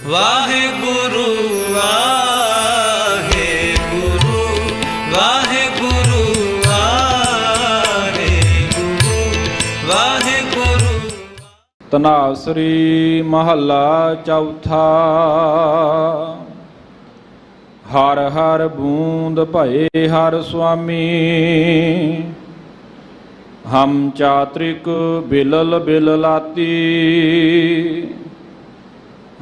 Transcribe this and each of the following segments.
ਵਾਹਿਗੁਰੂ ਵਾਹਿਗੁਰੂ ਵਾਹਿਗੁਰੂ ਵਾਹਿਗੁਰੂ ਵਾਹਿਗੁਰੂ। ਧਨਾਸਰੀ ਮਹੱਲਾ ਚੌਥਾ। ਹਰ ਹਰ ਬੂੰਦ ਭਏ ਹਰ ਸੁਆਮੀ, ਹਮ ਚਾਤ੍ਰਿਕ ਬਿਲਲ ਬਿਲਲਾਤੀ।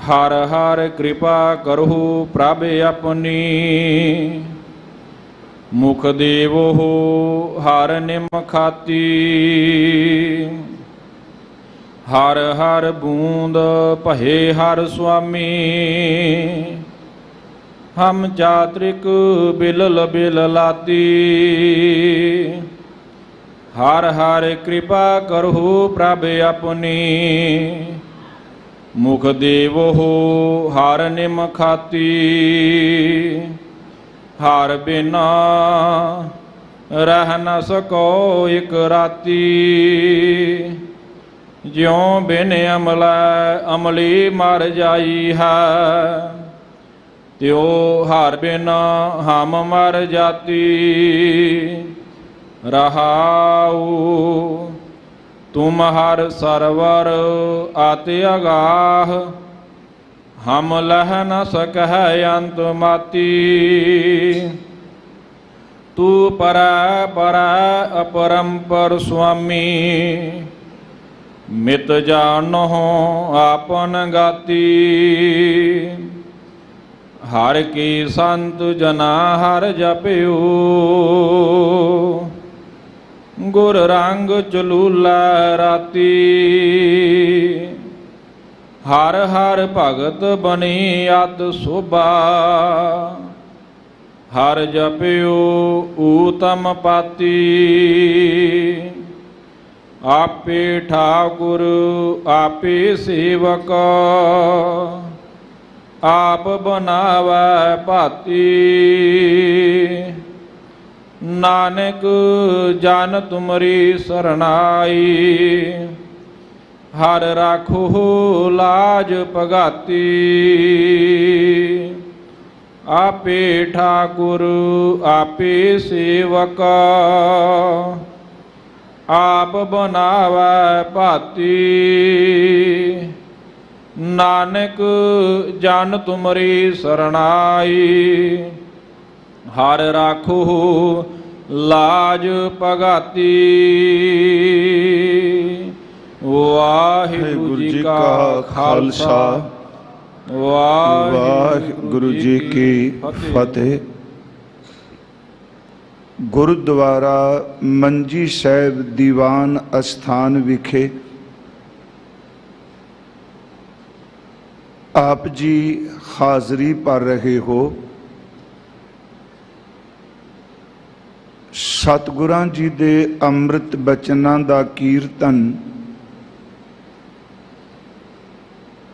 ਹਰ ਹਰ ਕਿਰਪਾ ਕਰਹੁ ਪ੍ਰਭ ਆਪਣੀ, ਮੁਖ ਦੇਵੋ ਹਰ ਨਿਮਖਾਤੀ। ਹਰ ਹਰ ਬੂੰਦ ਭਏ ਹਰ ਸੁਆਮੀ, ਹਮ ਚਾਤ੍ਰਿਕ ਬਿਲਲ ਬਿਲਲਾਤੀ। ਹਰ ਹਰ ਕਿਰਪਾ ਕਰਹੁ ਪ੍ਰਭ ਆਪਣੀ, ਮੁਖ ਦੇਵੋ ਹਰ ਨਿਮਖਾਤੀ। ਹਰ ਬਿਨਾ ਰਹਿ ਨ ਸਕੋ ਇਕ ਰਾਤੀ, ਜਿਉ ਬਿਨ ਅਮਲੈ ਅਮਲੀ ਮਰ ਜਾਈ ਹੈ। ਤਿਉ ਹਰ ਬਿਨ ਹਮ ਮਰ ਜਾਤੀ। ਰਹਾਉ ਤੁਮ ਹਰ ਸਰਵਰ ਆਤਿ ਅਗਾਹ, ਹਮ ਲਹ ਨ ਸਕਹਿ ਅੰਤ ਮਾਤੀ। ਤੂ ਪਰੈ ਪਰੈ ਅਪਰੰਪਰ ਸੁਆਮੀ, ਮਿਤ ਜਾਨਹੁ ਆਪਨ ਗਾਤੀ। ਹਰ ਕੀ ਸੰਤ ਜਨਾ ਹਰ ਜਪਿਓ, ਗੁਰ ਰੰਗ ਚਲੂਲਾ ਰਾਤੀ। ਹਰ ਹਰ ਭਗਤ ਬਣੀ ਅਤ ਸੋਭਾ, ਹਰ ਜਪਿਓ ਊਤਮ ਪਾਤੀ। ਆਪੇ ਠਾਕੁਰ ਆਪੇ ਸੇਵਕ, ਆਪ ਬਨਾਵੈ ਭਾਤੀ। ਨਾਨਕ ਜਨ ਤੁਮਰੀ ਸਰਨਾਈ, ਹਰ ਰਾਖੋ ਲਾਜ ਭਗਾਤੀ। ਆਪੇ ਠਾਕੁਰ ਆਪੇ ਸੇਵਕ, ਆਪ ਬਨਾਵੈ ਭਾਤੀ। ਨਾਨਕ ਜਨ ਤੁਮਰੀ ਸਰਨਾਈ, ਹਰ ਰਾਖੋ ਲਾਜ ਭਗਾਤੀ। ਵਾਹਿਗੁਰੂ ਜੀ ਕਾ ਖਾਲਸਾ, ਵਾਹਿਗੁਰੂ ਜੀ ਕੀ ਫਤਿਹ। ਗੁਰਦੁਆਰਾ ਮੰਜੀ ਸਾਹਿਬ ਦੀਵਾਨ ਅਸਥਾਨ ਵਿਖੇ ਆਪ ਜੀ ਹਾਜ਼ਰੀ ਭਰ ਰਹੇ ਹੋ। ਸਤਿਗੁਰਾਂ ਜੀ ਦੇ ਅੰਮ੍ਰਿਤ ਬਚਨਾਂ ਦਾ ਕੀਰਤਨ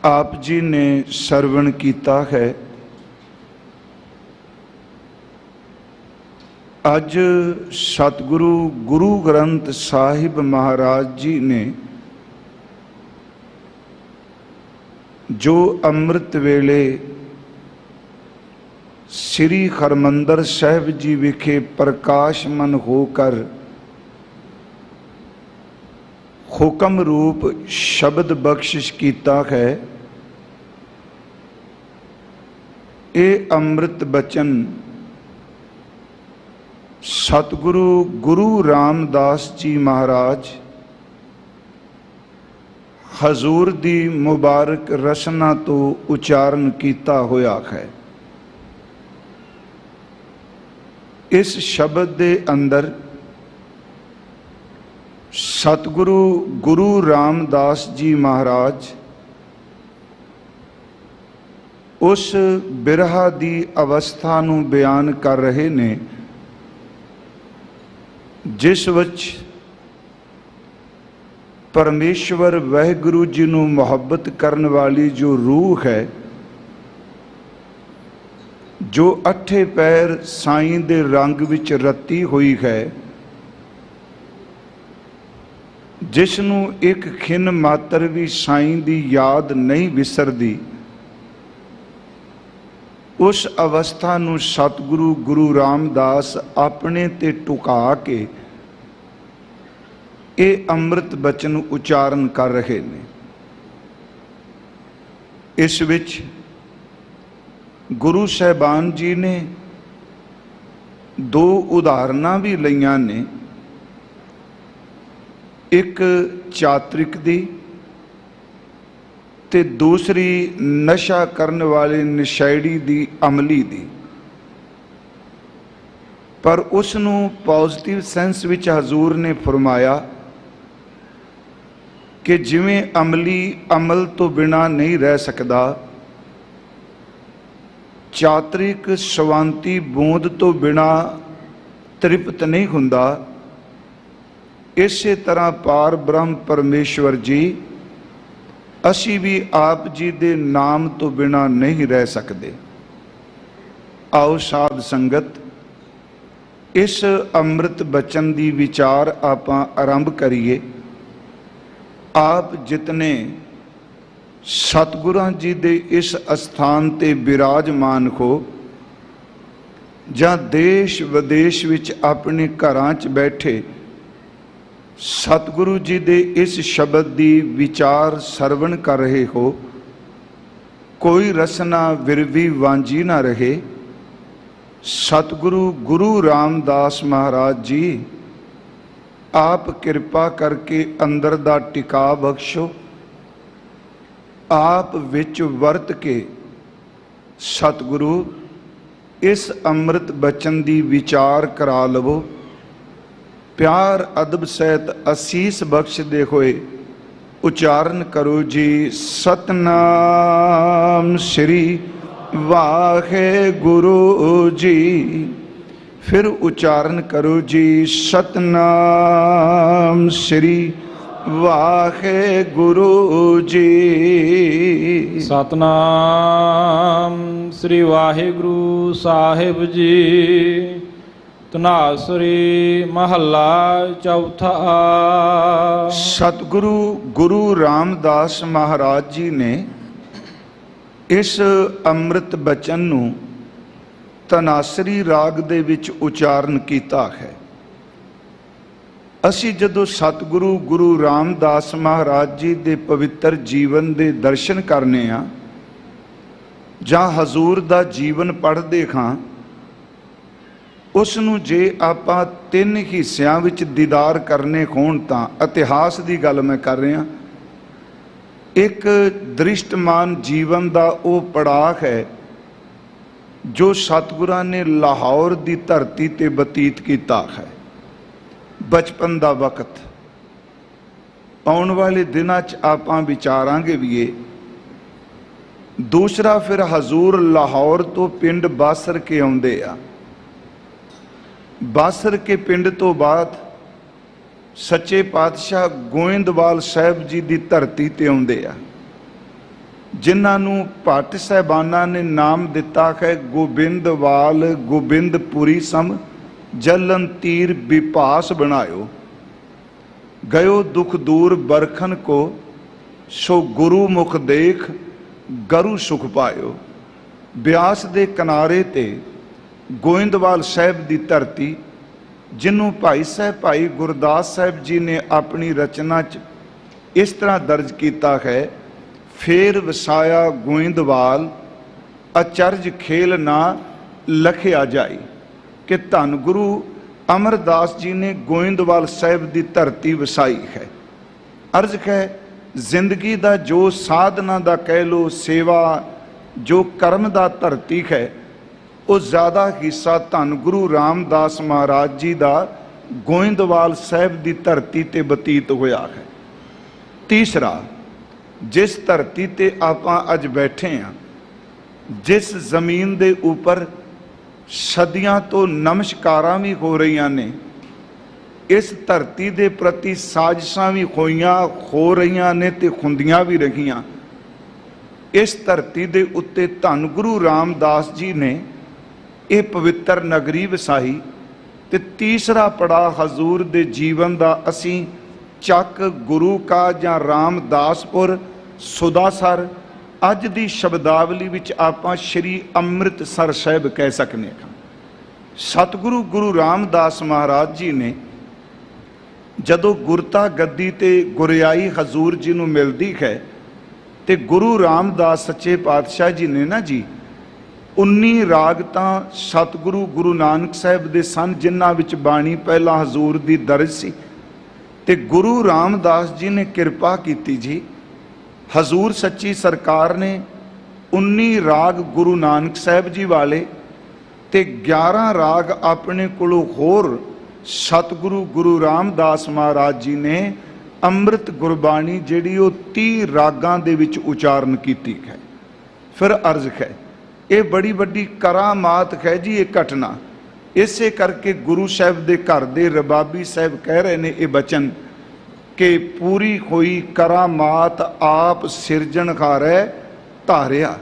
ਆਪ ਜੀ ਨੇ ਸਰਵਣ ਕੀਤਾ ਹੈ। ਅੱਜ ਸਤਿਗੁਰੂ ਗੁਰੂ ਗ੍ਰੰਥ ਸਾਹਿਬ ਮਹਾਰਾਜ ਜੀ ਨੇ ਜੋ ਅੰਮ੍ਰਿਤ ਵੇਲੇ ਸ੍ਰੀ ਹਰਿਮੰਦਰ ਸਾਹਿਬ ਜੀ ਵਿਖੇ ਪ੍ਰਕਾਸ਼ਮਨ ਹੋ ਕਰ ਹੁਕਮ ਰੂਪ ਸ਼ਬਦ ਬਖਸ਼ਿਸ਼ ਕੀਤਾ ਹੈ, ਇਹ ਅੰਮ੍ਰਿਤ ਬਚਨ ਸਤਿਗੁਰੂ ਗੁਰੂ ਰਾਮਦਾਸ ਜੀ ਮਹਾਰਾਜ ਹਜ਼ੂਰ ਦੀ ਮੁਬਾਰਕ ਰਸਨਾ ਤੋਂ ਉਚਾਰਨ ਕੀਤਾ ਹੋਇਆ ਹੈ। ਇਸ ਸ਼ਬਦ ਦੇ ਅੰਦਰ ਸਤਿਗੁਰੂ ਗੁਰੂ ਰਾਮਦਾਸ ਜੀ ਮਹਾਰਾਜ ਉਸ ਬਿਰਹਾ ਦੀ ਅਵਸਥਾ ਨੂੰ ਬਿਆਨ ਕਰ ਰਹੇ ਨੇ, ਜਿਸ ਵਿੱਚ ਪਰਮੇਸ਼ਵਰ ਵਾਹਿਗੁਰੂ ਜੀ ਨੂੰ ਮੁਹੱਬਤ ਕਰਨ ਵਾਲੀ ਜੋ ਰੂਹ ਹੈ, ਜੋ ਅੱਠੇ ਪੈਰ ਸਾਈਂ ਦੇ ਰੰਗ ਵਿੱਚ ਰਤੀ ਹੋਈ ਹੈ, ਜਿਸ ਨੂੰ ਇੱਕ ਖਿਨ ਮਾਤਰ ਵੀ ਸਾਈਂ ਦੀ ਯਾਦ ਨਹੀਂ ਵਿਸਰਦੀ, ਉਸ ਅਵਸਥਾ ਨੂੰ ਸਤਿਗੁਰੂ ਗੁਰੂ ਰਾਮਦਾਸ ਆਪਣੇ ਤੇ ਟੁਕਾ ਕੇ ਇਹ ਅੰਮ੍ਰਿਤ ਬਚਨ ਉਚਾਰਨ ਕਰ ਰਹੇ ਨੇ। ਇਸ ਵਿੱਚ ਗੁਰੂ ਸਾਹਿਬਾਨ ਜੀ ਨੇ ਦੋ ਉਦਾਹਰਨਾਂ ਵੀ ਲਈਆਂ ਨੇ, ਇੱਕ ਚਾਤ੍ਰਿਕ ਦੀ ਤੇ ਦੂਸਰੀ ਨਸ਼ਾ ਕਰਨ ਵਾਲੇ ਨਸ਼ੇੜੀ ਦੀ, ਅਮਲੀ ਦੀ। ਪਰ ਉਸ ਨੂੰ ਪੋਜ਼ਿਟਿਵ ਸੈਂਸ ਵਿੱਚ ਹਜ਼ੂਰ ਨੇ ਫਰਮਾਇਆ ਕਿ ਜਿਵੇਂ ਅਮਲੀ ਅਮਲ ਤੋਂ ਬਿਨਾਂ ਨਹੀਂ ਰਹਿ ਸਕਦਾ, ਚਾਤ੍ਰਿਕ ਸ਼ਵਾਂਤੀ ਬੂੰਦ ਤੋਂ ਬਿਨਾਂ ਤ੍ਰਿਪਤ ਨਹੀਂ ਹੁੰਦਾ, ਇਸੇ ਤਰ੍ਹਾਂ ਪਾਰ ਬ੍ਰਹਮ ਪਰਮੇਸ਼ਵਰ ਜੀ ਅਸੀਂ ਵੀ ਆਪ ਜੀ ਦੇ ਨਾਮ ਤੋਂ ਬਿਨਾਂ ਨਹੀਂ ਰਹਿ ਸਕਦੇ। ਆਓ ਸਾਧ ਸੰਗਤ ਇਸ ਅੰਮ੍ਰਿਤ ਬਚਨ ਦੀ ਵਿਚਾਰ ਆਪਾਂ ਆਰੰਭ ਕਰੀਏ। ਆਪ ਜਿਤਨੇ ਸਤਿਗੁਰਾਂ ਜੀ ਦੇ ਇਸ ਅਸਥਾਨ ਤੇ ਬਿਰਾਜਮਾਨ ਹੋ ਜਾਂ ਦੇਸ਼ ਵਿਦੇਸ਼ ਵਿੱਚ ਆਪਣੇ ਘਰਾਂ 'ਚ ਬੈਠੇ ਸਤਿਗੁਰੂ ਜੀ ਦੇ ਇਸ ਸ਼ਬਦ ਦੀ ਵਿਚਾਰ ਸਰਵਣ ਕਰ ਰਹੇ ਹੋ, ਕੋਈ ਰਸਨਾ ਵਿਰਵੀ ਵਾਂਝੀ ਨਾ ਰਹੇ। ਸਤਿਗੁਰੂ ਗੁਰੂ ਰਾਮਦਾਸ ਮਹਾਰਾਜ ਜੀ ਆਪ ਕਿਰਪਾ ਕਰਕੇ ਅੰਦਰ ਦਾ ਟਿਕਾ ਬਖਸ਼ੋ, ਆਪ ਵਿੱਚ ਵਰਤ ਕੇ ਸਤਿਗੁਰੂ ਇਸ ਅੰਮ੍ਰਿਤ ਬਚਨ ਦੀ ਵਿਚਾਰ ਕਰਾ ਲਵੋ। ਪਿਆਰ ਅਦਬ ਸਹਿਤ ਅਸੀਸ ਬਖਸ਼ਦੇ ਹੋਏ ਉਚਾਰਨ ਕਰੋ ਜੀ, ਸਤਨਾਮ ਸ੍ਰੀ ਵਾਹਿਗੁਰੂ ਜੀ। ਫਿਰ ਉਚਾਰਨ ਕਰੋ ਜੀ, ਸਤਨਾਮ ਸ੍ਰੀ ਵਾਹਿਗੁਰੂ ਜੀ। ਸਤਨਾਮ ਸ੍ਰੀ ਵਾਹਿਗੁਰੂ ਸਾਹਿਬ ਜੀ। ਧਨਾਸਰੀ ਮਹੱਲਾ ਚੌਥਾ। ਸਤਿਗੁਰੂ ਗੁਰੂ ਰਾਮਦਾਸ ਮਹਾਰਾਜ ਜੀ ਨੇ ਇਸ ਅੰਮ੍ਰਿਤ ਬਚਨ ਨੂੰ ਧਨਾਸਰੀ ਰਾਗ ਦੇ ਵਿੱਚ ਉਚਾਰਨ ਕੀਤਾ ਹੈ। ਅਸੀਂ ਜਦੋਂ ਸਤਿਗੁਰੂ ਗੁਰੂ ਰਾਮਦਾਸ ਮਹਾਰਾਜ ਜੀ ਦੇ ਪਵਿੱਤਰ ਜੀਵਨ ਦੇ ਦਰਸ਼ਨ ਕਰਨੇ ਆ ਜਾਂ ਹਜ਼ੂਰ ਦਾ ਜੀਵਨ ਪੜ੍ਹਦੇ ਹਾਂ, ਉਸ ਨੂੰ ਜੇ ਆਪਾਂ ਤਿੰਨ ਹਿੱਸਿਆਂ ਵਿੱਚ ਦੀਦਾਰ ਕਰਨੇ ਹੋਣ ਤਾਂ ਇਤਿਹਾਸ ਦੀ ਗੱਲ ਮੈਂ ਕਰ ਰਿਹਾ। ਇੱਕ ਦ੍ਰਿਸ਼ਟਮਾਨ ਜੀਵਨ ਦਾ ਉਹ ਪੜਾਅ ਹੈ ਜੋ ਸਤਿਗੁਰਾਂ ਨੇ ਲਾਹੌਰ ਦੀ ਧਰਤੀ ਤੇ ਬਤੀਤ ਕੀਤਾ ਹੈ, ਬਚਪਨ ਦਾ ਵਕਤ। ਆਉਣ ਵਾਲੇ ਦਿਨਾਂ 'ਚ ਆਪਾਂ ਵਿਚਾਰਾਂਗੇ ਵੀ ਇਹ। ਦੂਸਰਾ ਫਿਰ ਹਜ਼ੂਰ ਲਾਹੌਰ ਤੋਂ ਪਿੰਡ ਬਾਸਰ ਕੇ ਆਉਂਦੇ ਆ। ਬਾਸਰ ਕੇ ਪਿੰਡ ਤੋਂ ਬਾਅਦ ਸੱਚੇ ਪਾਤਸ਼ਾਹ ਗੋਇੰਦਵਾਲ ਸਾਹਿਬ ਜੀ ਦੀ ਧਰਤੀ ਤੇ ਆਉਂਦੇ ਆ, ਜਿਨ੍ਹਾਂ ਨੂੰ ਭੱਟ ਸਾਹਿਬਾਨਾਂ ਨੇ ਨਾਮ ਦਿੱਤਾ ਹੈ ਗੋਬਿੰਦਵਾਲ ਗੋਬਿੰਦਪੁਰੀ ਸਮ ਜਲਨ ਤੀਰ ਵਿਪਾਸ ਬਣਾਇਓ। ਗਇਓ ਦੁਖ ਦੂਰ ਬਰਖਨ ਕੋ ਸੋ ਗੁਰੂ ਮੁਖ ਦੇਖ ਗਰੂ ਸੁਖ ਪਾਇਓ। ਬਿਆਸ ਦੇ ਕਿਨਾਰੇ ਤੇ ਗੋਇੰਦਵਾਲ ਸਾਹਿਬ ਦੀ ਧਰਤੀ, ਜਿਹਨੂੰ ਭਾਈ ਸਾਹਿਬ ਭਾਈ ਗੁਰਦਾਸ ਸਾਹਿਬ ਜੀ ਨੇ ਆਪਣੀ ਰਚਨਾ 'ਚ ਇਸ ਤਰ੍ਹਾਂ ਦਰਜ ਕੀਤਾ ਹੈ, ਫੇਰ ਵਸਾਇਆ ਗੋਇੰਦਵਾਲ ਅਚਰਜ ਖੇਲ ਨਾ ਲਖਿਆ ਜਾਈ, ਕਿ ਧੰਨ ਗੁਰੂ ਅਮਰਦਾਸ ਜੀ ਨੇ ਗੋਇੰਦਵਾਲ ਸਾਹਿਬ ਦੀ ਧਰਤੀ ਵਸਾਈ ਹੈ। ਅਰਜ਼ ਹੈ ਜ਼ਿੰਦਗੀ ਦਾ ਜੋ ਸਾਧਨਾ ਦਾ ਕਹਿ ਲੋ, ਸੇਵਾ ਜੋ ਕਰਮ ਦਾ ਧਰਤੀ ਹੈ, ਉਹ ਜ਼ਿਆਦਾ ਹਿੱਸਾ ਧੰਨ ਗੁਰੂ ਰਾਮਦਾਸ ਮਹਾਰਾਜ ਜੀ ਦਾ ਗੋਇੰਦਵਾਲ ਸਾਹਿਬ ਦੀ ਧਰਤੀ ਤੇ ਬਤੀਤ ਹੋਇਆ ਹੈ। ਤੀਸਰਾ, ਜਿਸ ਧਰਤੀ ਤੇ ਆਪਾਂ ਅੱਜ ਬੈਠੇ ਹਾਂ, ਜਿਸ ਜ਼ਮੀਨ ਦੇ ਉੱਪਰ ਸਦੀਆਂ ਤੋਂ ਨਮਸਕਾਰਾਂ ਵੀ ਹੋ ਰਹੀਆਂ ਨੇ, ਇਸ ਧਰਤੀ ਦੇ ਪ੍ਰਤੀ ਸਾਜ਼ਿਸ਼ਾਂ ਵੀ ਹੋ ਰਹੀਆਂ ਨੇ ਤੇ ਹੁੰਦੀਆਂ ਵੀ ਰਹੀਆਂ। ਇਸ ਧਰਤੀ ਦੇ ਉੱਤੇ ਧੰਨ ਗੁਰੂ ਰਾਮਦਾਸ ਜੀ ਨੇ ਇਹ ਪਵਿੱਤਰ ਨਗਰੀ ਵਸਾਈ। ਤੇ ਤੀਸਰਾ ਪੜਾਅ ਹਜ਼ੂਰ ਦੇ ਜੀਵਨ ਦਾ ਅਸੀਂ ਚੱਕ ਗੁਰੂ ਕਾ ਜਾਂ ਰਾਮਦਾਸਪੁਰ, ਸੁਦਾਸਰ ਅੱਜ ਦੀ ਸ਼ਬਦਾਵਲੀ ਵਿੱਚ ਆਪਾਂ ਸ਼੍ਰੀ ਅੰਮ੍ਰਿਤਸਰ ਸਾਹਿਬ ਕਹਿ ਸਕਨੇ ਹਾਂ। ਸਤਿਗੁਰੂ ਗੁਰੂ ਰਾਮਦਾਸ ਮਹਾਰਾਜ ਜੀ ਨੇ ਜਦੋਂ ਗੁਰਤਾ ਗੱਦੀ ਤੇ ਗੁਰਿਆਈ ਹਜ਼ੂਰ ਜੀ ਨੂੰ ਮਿਲਦੀ ਹੈ ਤੇ ਗੁਰੂ ਰਾਮਦਾਸ ਸੱਚੇ ਪਾਤਸ਼ਾਹ ਜੀ ਨੇ ਨਾ ਜੀ 19 ਰਾਗ ਤਾਂ ਸਤਿਗੁਰੂ ਗੁਰੂ ਨਾਨਕ ਸਾਹਿਬ ਦੇ ਸਨ, ਜਿਨ੍ਹਾਂ ਵਿੱਚ ਬਾਣੀ ਪਹਿਲਾਂ ਹਜ਼ੂਰ ਦੀ ਦਰਜ ਸੀ। ਤੇ ਗੁਰੂ ਰਾਮਦਾਸ ਜੀ ਨੇ ਕਿਰਪਾ ਕੀਤੀ ਜੀ, ਹਜ਼ੂਰ ਸੱਚੀ ਸਰਕਾਰ ਨੇ 19 ਰਾਗ ਗੁਰੂ ਨਾਨਕ ਸਾਹਿਬ ਜੀ ਵਾਲੇ ਤੇ 11 ਰਾਗ ਆਪਣੇ ਕੋਲੋਂ ਹੋਰ ਸਤਿਗੁਰੂ ਗੁਰੂ ਰਾਮਦਾਸ ਮਹਾਰਾਜ ਜੀ ਨੇ ਅੰਮ੍ਰਿਤ ਗੁਰਬਾਣੀ ਜਿਹੜੀ ਉਹ 30 ਰਾਗਾਂ ਦੇ ਵਿੱਚ ਉਚਾਰਨ ਕੀਤੀ ਹੈ। ਫਿਰ ਅਰਜ਼ ਹੈ, ਇਹ ਬੜੀ ਵੱਡੀ ਕਰਾਮਾਤ ਹੈ ਜੀ ਇਹ ਘਟਨਾ। ਇਸੇ ਕਰਕੇ ਗੁਰੂ ਸਾਹਿਬ ਦੇ ਘਰ ਦੇ ਰਬਾਬੀ ਸਾਹਿਬ ਕਹਿ ਰਹੇ ਨੇ ਇਹ ਬਚਨ ਕਿ ਪੂਰੀ ਹੋਈ ਕਰਾਮਾਤ ਆਪ ਸਿਰਜਣਹਾਰੈ ਧਾਰਿਆ।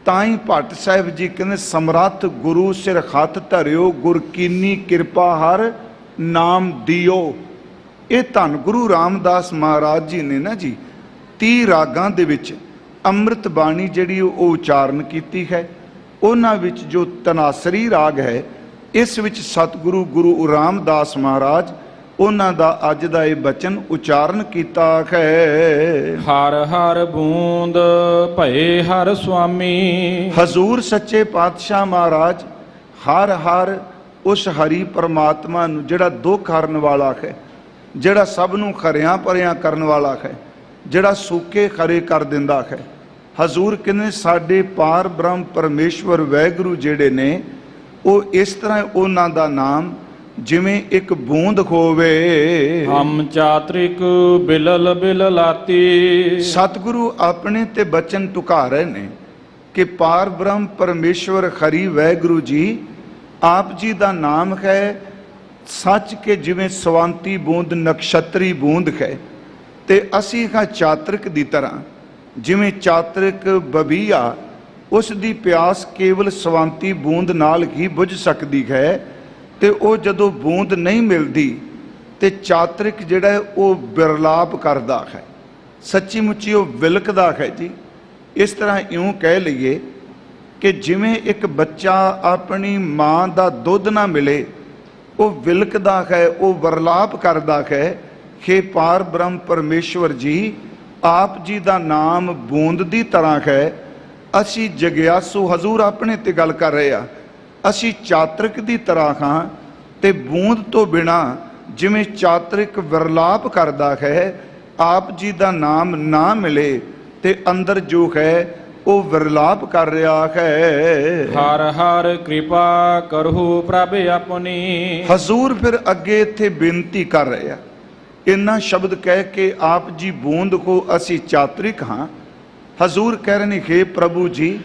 ਤਾਂ ਹੀ ਭੱਟ ਸਾਹਿਬ ਜੀ ਕਹਿੰਦੇ ਸਮਰੱਥ ਗੁਰੂ ਸਿਰ ਹੱਥ ਧਰਿਓ, ਗੁਰ ਕੀਨੀ ਕਿਰਪਾ ਹਰ ਨਾਮ ਦਿਓ। ਇਹ ਧੰਨ ਗੁਰੂ ਰਾਮਦਾਸ ਮਹਾਰਾਜ ਜੀ ਨੇ ਨਾ ਜੀ 30 ਰਾਗਾਂ ਦੇ ਵਿੱਚ ਅੰਮ੍ਰਿਤ ਬਾਣੀ ਜਿਹੜੀ ਉਹ ਉਚਾਰਨ ਕੀਤੀ ਹੈ। ਉਹਨਾਂ ਵਿੱਚ ਜੋ ਤਨਾਸਰੀ ਰਾਗ ਹੈ, ਇਸ ਵਿੱਚ ਸਤਿਗੁਰੂ ਗੁਰੂ ਰਾਮਦਾਸ ਮਹਾਰਾਜ ਉਹਨਾਂ ਦਾ ਅੱਜ ਦਾ ਇਹ ਬਚਨ ਉਚਾਰਨ ਕੀਤਾ ਹੈ। ਹਰ ਹਰ ਬੂੰਦ ਭਏ ਹਰ ਸੁਆਮੀ। ਹਜ਼ੂਰ ਸੱਚੇ ਪਾਤਸ਼ਾਹ ਮਹਾਰਾਜ ਹਰ ਹਰ ਉਸ ਹਰੀ ਪਰਮਾਤਮਾ ਨੂੰ ਜਿਹੜਾ ਦੁੱਖ ਹਰਨ ਵਾਲਾ ਹੈ, ਜਿਹੜਾ ਸਭ ਨੂੰ ਖਰਿਆਂ ਭਰਿਆਂ ਕਰਨ ਵਾਲਾ ਹੈ, ਜਿਹੜਾ ਸੂਕੇ ਖਰੇ ਕਰ ਦਿੰਦਾ ਹੈ। ਹਜ਼ੂਰ ਕਹਿੰਦੇ ਸਾਡੇ ਪਾਰ ਬ੍ਰਹਮ ਪਰਮੇਸ਼ਵਰ ਵਾਹਿਗੁਰੂ ਜਿਹੜੇ ਨੇ ਉਹ ਇਸ ਤਰ੍ਹਾਂ ਉਹਨਾਂ ਦਾ ਨਾਮ ਜਿਵੇਂ ਇੱਕ ਬੂੰਦ ਹੋਵੇ। ਹਮ ਚਾਤ੍ਰਿਕ ਬਿਲਲ ਬਿਲਲਾਤੀ। ਸਤਿਗੁਰੂ ਆਪਣੇ ਤੇ ਬਚਨ ਟੁਕਾ ਰਹੇ ਨੇ ਕਿ ਪਾਰ ਬ੍ਰਹਮ ਪਰਮੇਸ਼ਵਰ ਹਰੀ ਵਾਹਿਗੁਰੂ ਜੀ ਆਪ ਜੀ ਦਾ ਨਾਮ ਹੈ ਸੱਚ ਕੇ ਜਿਵੇਂ ਸਵੰਤੀ ਬੂੰਦ ਨਕਸ਼ਤਰੀ ਬੂੰਦ ਹੈ, ਤੇ ਅਸੀਂ ਹਾਂ ਚਾਤ੍ਰਿਕ ਦੀ ਤਰ੍ਹਾਂ। ਜਿਵੇਂ ਚਾਤ੍ਰਿਕ ਬਬੀਆ ਉਸ ਦੀ ਪਿਆਸ ਕੇਵਲ ਸਵੰਤੀ ਬੂੰਦ ਨਾਲ ਹੀ ਬੁਝ ਸਕਦੀ ਹੈ, ਤੇ ਉਹ ਜਦੋਂ ਬੂੰਦ ਨਹੀਂ ਮਿਲਦੀ ਤੇ ਚਾਤ੍ਰਿਕ ਜਿਹੜਾ ਉਹ ਬਿਰਲਾਪ ਕਰਦਾ ਹੈ, ਸੱਚੀ ਮੁੱਚੀ ਉਹ ਵਿਲਕਦਾ ਹੈ ਜੀ। ਇਸ ਤਰ੍ਹਾਂ ਇਉਂ ਕਹਿ ਲਈਏ ਕਿ ਜਿਵੇਂ ਇੱਕ ਬੱਚਾ ਆਪਣੀ ਮਾਂ ਦਾ ਦੁੱਧ ਨਾ ਮਿਲੇ ਉਹ ਵਿਲਕਦਾ ਹੈ, ਉਹ ਵਿਰਲਾਪ ਕਰਦਾ ਹੈ। ਕਿ ਪਾਰ ਬ੍ਰਹਮ ਪਰਮੇਸ਼ਵਰ ਜੀ ਆਪ ਜੀ ਦਾ ਨਾਮ ਬੂੰਦ ਦੀ ਤਰ੍ਹਾਂ ਹੈ। ਅਸੀਂ ਜਗਿਆਸੂ ਹਜ਼ੂਰ ਆਪਣੇ ਤੇ ਗੱਲ ਕਰ ਰਹੇ ਆ, ਅਸੀਂ ਚਾਤ੍ਰਿਕ ਦੀ ਤਰ੍ਹਾਂ ਹਾਂ ਤੇ ਬੂੰਦ ਤੋਂ ਬਿਨਾ ਜਿਵੇਂ ਚਾਤ੍ਰਿਕ ਵਿਰਲਾਪ ਕਰਦਾ ਹੈ, ਆਪ ਜੀ ਦਾ ਨਾਮ ਨਾ ਮਿਲੇ ਤੇ ਅੰਦਰ ਜੋ ਹੈ ਉਹ ਵਿਰਲਾਪ ਕਰ ਰਿਹਾ ਹੈ। ਹਰ ਹਰ ਕਿਰਪਾ ਕਰਹੁ ਪ੍ਰਭ ਆਪਣੀ। ਹਜ਼ੂਰ ਫਿਰ ਅੱਗੇ ਇੱਥੇ ਬੇਨਤੀ ਕਰ ਰਹੇ ਆ, ਇੰਨਾ ਸ਼ਬਦ ਕਹਿ ਕੇ ਆਪ ਜੀ ਬੂੰਦ ਕੋ ਅਸੀਂ ਚਾਤ੍ਰਿਕ ਹਾਂ। ਹਜ਼ੂਰ ਕਹਿ ਰਹੇ ਨੇ ਹੇ ਪ੍ਰਭੂ ਜੀ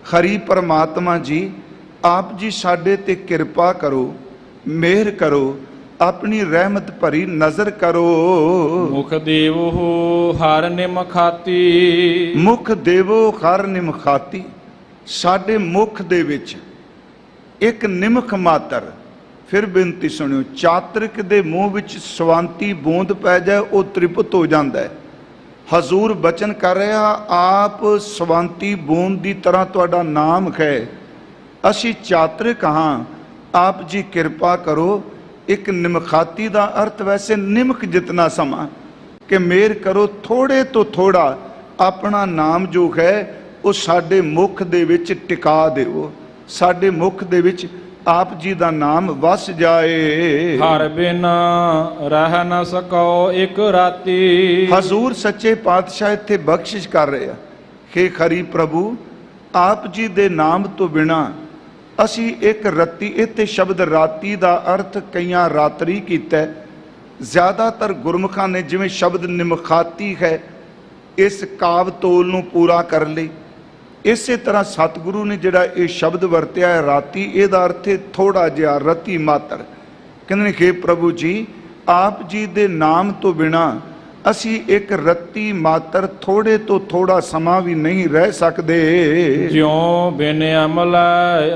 ਹਰੀ ਪਰਮਾਤਮਾ ਜੀ ਆਪ ਜੀ ਸਾਡੇ ਤੇ ਕਿਰਪਾ ਕਰੋ, ਮਿਹਰ ਕਰੋ, ਆਪਣੀ ਰਹਿਮਤ ਭਰੀ ਨਜ਼ਰ ਕਰੋ। ਮੁਖ ਦੇਵੋ ਹਰ ਨਿਮਖਾਤੀ। ਮੁਖ ਦੇਵੋ ਹਰ ਨਿਮਖਾਤੀ। ਸਾਡੇ ਮੁਖ ਦੇ ਵਿੱਚ ਇੱਕ ਨਿਮਖ ਮਾਤਰ। ਫਿਰ ਬੇਨਤੀ ਸੁਣਿਓ, ਚਾਤ੍ਰਿਕ ਦੇ ਮੂੰਹ ਵਿੱਚ ਸਵੰਤੀ ਬੂੰਦ ਪੈ ਜਾਏ ਉਹ ਤ੍ਰਿਪਤ ਹੋ ਜਾਂਦਾ ਹੈ। ਹਜ਼ੂਰ ਬਚਨ ਕਰ ਰਿਹਾ ਆਪ ਸਵੰਤੀ ਬੂੰਦ ਦੀ ਤਰ੍ਹਾਂ ਤੁਹਾਡਾ ਨਾਮ ਹੈ, ਅਸੀਂ ਚਾਤ੍ਰਿਕ ਹਾਂ, ਆਪ ਜੀ ਕਿਰਪਾ ਕਰੋ। ਇੱਕ ਨਿਮਖਾਤੀ ਦਾ ਅਰਥ ਵੈਸੇ ਨਿਮਖ ਜਿਤਨਾ ਸਮਾਂ ਕਿ ਮਿਹਰ ਕਰੋ, ਥੋੜੇ ਤੋਂ ਥੋੜਾ ਆਪਣਾ ਨਾਮ ਜੋ ਹੈ ਉਹ ਸਾਡੇ ਮੁਖ ਦੇ ਵਿੱਚ ਟਿਕਾ ਦਿਓ, ਸਾਡੇ ਮੁਖ ਦੇ ਵਿੱਚ ਆਪ ਜੀ ਦਾ ਨਾਮ ਵਸ ਜਾਏ। ਹਰ ਬਿਨ ਰਹਿ ਨ ਸਕੋ ਇੱਕ ਰਾਤੀ। ਹਜ਼ੂਰ ਸੱਚੇ ਪਾਤਸ਼ਾਹ ਇੱਥੇ ਬਖਸ਼ਿਸ਼ ਕਰ ਰਹੇ ਆ ਕਿ ਹਰੀ ਪ੍ਰਭੂ ਆਪ ਜੀ ਦੇ ਨਾਮ ਤੋਂ ਬਿਨਾ ਅਸੀਂ ਇੱਕ ਰੱਤੀ, ਇੱਥੇ ਸ਼ਬਦ ਰਾਤੀ ਦਾ ਅਰਥ ਕਈਆਂ ਰਾਤਰੀ ਕੀਤਾ। ਜ਼ਿਆਦਾਤਰ ਗੁਰਮੁਖਾਂ ਨੇ ਜਿਵੇਂ ਸ਼ਬਦ ਨਿਮਖਾਤੀ ਹੈ ਇਸ ਕਾਵ ਤੋਲ ਨੂੰ ਪੂਰਾ ਕਰਨ ਲਈ, ਇਸੇ ਤਰ੍ਹਾਂ ਸਤਿਗੁਰੂ ਨੇ ਜਿਹੜਾ ਇਹ ਸ਼ਬਦ ਵਰਤਿਆ ਹੈ ਰਾਤੀ, ਇਹਦਾ ਅਰਥ ਹੈ ਥੋੜਾ ਜਿਹਾ, ਰਤੀ ਮਾਤਰ। ਕਹਿੰਦੇ ਨੇ ਕਿ ਪ੍ਰਭੂ ਜੀ ਆਪ ਜੀ ਦੇ ਨਾਮ ਤੋਂ ਬਿਨਾ ਅਸੀਂ ਇੱਕ ਰੱਤੀ ਮਾਤਰ ਥੋੜੇ ਤੋਂ ਥੋੜਾ ਸਮਾਂ ਵੀ ਨਹੀਂ ਰਹਿ ਸਕਦੇ। ਜਿਉਂ ਬਿਨ ਅਮਲ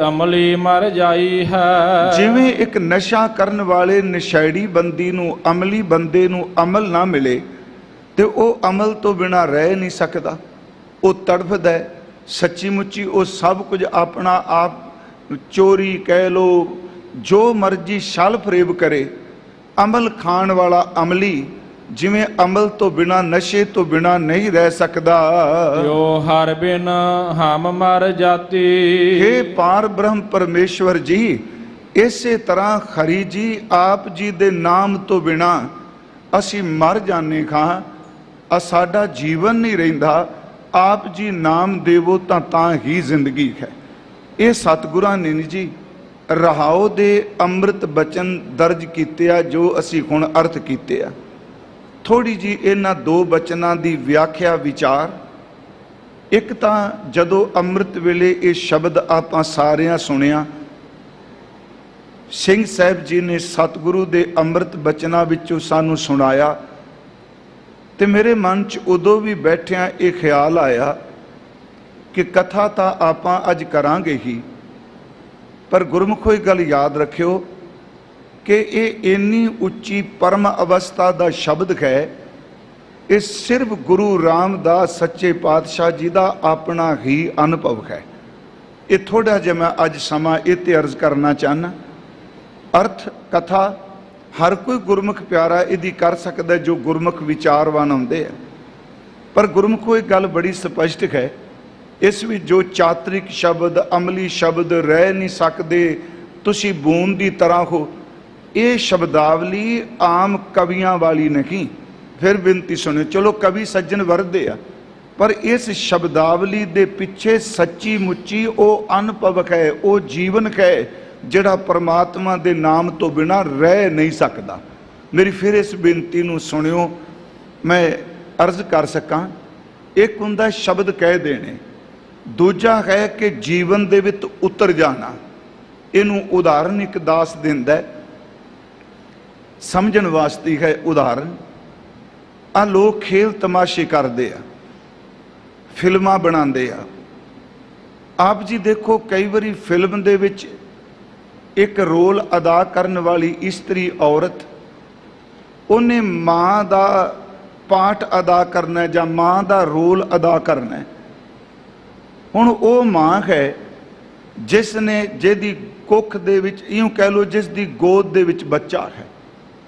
ਅਮਲੀ ਮਰ ਜਾਈ ਹੈ। ਜਿਵੇਂ ਇੱਕ ਨਸ਼ਾ ਕਰਨ ਵਾਲੇ ਨਸ਼ੈੜੀ ਬੰਦੀ ਨੂੰ, ਅਮਲੀ ਬੰਦੇ ਨੂੰ ਅਮਲ ਨਾ ਮਿਲੇ ਤੇ ਉਹ ਅਮਲ ਤੋਂ ਬਿਨਾ ਰਹਿ ਨਹੀਂ ਸਕਦਾ। ਉਹ ਤੜਫਦਾ ਹੈ, ਸੱਚੀ ਮੁੱਚੀ ਉਹ ਸਭ ਕੁਝ ਆਪਣਾ ਆਪ ਚੋਰੀ ਕਹਿ ਲੋ, ਜੋ ਮਰਜੀ ਛਲ ਫਰੇਬ ਕਰੇ। ਅਮਲ ਖਾਣ ਵਾਲਾ ਅਮਲੀ ਜਿਵੇਂ ਅਮਲ ਤੋਂ ਬਿਨਾ, ਨਸ਼ੇ ਤੋਂ ਬਿਨਾ ਨਹੀਂ ਰਹਿ ਸਕਦਾ। ਜੋ ਹਰ ਬਿਨ ਹਮ ਮਰ ਜਾਤੀ। हे ਪਾਰ ਬ੍ਰਹਮ ਪਰਮੇਸ਼ਵਰ ਜੀ, ਇਸੇ ਤਰ੍ਹਾਂ ਹਰੀ ਜੀ ਆਪ ਜੀ ਦੇ ਨਾਮ ਤੋਂ ਬਿਨਾ ਅਸੀਂ ਮਰ ਜਾਂਦੇ ਖਾਂ, ਸਾਡਾ ਜੀਵਨ ਨਹੀਂ ਰਹਿੰਦਾ। ਆਪ ਜੀ ਨਾਮ ਦੇਵੋ ਤਾਂ ਹੀ ਜ਼ਿੰਦਗੀ ਹੈ। ਇਹ ਸਤਿਗੁਰਾਂ ਨੇ ਜੀ ਰਹਾਉ ਦੇ ਅੰਮ੍ਰਿਤ ਬਚਨ ਦਰਜ ਕੀਤੇ ਆ, ਜੋ ਅਸੀਂ ਹੁਣ ਅਰਥ ਕੀਤੇ ਆ। ਥੋੜੀ ਜੀ ਇਹਨਾਂ ਦੋ ਬਚਨਾਂ ਦੀ ਵਿਆਖਿਆ ਵਿਚਾਰ। ਇੱਕ ਤਾਂ ਜਦੋਂ ਅੰਮ੍ਰਿਤ ਵੇਲੇ ਇਹ ਸ਼ਬਦ ਆਪਾਂ ਸਾਰਿਆਂ ਸੁਣਿਆ, ਸਿੰਘ ਸਾਹਿਬ ਜੀ ਨੇ ਸਤਿਗੁਰੂ ਦੇ ਅੰਮ੍ਰਿਤ ਬਚਨਾਂ ਵਿੱਚੋਂ ਸਾਨੂੰ ਸੁਣਾਇਆ, ਤੇ ਮੇਰੇ ਮਨ 'ਚ ਉਦੋਂ ਵੀ ਬੈਠਿਆਂ ਇਹ ਖਿਆਲ ਆਇਆ ਕਿ ਕਥਾ ਤਾਂ ਆਪਾਂ ਅੱਜ ਕਰਾਂਗੇ ਹੀ, ਪਰ ਗੁਰਮੁਖੋ ਇਹ ਗੱਲ ਯਾਦ ਰੱਖਿਓ ਕਿ ਇਹ ਇੰਨੀ ਉੱਚੀ ਪਰਮ ਅਵਸਥਾ ਦਾ ਸ਼ਬਦ ਹੈ, ਇਹ ਸਿਰਫ ਗੁਰੂ ਰਾਮਦਾਸ ਸੱਚੇ ਪਾਤਸ਼ਾਹ ਜੀ ਦਾ ਆਪਣਾ ਹੀ ਅਨੁਭਵ ਹੈ। ਇਹ ਥੋੜਾ ਜਿਹਾ ਮੈਂ ਅੱਜ ਸਮਾਂ ਇਹ ਤੇ ਅਰਜ਼ ਕਰਨਾ ਚਾਹੁੰਦਾ। ਅਰਥ ਕਥਾ ਹਰ ਕੋਈ ਗੁਰਮੁਖ ਪਿਆਰਾ ਇਹਦੀ ਕਰ ਸਕਦਾ ਜੋ ਗੁਰਮੁਖ ਵਿਚਾਰਵਾਨ ਹੁੰਦੇ ਆ, ਪਰ ਗੁਰਮੁਖੋ ਇਹ ਗੱਲ ਬੜੀ ਸਪਸ਼ਟ ਹੈ, ਇਸ ਵਿੱਚ ਜੋ ਚਾਤਰਿਕ ਸ਼ਬਦ, ਅਮਲੀ ਸ਼ਬਦ ਰਹਿ ਨਹੀਂ ਸਕਦੇ। ਤੁਸੀਂ ਬੂੰਦ ਦੀ ਤਰ੍ਹਾਂ ਹੋ, ਇਹ ਸ਼ਬਦਾਵਲੀ ਆਮ ਕਵੀਆਂ ਵਾਲੀ ਨਹੀਂ। ਫਿਰ ਬੇਨਤੀ ਸੁਣਿਓ, ਚਲੋ ਕਵੀ ਸੱਜਣ ਵਰਦੇ ਆ, ਪਰ ਇਸ ਸ਼ਬਦਾਵਲੀ ਦੇ ਪਿੱਛੇ ਸੱਚੀ ਮੁੱਚੀ ਉਹ ਅਨੁਭਵ ਹੈ, ਉਹ ਜੀਵਨ ਹੈ ਜਿਹੜਾ ਪਰਮਾਤਮਾ ਦੇ ਨਾਮ ਤੋਂ ਬਿਨਾਂ ਰਹਿ ਨਹੀਂ ਸਕਦਾ। ਮੇਰੀ ਫਿਰ ਇਸ ਬੇਨਤੀ ਨੂੰ ਸੁਣਿਓ, ਮੈਂ ਅਰਜ਼ ਕਰ ਸਕਾਂ। ਇੱਕ ਹੁੰਦਾ ਸ਼ਬਦ ਕਹਿ ਦੇਣੇ, ਦੂਜਾ ਹੈ ਕਿ ਜੀਵਨ ਦੇ ਵਿੱਚ ਉਤਰ ਜਾਣਾ। ਇਹਨੂੰ ਉਦਾਹਰਨ ਇੱਕ ਦਾਸ ਦਿੰਦਾ, ਸਮਝਣ ਵਾਸਤੇ ਹੈ ਉਦਾਹਰਨ। ਆ ਲੋਕ ਖੇਲ ਤਮਾਸ਼ੇ ਕਰਦੇ ਆ, ਫਿਲਮਾਂ ਬਣਾਉਂਦੇ ਆ। ਆਪ ਜੀ ਦੇਖੋ, ਕਈ ਵਾਰੀ ਫਿਲਮ ਦੇ ਵਿੱਚ ਇੱਕ ਰੋਲ ਅਦਾ ਕਰਨ ਵਾਲੀ ਇਸਤਰੀ ਔਰਤ, ਉਹਨੇ ਮਾਂ ਦਾ ਪਾਠ ਅਦਾ ਕਰਨਾ ਜਾਂ ਮਾਂ ਦਾ ਰੋਲ ਅਦਾ ਕਰਨਾ। ਹੁਣ ਉਹ ਮਾਂ ਹੈ ਜਿਸ ਨੇ, ਜਿਹਦੀ ਕੁੱਖ ਦੇ ਵਿੱਚ, ਇਉਂ ਕਹਿ ਲਓ ਜਿਸ ਦੀ ਗੋਦ ਦੇ ਵਿੱਚ ਬੱਚਾ ਹੈ।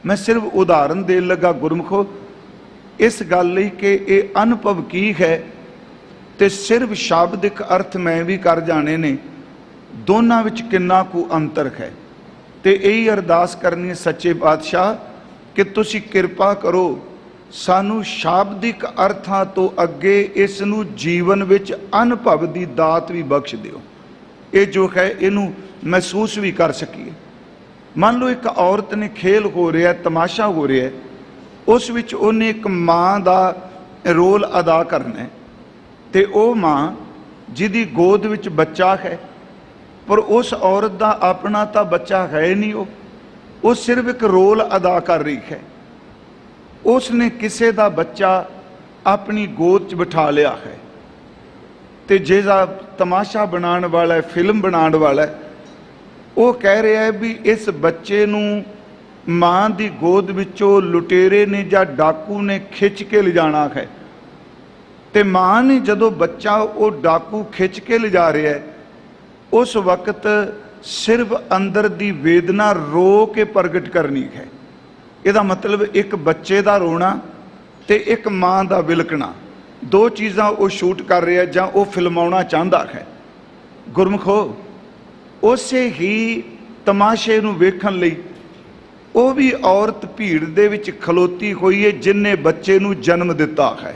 ਮੈਂ ਸਿਰਫ ਉਦਾਹਰਨ ਦੇਣ ਲੱਗਾ ਗੁਰਮੁਖੋ ਇਸ ਗੱਲ ਲਈ ਕਿ ਇਹ ਅਨੁਭਵ ਕੀ ਹੈ, ਤੇ ਸਿਰਫ ਸ਼ਾਬਦਿਕ ਅਰਥ ਮੈਂ ਵੀ ਕਰ ਜਾਣੇ ਨੇ, ਦੋਨਾਂ ਵਿੱਚ ਕਿੰਨਾ ਕੁ ਅੰਤਰ ਹੈ। ਤੇ ਇਹੀ ਅਰਦਾਸ ਕਰਨੀ ਹੈ ਸੱਚੇ ਪਾਤਸ਼ਾਹ ਕਿ ਤੁਸੀਂ ਕਿਰਪਾ ਕਰੋ, ਸਾਨੂੰ ਸ਼ਾਬਦਿਕ ਅਰਥਾਂ ਤੋਂ ਅੱਗੇ ਇਸ ਨੂੰ ਜੀਵਨ ਵਿੱਚ ਅਨੁਭਵ ਦੀ ਦਾਤ ਵੀ ਬਖਸ਼ ਦਿਓ। ਇਹ ਜੋ ਹੈ ਇਹਨੂੰ ਮਹਿਸੂਸ ਵੀ ਕਰ ਸਕੀਏ। ਮੰਨ ਲਓ ਇੱਕ ਔਰਤ ਨੇ, ਖੇਲ ਹੋ ਰਿਹਾ, ਤਮਾਸ਼ਾ ਹੋ ਰਿਹਾ, ਉਸ ਵਿੱਚ ਉਹਨੇ ਇੱਕ ਮਾਂ ਦਾ ਰੋਲ ਅਦਾ ਕਰਨਾ, ਤੇ ਉਹ ਮਾਂ ਜਿਹਦੀ ਗੋਦ ਵਿੱਚ ਬੱਚਾ ਹੈ, ਪਰ ਉਸ ਔਰਤ ਦਾ ਆਪਣਾ ਤਾਂ ਬੱਚਾ ਹੈ ਨਹੀਂ, ਉਹ ਸਿਰਫ ਇੱਕ ਰੋਲ ਅਦਾ ਕਰ ਰਹੀ ਹੈ। ਉਸ ਨੇ ਕਿਸੇ ਦਾ ਬੱਚਾ ਆਪਣੀ ਗੋਦ 'ਚ ਬਿਠਾ ਲਿਆ ਹੈ, ਤੇ ਜਿਹੜਾ ਤਮਾਸ਼ਾ ਬਣਾਉਣ ਵਾਲਾ, ਫਿਲਮ ਬਣਾਉਣ ਵਾਲਾ, ਉਹ ਕਹਿ ਰਿਹਾ ਹੈ ਵੀ ਇਸ ਬੱਚੇ ਨੂੰ ਮਾਂ ਦੀ ਗੋਦ ਵਿੱਚੋਂ ਲੁਟੇਰੇ ਨੇ ਜਾਂ ਡਾਕੂ ਨੇ ਖਿੱਚ ਕੇ ਲਿਜਾਣਾ ਹੈ। ਤੇ ਮਾਂ ਨੇ ਜਦੋਂ ਬੱਚਾ ਉਹ ਡਾਕੂ ਖਿੱਚ ਕੇ ਲਿਜਾ ਰਿਹਾ ਹੈ, ਉਸ ਵਕਤ ਸਿਰਫ ਅੰਦਰ ਦੀ ਵੇਦਨਾ ਰੋ ਕੇ ਪ੍ਰਗਟ ਕਰਨੀ ਹੈ। ਇਹਦਾ ਮਤਲਬ ਇੱਕ ਬੱਚੇ ਦਾ ਰੋਣਾ ਤੇ ਇੱਕ ਮਾਂ ਦਾ ਵਿਲਕਣਾ, ਦੋ ਚੀਜ਼ਾਂ ਉਹ ਸ਼ੂਟ ਕਰ ਰਿਹਾ ਜਾਂ ਉਹ ਫਿਲਮਾਉਣਾ ਚਾਹੁੰਦਾ ਹੈ। ਗੁਰਮੁਖੋ, ਉਸੇ ਹੀ ਤਮਾਸ਼ੇ ਨੂੰ ਵੇਖਣ ਲਈ ਉਹ ਵੀ ਔਰਤ ਭੀੜ ਦੇ ਵਿੱਚ ਖਲੋਤੀ ਹੋਈ ਹੈ ਜਿਨਨੇ ਬੱਚੇ ਨੂੰ ਜਨਮ ਦਿੱਤਾ ਹੈ।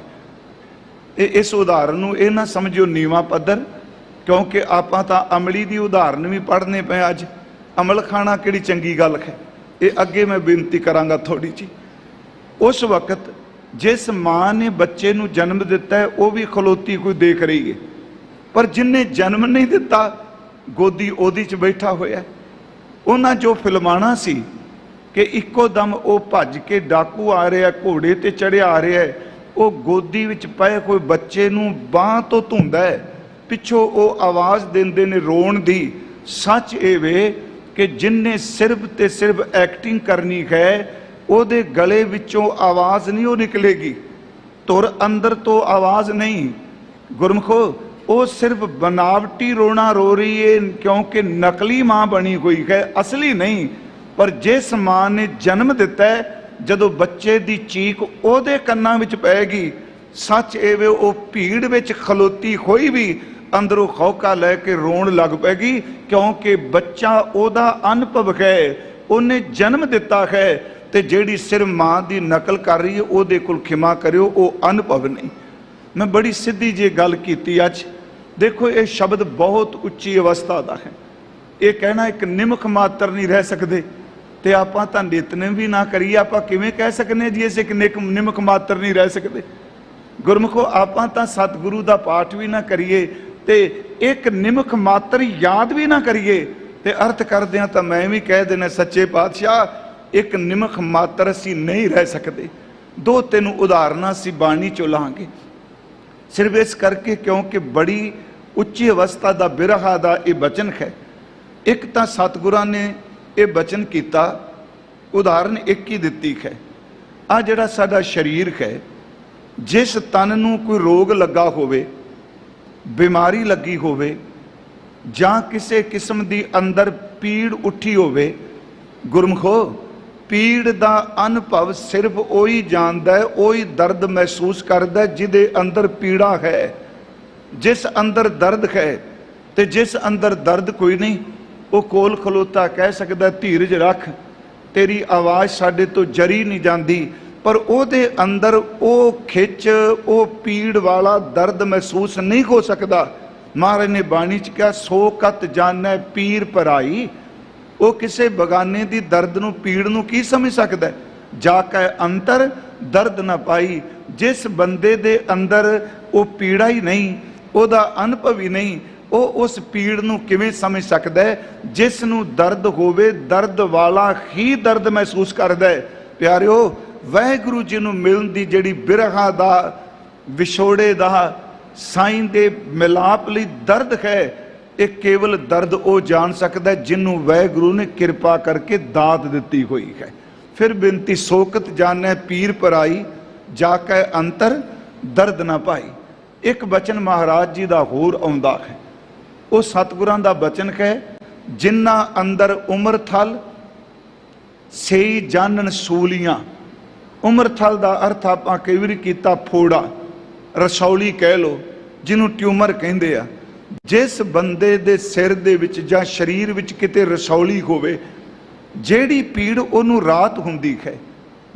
ਇਸ ਉਦਾਹਰਨ ਨੂੰ ਇਹ ਨਾ ਸਮਝਿਓ ਨੀਵਾਂ ਪੱਧਰ, ਕਿਉਂਕਿ ਆਪਾਂ ਤਾਂ ਅਮਲੀ ਦੀ ਉਦਾਹਰਨ ਵੀ ਪੜ੍ਹਨੇ ਪਏ ਅੱਜ। ਅਮਲ ਖਾਣਾ ਕਿਹੜੀ ਚੰਗੀ ਗੱਲ ਹੈ, ਇਹ ਅੱਗੇ ਮੈਂ ਬੇਨਤੀ ਕਰਾਂਗਾ ਥੋੜੀ ਜੀ। ਉਸ ਵਕਤ ਜਿਸ ਮਾਂ ਨੇ ਬੱਚੇ ਨੂੰ ਜਨਮ ਦਿੱਤਾ ਹੈ, ਉਹ ਵੀ ਖਲੋਤੀ ਕੋਈ ਦੇਖ ਰਹੀ ਹੈ, ਪਰ ਜਿਨਨੇ ਜਨਮ ਨਹੀਂ ਦਿੱਤਾ ਗੋਦੀ ਉਹਦੀ 'ਚ ਬੈਠਾ ਹੋਇਆ। ਉਹਨਾਂ ਜੋ ਫਿਲਮਾਣਾ ਸੀ ਕਿ ਇੱਕੋ ਦਮ ਉਹ ਭੱਜ ਕੇ ਡਾਕੂ ਆ ਰਿਹਾ, ਘੋੜੇ ਤੇ ਚੜ੍ਹਿਆ ਆ ਰਿਹਾ, ਉਹ ਗੋਦੀ ਵਿੱਚ ਪਏ ਕੋਈ ਬੱਚੇ ਨੂੰ ਬਾਂਹ ਤੋਂ ਧੁੰਦਾ ਹੈ, ਪਿੱਛੋਂ ਉਹ ਆਵਾਜ਼ ਦਿੰਦੇ ਨੇ ਰੋਣ ਦੀ। ਸੱਚ ਇਹ ਵੇ ਕਿ ਜਿਨਨੇ ਸਿਰਫ ਤੇ ਸਿਰਫ ਐਕਟਿੰਗ ਕਰਨੀ ਹੈ, ਉਹਦੇ ਗਲੇ ਵਿੱਚੋਂ ਆਵਾਜ਼ ਨਹੀਂ ਉਹ ਨਿਕਲੇਗੀ, ਧੁਰ ਅੰਦਰ ਤੋਂ ਆਵਾਜ਼ ਨਹੀਂ, गुरमुखो वो सिर्फ बनावटी रोना रो रही है क्योंकि नकली मां बनी हुई है, असली नहीं। पर जिस मां ने जन्म दिता है, जदों बच्चे की चीक ओदे कन्नां विच पैगी, सच एवे वो भीड़ विच खलोती कोई भी अंदरों खौका लैके रोण लग पैगी, क्योंकि बच्चा ओदा अनुभव है, उन्हें जन्म दिता है। तो जिहड़ी सिर्फ मां की नकल कर रही है ओदे कोल खिमा करियो, वो अनुभव नहीं। मैं बड़ी सीधी जी गल कीती अज। देखो ये शब्द बहुत उच्ची अवस्था का है। ये कहना एक निमख मात्र नहीं रह सकते, तो आप नितनेम भी ना करिए, आप किवें कह सकने जी इस एक निमख मात्र नहीं रह सकते। गुरमुखो आप सतगुरु का पाठ भी ना करिए, तो एक निमख मात्र याद भी ना करिए, तो अर्थ करदे हां तां मैं भी कह देना सच्चे पातशाह एक निमख मात्र असीं नहीं रह सकते। दो तीन उदाहरण असीं बाणी चों लांगे, सिर्फ इस करके क्योंकि बड़ी उच्ची अवस्था का बिरहा का यह बचन है। एक तो सतगुरां ने यह बचन किया, उदाहरण एक ही दिती है। आ जिहड़ा साडा शरीर है, जिस तन नूं कोई रोग लगा होवे, बीमारी लगी होवे, जां किसी किस्म की अंदर पीड़ उठी होवे, गुरमुखो पीड़ का अनुभव सिर्फ वही जानता है, वही दर्द महसूस करता है जिदे अंदर पीड़ा है। जिस अंदर दर्द है तो जिस अंदर दर्द कोई नहीं, वो कोल खलोता कह सकता धीरज रख, तेरी आवाज़ साडे तो जरी नहीं जाती, पर ओदे अंदर वो खिच वो पीड़ वाला दर्द महसूस नहीं हो सकता। महाराज ने बाणी च कहा सो कत जानै पीर पराई, वो किसी बगाने की दर्द नूं पीड़ नूं की समझ सकता है, जाके अंतर दर्द ना पाई। जिस बंदे दे अंदर वो पीड़ा ही नहीं, ओदा अनुभव ही नहीं, वो उस पीड़ नूं किवें समझ सकता है। जिस नूं दर्द होवे दर्द वाला ही दर्द महसूस करता है। प्यारिओ वाहिगुरू जी नूं मिलण दी जिहड़ी बिरहा दा विछोड़े दा साईं दे मिलाप लई दर्द है, एक केवल दर्द वो जान सकता है जिन्हों वाहिगुरू ने कृपा करके दात दी हुई है। फिर बिनती सोकत जाने पीर पराई, जाके अंतर दर्द ना पाई। एक बचन महाराज जी का होर आउंदा है, वो सतगुरां दा बचन है, जिन्ना अंदर उमर थल सेई जानन सूलियां। उमर थल का अर्थ आप कई बार किया फोड़ा, रसौली कह लो, जिन्हों ट्यूमर कहिंदे आ। जिस बंदे दे सिर दे विच जां शरीर विच किते रसौली होवे, जेड़ी पीड़ उहनूं रात हुंदी है,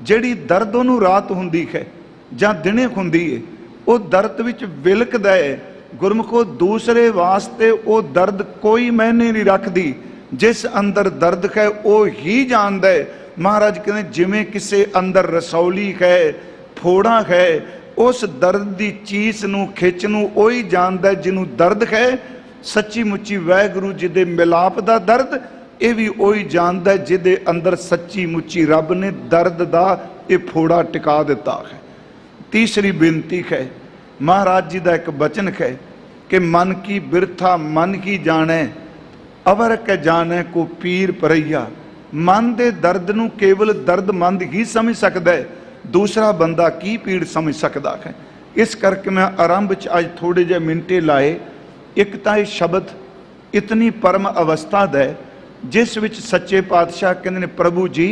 जेड़ी दर्द उहनूं रात हुंदी है जां दिने हुंदी है, वो दर्द विच विलकदा है। गुरमुखो दूसरे वास्ते वो दर्द कोई मैने नहीं रखदी, जिस अंदर दर्द है वो ही जानदा है। महाराज कहते जिवें किसे अंदर रसौली है, फोड़ा है, उस दर्द की चीज नूं खिच नूं वही जानता है जिन्हों दर्द है। सच्ची मुच्ची वाहिगुरू जी दे मिलाप का दर्द ये भी वही जानता है जिदे अंदर सच्ची मुच्ची रब ने दर्द का ये फोड़ा टिका दिता है। तीसरी बेनती है, महाराज जी का एक बचन है कि मन की बिरथा मन ही जाने, अवर के जाने को पीर परैया। मन के दर्द नूं केवल दर्दमंद ही समझ सकता है, दूसरा बंदा की पीड़ समझ सकता है। इस करके मैं आरंभ च अज थोड़े जे मिनटे लाए। एक तो यह शब्द इतनी परम अवस्था दा है जिस विच सच्चे पातशाह कहते हैं प्रभु जी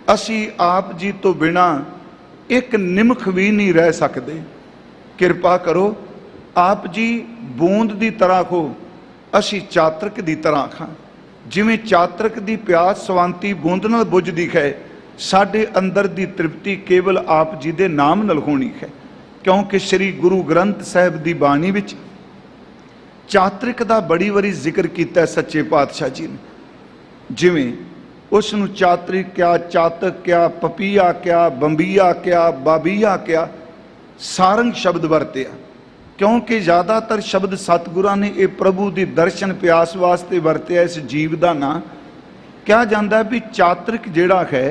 असी आप जी तो बिना एक निमख भी नहीं रह सकते, किरपा करो आप जी बूंद की तरह हो, असी चातरक की तरह हाँ। जिमें चातरक की प्यास सवांती बूंद नाल बुझदी है, साडे अंदर की तृप्ति केवल आप जी दे नाम नाल होनी है। क्योंकि श्री गुरु ग्रंथ साहिब की बाणी विच चातरिक का बड़ी वारी जिक्र किया सच्चे पातशाह जी ने। जिमें उसनूं चातरिक क्या, चातक क्या, पपीया क्या, बंबिया क्या, बाबीया क्या, सारंग शब्द वरतिया। क्योंकि ज़्यादातर शब्द सतगुरां ने यह प्रभु की दर्शन प्यास वास्ते वरतिया। इस जीव का ना कहा जाता भी चातरिक जिहड़ा है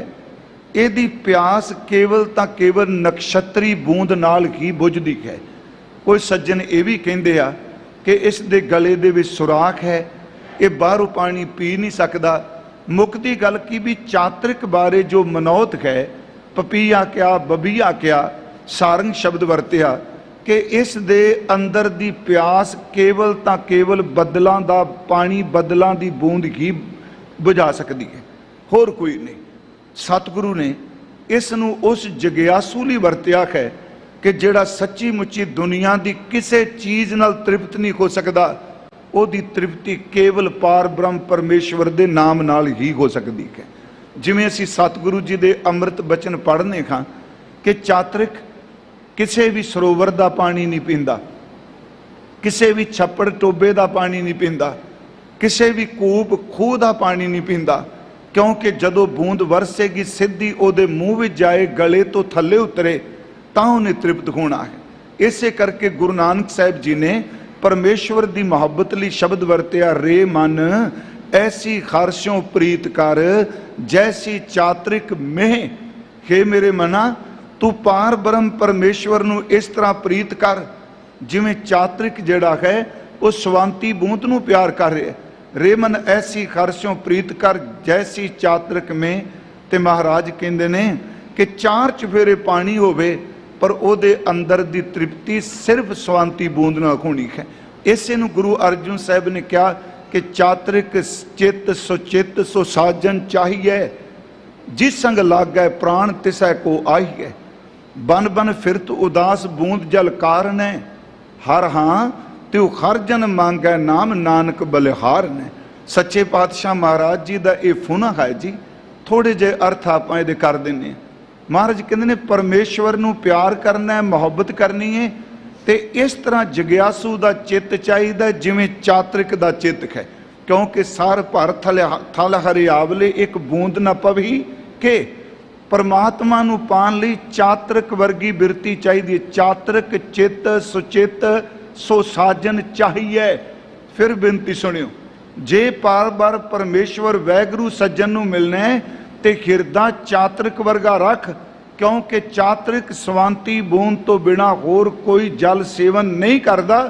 यदी प्यास केवल तो केवल नक्षत्री बूंद नाल ही बुझदी है। कोई सज्जन ये भी कहते आ कि इस दे गले दे विच सुराख है, ये बाहरों पानी पी नहीं सकता। मुक्ति गल की भी चातरिक बारे जो मनौत है, पपीया क्या, बबिया क्या, सारंग शब्द वरतिया कि इस दे अंदर दी प्यास केवल तां केवल बदलां दा पानी, बदलां दी बूंद ही बुझा सकदी है, होर कोई नहीं। सतगुरु ने इस नूं उस जगियासू लई वरतिया है कि जिहड़ा सच्ची मुच्ची दुनिया दी किसे चीज़ नाल तृप्त नहीं हो सकदा, ओदी तृप्ति केवल पार ब्रह्म परमेश्वर दे नाम नाल ही हो सकदी है। जिवें असीं सतगुरु जी दे अमृत बचन पढ़ने हां कि चातरिक किसी भी सरोवर का पानी नहीं पींदा, किसी भी छप्पड़ टोबे का पानी नहीं पींदा, किसी भी कूप खूह का पानी नहीं पींदा, क्योंकि जदों बूंद वरसेगी सीधी ओदे मूँह विच जाए, गले तो थले उतरे तां उन्हें तृप्त होना है। इसे करके गुरु नानक साहिब जी ने परमेश्वर की मुहब्बत लई शब्द वरतिया, रे मन ऐसी खारशों प्रीत कर जैसी चातरिक मेह। हे मेरे मना, तू पार ब्रह्म परमेश्वर नूं इस तरह प्रीत कर जिवें चातरिक जिहड़ा है वो स्वांती बूंद नूं प्यार कर रहा है। रे मन ऐसी खारशों प्रीत कर जैसी चातरिक में। ते महाराज कहंदे ने कि 4 चफेरे पानी होवे पर ओदे अंदर दी तृप्ति सिर्फ स्वांती बूंद नाल होनी है। इसे नूं गुरु अर्जुन साहिब ने कहा कि चातरिक चित सुचित सो साजन चाहिए, जिस संग लागै प्राण तिसै को आईए। बन बन फिरत उदास बूंद जल कारण है, हर हाँ त्यो खरजन मांगै नाम नानक बलिहार ने। सच्चे पातशाह महाराज जी का यह फुना है जी। थोड़े जे अर्थ आप ये कर देने। महाराज कहते ने परमेश्वर नूं प्यार करना है, मुहब्बत करनी है, तो इस तरह जगियासू का चित्त चाहिए जिमें चातरिक का चित्त है, क्योंकि सार भर थल हरियावले एक बूंद न पवी के। परमात्मा नूं पाण लई चातरिक वर्गी बिरती चाहिए। चातरिक चित्त सुचित सो साजन चाहिए। फिर बेनती सुनियो, जे बार बार परमेश्वर वैगुरु सज्जन नूं मिलना है तो हिरदा चातरिक वर्गा रख, क्योंकि चातरिक स्वांती बूंद तो बिना होर कोई जल सेवन नहीं करता।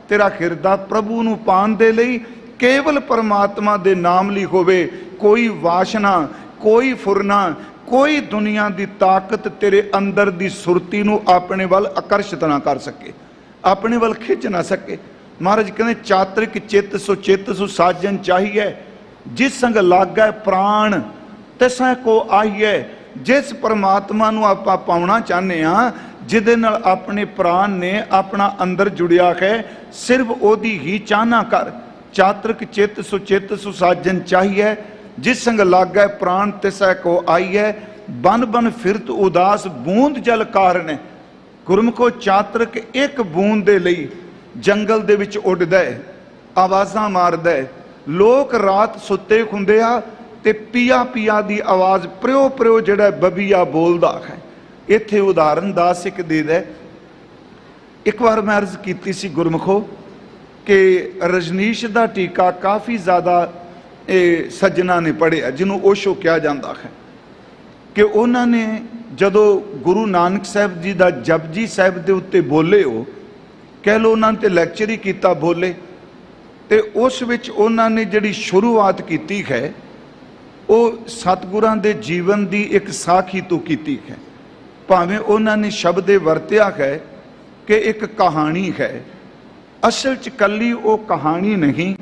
तेरा हिरदा प्रभु नूं पाण दे लई केवल परमात्मा दे नाम लई होवे। कोई वासना, कोई फुरना, कोई दुनिया की ताकत तेरे अंदर की सुरती नूं अपने वल आकर्षित ना कर सके, अपने वल खिंच ना सके। महाराज कहते चातरिक चित्त सो साजन चाहिए, जिस संग लागै प्राण तिसै को आईए। जिस परमात्मा नूं आपां पाउणा चाहते हैं, जिहदे नाल अपने प्राण ने अपना अंदर जुड़िया है, सिर्फ ओदी ही चाहना कर। चातरिक चित्त सो साजन चाहिए, जिस संग लागै प्राण तिसै को आईए। बन बन फिरत उदास बूंद जल कारण। गुरमुखो चातरिक एक बूंद दे लई जंगल दे विच उड़दा है, आवाज़ां मारदा है। लोग रात सुते हुंदे आ ते पिया पिया दी आवाज़ प्रियो प्रियो जिहड़ा बबीआ बोलदा है। इत्थे उदाहरण दास एक दे दे। एक बार मैं अर्ज कीती सी गुरमुखो कि रजनीश दा टीका काफ़ी ज़्यादा सज्जना ने पढ़िया, जिन्हों ओशो कहा जाता है, कि उन्होंने जदों गुरु नानक साहब जी का जपजी साहब के उत्ते बोले, हो कह लो उन्होंने तो लैक्चर ही किया बोले, तो उस विच उन्होंने जिहड़ी शुरुआत की है वो सतगुरां दे जीवन की एक साखी तो की है। भावें उन्होंने शब्द वरत्या है कि एक कहानी है, असल च कली वो कहानी नहीं,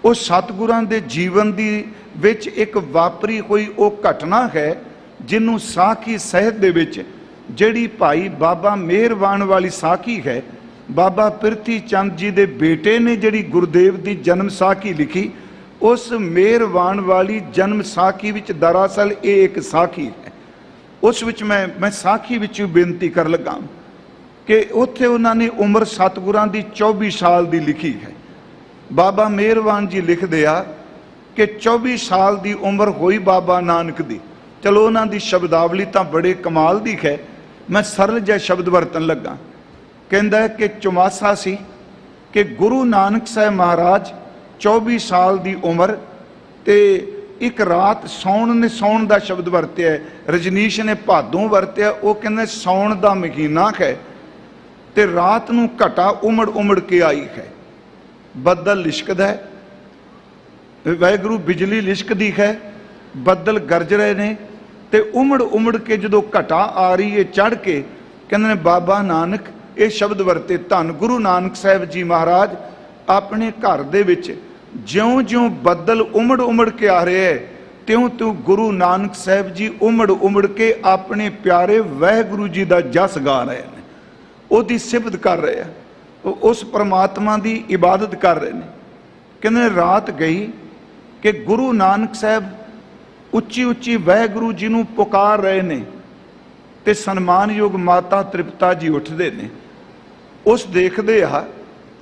वो सतगुरां दे जीवन दी विच एक वापरी हुई वो घटना है, जिन्हों साखी सहत दे विच जिहड़ी भाई बाबा मेहरबान वाली साखी है, बाबा पिरथी चंद जी दे बेटे ने जिहड़ी गुरुदेव की जन्म साखी लिखी, उस मेहरबान वाली जन्म साखी विच दरअसल ये एक साखी है। उस विच मैं साखी विच बेनती कर लगा कि उत्थे उन्होंने उम्र सतगुरां दी 24 साल की लिखी है। बाबा मेहरबान जी लिख दिया कि 24 साल की उम्र हुई बाबा नानक दी। चलो उन्हों की शब्दावली तो बड़े कमाल दी है, मैं सरल जै शब्द वरतन लगा। कहता है कि चौमासा सी कि गुरु नानक साहब महाराज 24 साल की उम्र ते एक रात सौण ने सौण का शब्द वरत्या है, रजनीश ने भादों वरत्या। वो कहते सौण का महीना है ते रात नूं घटा उमड़ उमड़ के आई है, बदल लिशकदा है, वाहिगुरू बिजली लिशकदी है, बदल गरज रहे ने, ते उमड़ उमड़ के जो घटा आ रही है चढ़ के, कहते बाबा नानक ਇਹ ਸ਼ਬਦ ਵਰਤੇ। ਧੰਨ ਗੁਰੂ ਨਾਨਕ ਸਾਹਿਬ ਜੀ ਮਹਾਰਾਜ ਆਪਣੇ ਘਰ ਦੇ ਵਿੱਚ ਜਿਉਂ-ਜਿਉਂ ਬੱਦਲ ਉਮੜ ਕੇ ਆ ਰਿਹਾ ਹੈ, ਤਿਉਂ ਗੁਰੂ ਨਾਨਕ ਸਾਹਿਬ ਜੀ ਉਮੜ ਕੇ ਆਪਣੇ ਪਿਆਰੇ ਵਾਹਿਗੁਰੂ ਜੀ ਦਾ ਜਸ ਗਾ ਰਹੇ ਨੇ, ਉਹਦੀ ਸਿਫਤ ਕਰ ਰਹੇ ਆ, ਉਸ ਪਰਮਾਤਮਾ ਦੀ ਇਬਾਦਤ ਕਰ ਰਹੇ ਨੇ। ਕਹਿੰਦੇ ਰਾਤ ਗਈ ਕਿ ਗੁਰੂ ਨਾਨਕ ਸਾਹਿਬ ਉੱਚੀ ਵਾਹਿਗੁਰੂ ਜੀ ਨੂੰ ਪੁਕਾਰ ਰਹੇ ਨੇ ਤੇ ਸਨਮਾਨਯੋਗ ਮਾਤਾ ਤ੍ਰਿਪਤਾ ਜੀ ਉੱਠਦੇ ਨੇ। ਉਸ ਦੇਖਦੇ ਆ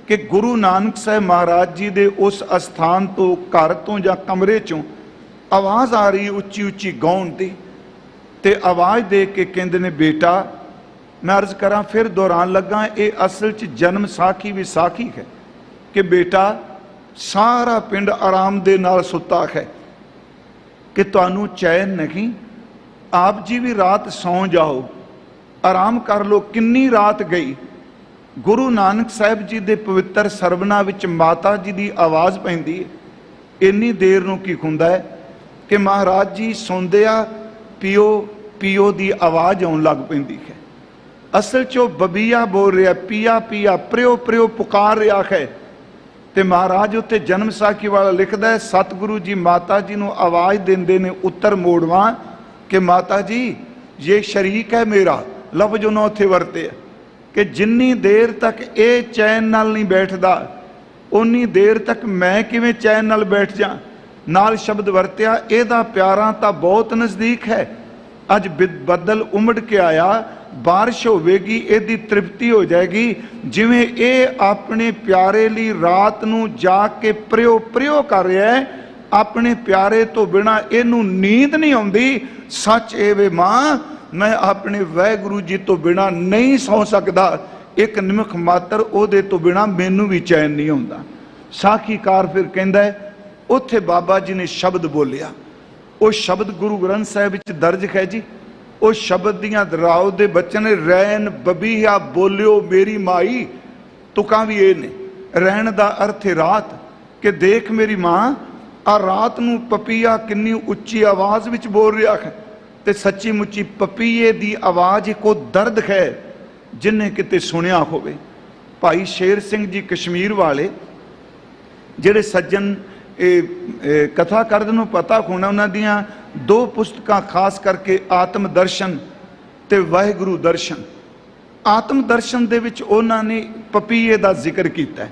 ਕਿ ਗੁਰੂ ਨਾਨਕ ਸਾਹਿਬ ਮਹਾਰਾਜ ਜੀ ਦੇ ਉਸ ਅਸਥਾਨ ਤੋਂ, ਘਰ ਤੋਂ ਜਾਂ ਕਮਰੇ ਚੋਂ ਆਵਾਜ਼ ਆ ਰਹੀ ਉੱਚੀ ਗਾਉਣ ਦੀ, ਤੇ ਆਵਾਜ਼ ਦੇਖ ਕੇ ਕਹਿੰਦੇ ਨੇ ਬੇਟਾ ਮੈਂ ਅਰਜ਼ ਕਰਾਂ ਫਿਰ ਦੁਹਰਾਉਣ ਲੱਗਾ, ਇਹ ਅਸਲ 'ਚ ਜਨਮ ਸਾਖੀ ਵਿਸਾਖੀ ਹੈ ਕਿ ਬੇਟਾ ਸਾਰਾ ਪਿੰਡ ਆਰਾਮ ਦੇ ਨਾਲ ਸੁੱਤਾ ਹੈ ਕਿ ਤੁਹਾਨੂੰ ਚੈਨ ਨਹੀਂ, ਆਪ ਜੀ ਵੀ ਰਾਤ ਸੌਂ ਜਾਓ, ਆਰਾਮ ਕਰ ਲਓ। ਕਿੰਨੀ ਰਾਤ ਗਈ, ਗੁਰੂ ਨਾਨਕ ਸਾਹਿਬ ਜੀ ਦੇ ਪਵਿੱਤਰ ਸਰਵਨਾ ਵਿੱਚ ਮਾਤਾ ਜੀ ਦੀ ਆਵਾਜ਼ ਪੈਂਦੀ ਹੈ। ਇੰਨੀ ਦੇਰ ਨੂੰ ਕੀ ਹੁੰਦਾ ਹੈ ਕਿ ਮਹਾਰਾਜ ਜੀ ਸੌਂਦੇ ਆ, ਪੀਓ ਦੀ ਆਵਾਜ਼ ਆਉਣ ਲੱਗ ਪੈਂਦੀ ਹੈ। ਅਸਲ 'ਚ ਉਹ ਬਬੀਆ ਬੋਲ ਰਿਹਾ, ਪੀਆ ਪ੍ਰਿਓ ਪੁਕਾਰ ਰਿਹਾ ਹੈ। ਤੇ ਮਹਾਰਾਜ ਉੱਤੇ ਜਨਮ ਸਾਖੀ ਵਾਲਾ ਲਿਖਦਾ ਹੈ, ਸਤਿਗੁਰੂ ਜੀ ਮਾਤਾ ਜੀ ਨੂੰ ਆਵਾਜ਼ ਦਿੰਦੇ ਨੇ ਉੱਤਰ ਮੋੜਵਾ ਕਿ ਮਾਤਾ ਜੀ ਇਹ ਸ਼ਰੀਕ ਹੈ ਮੇਰਾ। ਲਫ਼ਜ਼ ਉਹਨਾਂ ਉੱਥੇ ਵਰਤੇ ਕਿ ਜਿੰਨੀ ਦੇਰ ਤੱਕ ਇਹ ਚੈਨ ਨਾਲ ਨਹੀਂ ਬੈਠਦਾ ਉਨੀ ਦੇਰ ਤੱਕ ਮੈਂ ਕਿਵੇਂ ਚੈਨ ਨਾਲ ਬੈਠ ਜਾ। ਨਾਲ ਸ਼ਬਦ ਵਰਤਿਆ, ਇਹਦਾ ਪਿਆਰਾ ਤਾਂ ਬਹੁਤ ਨਜ਼ਦੀਕ ਹੈ। ਅੱਜ ਬੱਦਲ ਉਮੜ ਕੇ ਆਇਆ, ਬਾਰਿਸ਼ ਹੋਵੇਗੀ, ਇਹਦੀ ਤ੍ਰਿਪਤੀ ਹੋ ਜਾਏਗੀ। ਜਿਵੇਂ ਇਹ ਆਪਣੇ ਪਿਆਰੇ ਲਈ ਰਾਤ ਨੂੰ ਜਾ ਕੇ ਪ੍ਰਿਓ ਕਰ ਰਿਹਾ ਹੈ, ਆਪਣੇ ਪਿਆਰੇ ਤੋਂ ਬਿਨਾਂ ਇਹਨੂੰ ਨੀਂਦ ਨਹੀਂ ਆਉਂਦੀ। ਸੱਚ ਇਹ ਵੇ ਮਾਂ, ਮੈਂ ਆਪਣੇ ਵਾਹਿਗੁਰੂ ਜੀ ਤੋਂ ਬਿਨਾਂ ਨਹੀਂ ਸੌ ਸਕਦਾ, ਇੱਕ ਨਿਮਖ ਮਾਤਰ ਉਹਦੇ ਤੋਂ ਬਿਨਾਂ ਮੈਨੂੰ ਵੀ ਚੈਨ ਨਹੀਂ ਆਉਂਦਾ। ਸਾਖੀਕਾਰ ਫਿਰ ਕਹਿੰਦਾ ਹੈ ਉੱਥੇ ਬਾਬਾ ਜੀ ਨੇ ਸ਼ਬਦ ਬੋਲਿਆ, ਉਹ ਸ਼ਬਦ ਗੁਰੂ ਗ੍ਰੰਥ ਸਾਹਿਬ ਵਿੱਚ ਦਰਜ ਹੈ ਜੀ। ਉਹ ਸ਼ਬਦ ਦੀਆਂ ਰਾਉ ਦੇ ਬੱਚੇ ਨੇ, ਰੈਣ ਬਬੀਹਾ ਬੋਲਿਓ ਮੇਰੀ ਮਾਈ। ਤੁਕਾਂ ਵੀ ਇਹ ਨੇ, ਰਹਿਣ ਦਾ ਅਰਥ ਹੈ ਰਾਤ, ਕਿ ਦੇਖ ਮੇਰੀ ਮਾਂ ਆ ਰਾਤ ਨੂੰ ਪਪੀਆ ਕਿੰਨੀ ਉੱਚੀ ਆਵਾਜ਼ ਵਿੱਚ ਬੋਲ ਰਿਹਾ ਹੈ। ਤੇ ਸੱਚੀ ਮੁੱਚੀ ਪਪੀਏ ਦੀ ਆਵਾਜ਼ ਇੱਕੋ ਦਰਦ ਹੈ ਜਿੰਨੇ ਕਿਤੇ ਸੁਣਿਆ ਹੋਵੇ। ਭਾਈ ਸ਼ੇਰ ਸਿੰਘ ਜੀ ਕਸ਼ਮੀਰ ਵਾਲੇ ਜਿਹੜੇ ਸੱਜਣ ਕਥਾ ਕਰਦੇ ਨੂੰ ਪਤਾ ਹੋਣਾ, ਉਹਨਾਂ ਦੀਆਂ ਦੋ ਪੁਸਤਕਾਂ ਖਾਸ ਕਰਕੇ ਆਤਮ ਦਰਸ਼ਨ ਤੇ ਵਾਹਿਗੁਰੂ ਦਰਸ਼ਨ। ਆਤਮ ਦਰਸ਼ਨ ਦੇ ਵਿੱਚ ਉਹਨਾਂ ਨੇ ਪਪੀਏ ਦਾ ਜ਼ਿਕਰ ਕੀਤਾ।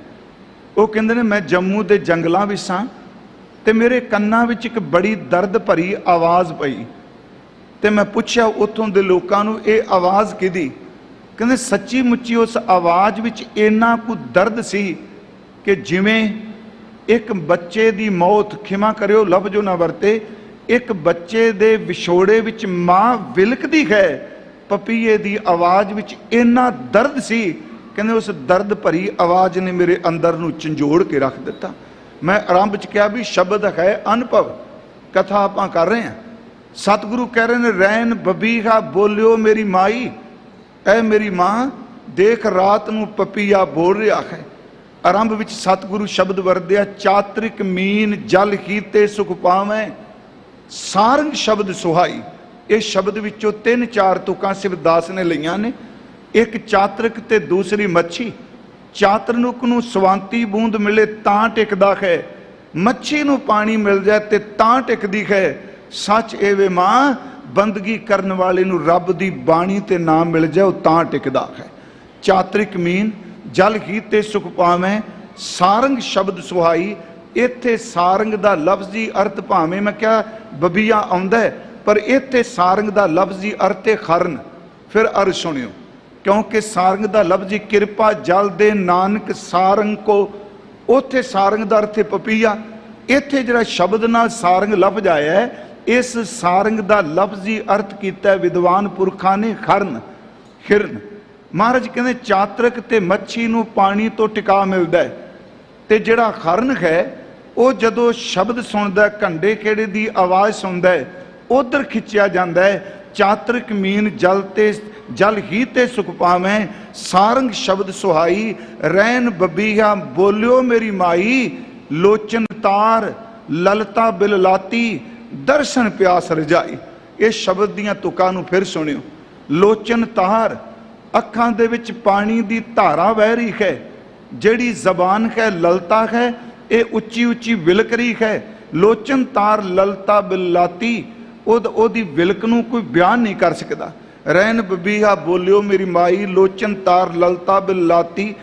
ਉਹ ਕਹਿੰਦੇ ਨੇ ਮੈਂ ਜੰਮੂ ਦੇ ਜੰਗਲਾਂ ਵਿੱਚ ਸਾਂ ਤੇ ਮੇਰੇ ਕੰਨਾਂ ਵਿੱਚ ਇੱਕ ਬੜੀ ਦਰਦ ਭਰੀ ਆਵਾਜ਼ ਪਈ ਤੇ ਮੈਂ ਪੁੱਛਿਆ ਉੱਥੋਂ ਦੇ ਲੋਕਾਂ ਨੂੰ ਇਹ ਆਵਾਜ਼ ਕਿਹਦੀ। ਕਹਿੰਦੇ ਸੱਚੀ ਮੁੱਚੀ ਉਸ ਆਵਾਜ਼ ਵਿੱਚ ਇੰਨਾ ਕੁ ਦਰਦ ਸੀ ਕਿ ਜਿਵੇਂ ਇੱਕ ਬੱਚੇ ਦੀ ਮੌਤ, ਖਿਮਾ ਕਰਿਓ ਲਫ਼ਜ਼ ਨਾ ਵਰਤੇ, ਇੱਕ ਬੱਚੇ ਦੇ ਵਿਛੋੜੇ ਵਿੱਚ ਮਾਂ ਵਿਲਕਦੀ ਹੈ। ਪਪੀਏ ਦੀ ਆਵਾਜ਼ ਵਿੱਚ ਇੰਨਾ ਦਰਦ ਸੀ, ਕਹਿੰਦੇ ਉਸ ਦਰਦ ਭਰੀ ਆਵਾਜ਼ ਨੇ ਮੇਰੇ ਅੰਦਰ ਨੂੰ ਝੰਜੋੜ ਕੇ ਰੱਖ ਦਿੱਤਾ। ਮੈਂ ਆਰੰਭ 'ਚ ਕਿਹਾ ਵੀ ਸ਼ਬਦ ਹੈ ਅਨੁਭਵ, ਕਥਾ ਆਪਾਂ ਕਰ ਰਹੇ ਹਾਂ। ਸਤਿਗੁਰੂ ਕਹਿ ਰਹੇ ਨੇ ਰੈਣ ਬਬੀਹਾ ਬੋਲਿਓ ਮੇਰੀ ਮਾਈ, ਐ ਮੇਰੀ ਮਾਂ ਦੇਖ ਰਾਤ ਨੂੰ ਪਪੀਆ ਬੋਲ ਰਿਹਾ ਹੈ। ਆਰੰਭ ਵਿੱਚ ਸਤਿਗੁਰੂ ਸ਼ਬਦ ਵਰਤਿਆ, ਚਾਤ੍ਰਿਕ ਮੀਨ ਜਲ ਹੀਤੇ ਸੁਖ ਪਾਵੈ, ਸਾਰੰਗ ਸ਼ਬਦ ਸੁਹਾਈ। ਇਸ ਸ਼ਬਦ ਵਿੱਚੋਂ 3-4 ਤੁਕਾਂ ਸਿਵਦਾਸ ਨੇ ਲਈਆਂ ਨੇ। ਇੱਕ ਚਾਤ੍ਰਿਕ ਤੇ ਦੂਸਰੀ ਮੱਛੀ। ਚਾਤਰਨੁਕ ਨੂੰ ਸਵਾਂਤੀ ਬੂੰਦ ਮਿਲੇ ਤਾਂ ਟਿਕਦਾ ਹੈ, ਮੱਛੀ ਨੂੰ ਪਾਣੀ ਮਿਲ ਜਾਏ ਤੇ ਤਾਂ ਟਿਕਦੀ ਹੈ। ਸੱਚ ਇਹ ਵੇ ਮਾਂ, ਬੰਦਗੀ ਕਰਨ ਵਾਲੇ ਨੂੰ ਰੱਬ ਦੀ ਬਾਣੀ ਤੇ ਨਾਮ ਮਿਲ ਜਾਏ ਉਹ ਤਾਂ ਟਿਕਦਾ ਹੈ। ਚਾਤ੍ਰਿਕ ਮੀਨ ਜਲ ਹੀਤੇ ਸੁਖ ਪਾਵੈ, ਸਾਰੰਗ ਸ਼ਬਦ ਸੁਹਾਈ। ਇੱਥੇ ਸਾਰੰਗ ਦਾ ਲਫ਼ਜ਼ੀ ਅਰਥ ਭਾਵੇਂ ਮੈਂ ਕਿਹਾ ਬਬੀਆ ਆਉਂਦਾ ਹੈ, ਪਰ ਇੱਥੇ ਸਾਰੰਗ ਦਾ ਲਫ਼ਜ਼ੀ ਅਰਥ ਹੈ ਖਰਨ। ਫਿਰ ਅਰਥ ਸੁਣਿਓ, ਕਿਉਂਕਿ ਸਾਰੰਗ ਦਾ ਲਫ਼ਜ਼ੀ ਕਿਰਪਾ ਜਲ ਦੇ ਨਾਨਕ ਸਾਰੰਗ ਕੋ, ਉੱਥੇ ਸਾਰੰਗ ਦਾ ਅਰਥ ਹੈ ਪਪੀਆ। ਇੱਥੇ ਜਿਹੜਾ ਸ਼ਬਦ ਨਾਲ ਸਾਰੰਗ ਲਫ਼ਜ਼ ਆਇਆ ਹੈ, ਇਸ ਸਾਰੰਗ ਦਾ ਲਫ਼ਜ਼ੀ ਅਰਥ ਕੀਤਾ ਵਿਦਵਾਨ ਪੁਰਖਾਂ ਨੇ ਖਰਨ, ਹਿਰਨ। ਮਹਾਰਾਜ ਕਹਿੰਦੇ ਚਾਤਰਕ ਤੇ ਮੱਛੀ ਨੂੰ ਪਾਣੀ ਤੋਂ ਟਿਕਾ ਮਿਲਦਾ ਹੈ, ਤੇ ਜਿਹੜਾ ਖਰਨ ਹੈ ਉਹ ਜਦੋਂ ਸ਼ਬਦ ਸੁਣਦਾ, ਘੰਡੇ ਖੇੜੇ ਦੀ ਆਵਾਜ਼ ਸੁਣਦਾ ਹੈ, ਉਧਰ ਖਿੱਚਿਆ ਜਾਂਦਾ ਹੈ। ਚਾਤਰਿਕ ਮੀਨ ਜਲ ਹੀ ਤੇ ਸੁਖ ਪਾਵੈ, ਸਾਰੰਗ ਸ਼ਬਦ ਸੁਹਾਈ। ਰੈਣ ਬਬੀਹਾ ਬੋਲਿਓ ਮੇਰੀ ਮਾਈ, ਲੋਚਨ ਤਾਰ ਲਲਤਾ ਬਿਲ ਲਾਤੀ, ਦਰਸ਼ਨ ਪਿਆਸ ਰਜਾਈ। ਇਸ ਸ਼ਬਦ ਦੀਆਂ ਤੁਕਾਂ ਨੂੰ ਫਿਰ ਸੁਣਿਓ। ਲੋਚਨ ਤਾਰ ਅੱਖਾਂ ਦੇ ਵਿੱਚ ਪਾਣੀ ਦੀ ਧਾਰਾ ਵਹਿ ਰਹੀ ਹੈ, ਜਿਹੜੀ ਜ਼ਬਾਨ ਹੈ ਲਲਤਾ ਹੈ, ਇਹ ਉੱਚੀ ਉੱਚੀ ਵਿਲਕ ਰਹੀ ਹੈ। ਲੋਚਨ ਤਾਰ ਲਲਤਾ ਬਿਲਾਤੀ, ਉਹਦੀ ਵਿਲਕ ਨੂੰ ਕੋਈ ਬਿਆਨ ਨਹੀਂ ਕਰ ਸਕਦਾ। ਰਹਿਣ ਬਬੀਹਾ ਬੋਲਿਓ ਮੇਰੀ ਮਾਈ, ਲੋਚਨ ਤਾਰ ਲਲਤਾ ਬਿਲਾਤੀ,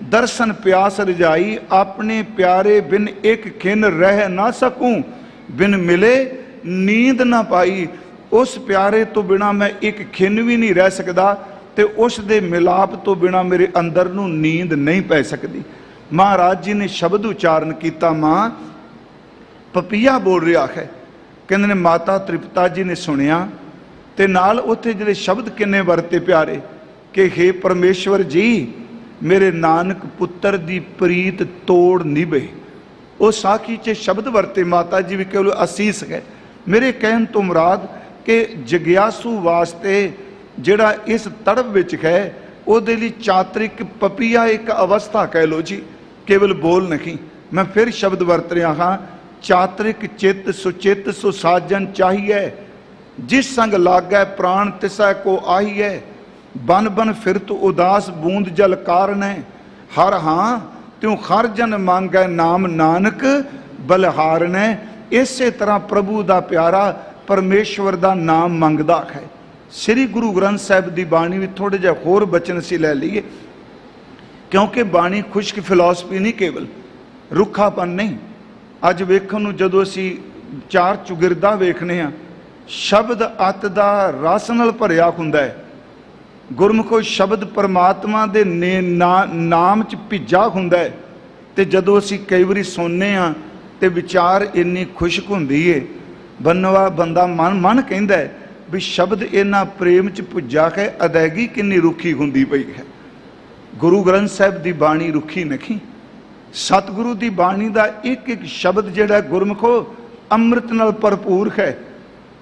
ਦਰਸ਼ਨ ਪਿਆਸ ਰਜਾਈ, ਆਪਣੇ ਪਿਆਰੇ ਬਿਨ ਇੱਕ ਖਿਨ ਰਹਿ ਨਾ ਸਕੂੰ, ਬਿਨ ਮਿਲੇ ਨੀਂਦ ਨਾ ਪਾਈ। ਉਸ ਪਿਆਰੇ ਤੋਂ ਬਿਨਾ ਮੈਂ ਇੱਕ ਖਿਨ ਵੀ ਨਹੀਂ ਰਹਿ ਸਕਦਾ, ਤੇ ਉਸ ਦੇ ਮਿਲਾਪ ਤੋਂ ਬਿਨਾ ਮੇਰੇ ਅੰਦਰ ਨੂੰ ਨੀਂਦ ਨਹੀਂ ਪੈ ਸਕਦੀ। ਮਹਾਰਾਜ ਜੀ ਨੇ ਸ਼ਬਦ ਉਚਾਰਨ ਕੀਤਾ, ਮਾਂ ਪਪੀਆ ਬੋਲ ਰਿਹਾ ਹੈ। ਕਹਿੰਦੇ ਨੇ ਮਾਤਾ ਤ੍ਰਿਪਤਾ ਜੀ ਨੇ ਸੁਣਿਆ, ਤੇ ਨਾਲ ਉੱਥੇ ਜਿਹੜੇ ਸ਼ਬਦ ਕਿੰਨੇ ਵਰਤੇ ਪਿਆਰੇ ਕਿ ਹੇ ਪਰਮੇਸ਼ਵਰ ਜੀ, ਮੇਰੇ ਨਾਨਕ ਪੁੱਤਰ ਦੀ ਪ੍ਰੀਤ ਤੋੜ ਨਿਭੇ। ਉਹ ਸਾਖੀ 'ਚ ਸ਼ਬਦ ਵਰਤੇ ਮਾਤਾ ਜੀ ਵੀ ਕੇਵਲ ਅਸੀਸ ਹੈ। ਮੇਰੇ ਕਹਿਣ ਤੋਂ ਮੁਰਾਦ ਕਿ ਜਗਿਆਸੂ ਵਾਸਤੇ ਜਿਹੜਾ ਇਸ ਤੜਪ ਵਿੱਚ ਹੈ, ਉਹਦੇ ਲਈ ਚਾਤਰਿਕ ਪਪੀਆ ਇੱਕ ਅਵਸਥਾ ਕਹਿ ਲੋ ਜੀ, ਕੇਵਲ ਬੋਲ ਨਹੀਂ। ਮੈਂ ਫਿਰ ਸ਼ਬਦ ਵਰਤ ਰਿਹਾ ਹਾਂ, ਚਾਤਰਿਕ ਚਿੱਤ ਸੁਚਿੱਤ ਸੁਸਾਜਨ ਚਾਹੀਏ, ਜਿਸ ਸੰਗ ਲਾਗੈ ਪ੍ਰਾਣ ਤਿਸੈ ਕੋ ਆਹੀਐ, ਬਨ ਬਨ ਫਿਰਤ ਉਦਾਸ ਬੂੰਦ ਜਲ ਕਾਰਨੈ, ਹਰ ਹਾਂ ਤਿਉ ਹਰ ਜਨ ਮੰਗੈ ਨਾਮ ਨਾਨਕ ਬਲਿਹਾਰਨੈ। ਇਸੇ ਤਰ੍ਹਾਂ ਪ੍ਰਭੂ ਦਾ ਪਿਆਰਾ ਪਰਮੇਸ਼ਵਰ ਦਾ ਨਾਮ ਮੰਗਦਾ ਹੈ। ਸ੍ਰੀ ਗੁਰੂ ਗ੍ਰੰਥ ਸਾਹਿਬ ਦੀ ਬਾਣੀ ਵਿੱਚ ਥੋੜੇ ਜਿਹਾ ਹੋਰ ਬਚਨ ਅਸੀਂ ਲੈ ਲਈਏ, ਕਿਉਂਕਿ ਬਾਣੀ ਖੁਸ਼ਕ ਫਿਲਾਸਫੀ ਨਹੀਂ, ਕੇਵਲ ਰੁੱਖਾਪਨ ਨਹੀਂ। ਅੱਜ ਵੇਖਣ ਨੂੰ ਜਦੋਂ ਅਸੀਂ ਚਾਰ ਚੁਗਿਰਦਾ ਵੇਖਨੇ ਆ, ਸ਼ਬਦ ਅਤ ਦਾ ਰਸ ਨਾਲ ਭਰਿਆ ਹੁੰਦਾ ਹੈ। ਗੁਰਮੁਖੋ ਸ਼ਬਦ ਪਰਮਾਤਮਾ ਦੇ ਨਾਮ 'ਚ ਭਿੱਜਾ ਹੁੰਦਾ ਹੈ। ਤੇ ਜਦੋਂ ਅਸੀਂ ਕਈ ਵਾਰੀ ਸੁਣਨੇ ਆ ਤੇ ਵਿਚਾਰ ਇੰਨੀ ਖੁਸ਼ਕ ਹੁੰਦੀ ਏ, ਬੰਨਵਾ ਬੰਦਾ ਮਨ ਕਹਿੰਦਾ ਹੈ ਵੀ ਸ਼ਬਦ ਇਹਨਾਂ ਪ੍ਰੇਮ 'ਚ ਭੁੱਜਾ ਹੈ, ਅਦਾਇਗੀ ਕਿੰਨੀ ਰੁੱਖੀ ਹੁੰਦੀ ਪਈ ਹੈ। ਗੁਰੂ ਗ੍ਰੰਥ ਸਾਹਿਬ ਦੀ ਬਾਣੀ ਰੁੱਖੀ ਨਹੀਂ। ਸਤਿਗੁਰੂ ਦੀ ਬਾਣੀ ਦਾ ਇੱਕ ਇੱਕ ਸ਼ਬਦ ਜਿਹੜਾ ਗੁਰਮੁਖੋ ਅੰਮ੍ਰਿਤ ਨਾਲ ਭਰਪੂਰ ਹੈ।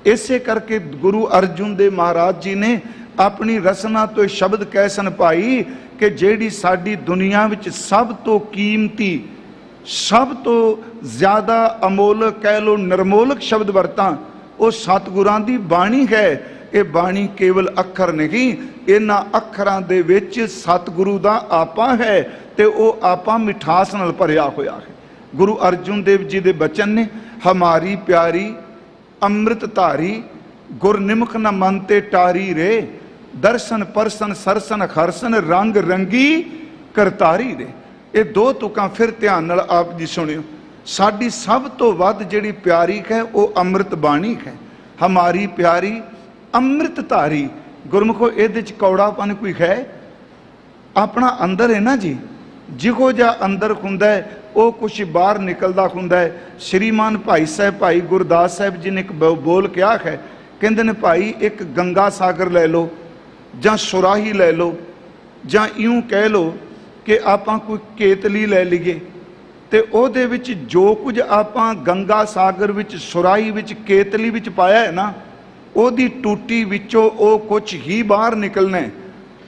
ਇਸੇ ਕਰਕੇ ਗੁਰੂ ਅਰਜੁਨ ਦੇਵ ਮਹਾਰਾਜ ਜੀ ਨੇ ਆਪਣੀ ਰਸਨਾ ਤੋਂ ਸ਼ਬਦ ਕਹਿ ਸਨ ਭਾਈ ਕਿ ਜਿਹੜੀ ਸਾਡੀ ਦੁਨੀਆ ਵਿੱਚ ਸਭ ਤੋਂ ਕੀਮਤੀ, ਸਭ ਤੋਂ ਜ਼ਿਆਦਾ ਅਮੋਲਕ ਕਹਿ ਲੋ ਨਿਰਮੋਲਕ ਸ਼ਬਦ ਵਰਤਾਂ, ਉਹ ਸਤਿਗੁਰਾਂ ਦੀ ਬਾਣੀ ਹੈ। ਇਹ ਬਾਣੀ ਕੇਵਲ ਅੱਖਰ ਨਹੀਂ, ਇਹਨਾਂ ਅੱਖਰਾਂ ਦੇ ਵਿੱਚ ਸਤਿਗੁਰੂ ਦਾ ਆਪਾ ਹੈ, ਤੇ ਉਹ ਆਪਾ ਮਿਠਾਸ ਨਾਲ ਭਰਿਆ ਹੋਇਆ ਹੈ। ਗੁਰੂ ਅਰਜੁਨ ਦੇਵ ਜੀ ਦੇ ਬਚਨ ਨੇ, ਹਮਾਰੀ ਪਿਆਰੀ ਅੰਮ੍ਰਿਤ ਧਾਰੀ, ਗੁਰ ਨਿਮਖ ਨ ਮਨ ਤੇ ਟਾਰੀ ਰੇ, ਦਰਸ਼ਨ ਪਰਸਨ ਸਰਸਨ ਹਰਸਨ, ਰੰਗ ਰੰਗੀ ਕਰਤਾਰੀ ਰੇ। ਇਹ ਦੋ ਤੁਕਾਂ ਫਿਰ ਧਿਆਨ ਨਾਲ ਆਪ ਜੀ ਸੁਣਿਓ। ਸਾਡੀ ਸਭ ਤੋਂ ਵੱਧ ਜਿਹੜੀ ਪਿਆਰੀ ਹੈ ਉਹ ਅੰਮ੍ਰਿਤ ਬਾਣੀ ਹੈ। ਹਮਾਰੀ ਪਿਆਰੀ ਅੰਮ੍ਰਿਤ ਧਾਰੀ। ਗੁਰਮੁਖੋ ਇਹਦੇ 'ਚ ਕੌੜਾਪਨ ਕੋਈ ਹੈ? ਆਪਣਾ ਅੰਦਰ ਹੈ ਨਾ ਜੀ, ਜਿਹੋ ਜਿਹਾ ਅੰਦਰ ਹੁੰਦਾ ਹੈ ਉਹ ਕੁਛ ਬਾਹਰ ਨਿਕਲਦਾ ਹੁੰਦਾ ਹੈ। ਸ਼੍ਰੀਮਾਨ ਭਾਈ ਸਾਹਿਬ ਭਾਈ ਗੁਰਦਾਸ ਸਾਹਿਬ ਜੀ ਨੇ ਇੱਕ ਬੋਲ ਕਿਹਾ ਹੈ, ਕਹਿੰਦੇ ਨੇ ਭਾਈ ਇੱਕ ਗੰਗਾ ਸਾਗਰ ਲੈ ਲਓ ਜਾਂ ਸੁਰਾਹੀ ਲੈ ਲਓ, ਜਾਂ ਇਉਂ ਕਹਿ ਲਓ ਕਿ ਆਪਾਂ ਕੋਈ ਕੇਤਲੀ ਲੈ ਲਈਏ, ਤੇ ਉਹਦੇ ਵਿੱਚ ਜੋ ਕੁਝ ਆਪਾਂ ਗੰਗਾ ਸਾਗਰ ਵਿੱਚ ਸੁਰਾਹੀ ਵਿੱਚ ਕੇਤਲੀ ਵਿੱਚ ਪਾਇਆ ਹੈ ਨਾ, ਉਹਦੀ ਟੂਟੀ ਵਿੱਚੋਂ ਉਹ ਕੁਛ ਹੀ ਬਾਹਰ ਨਿਕਲਣਾ।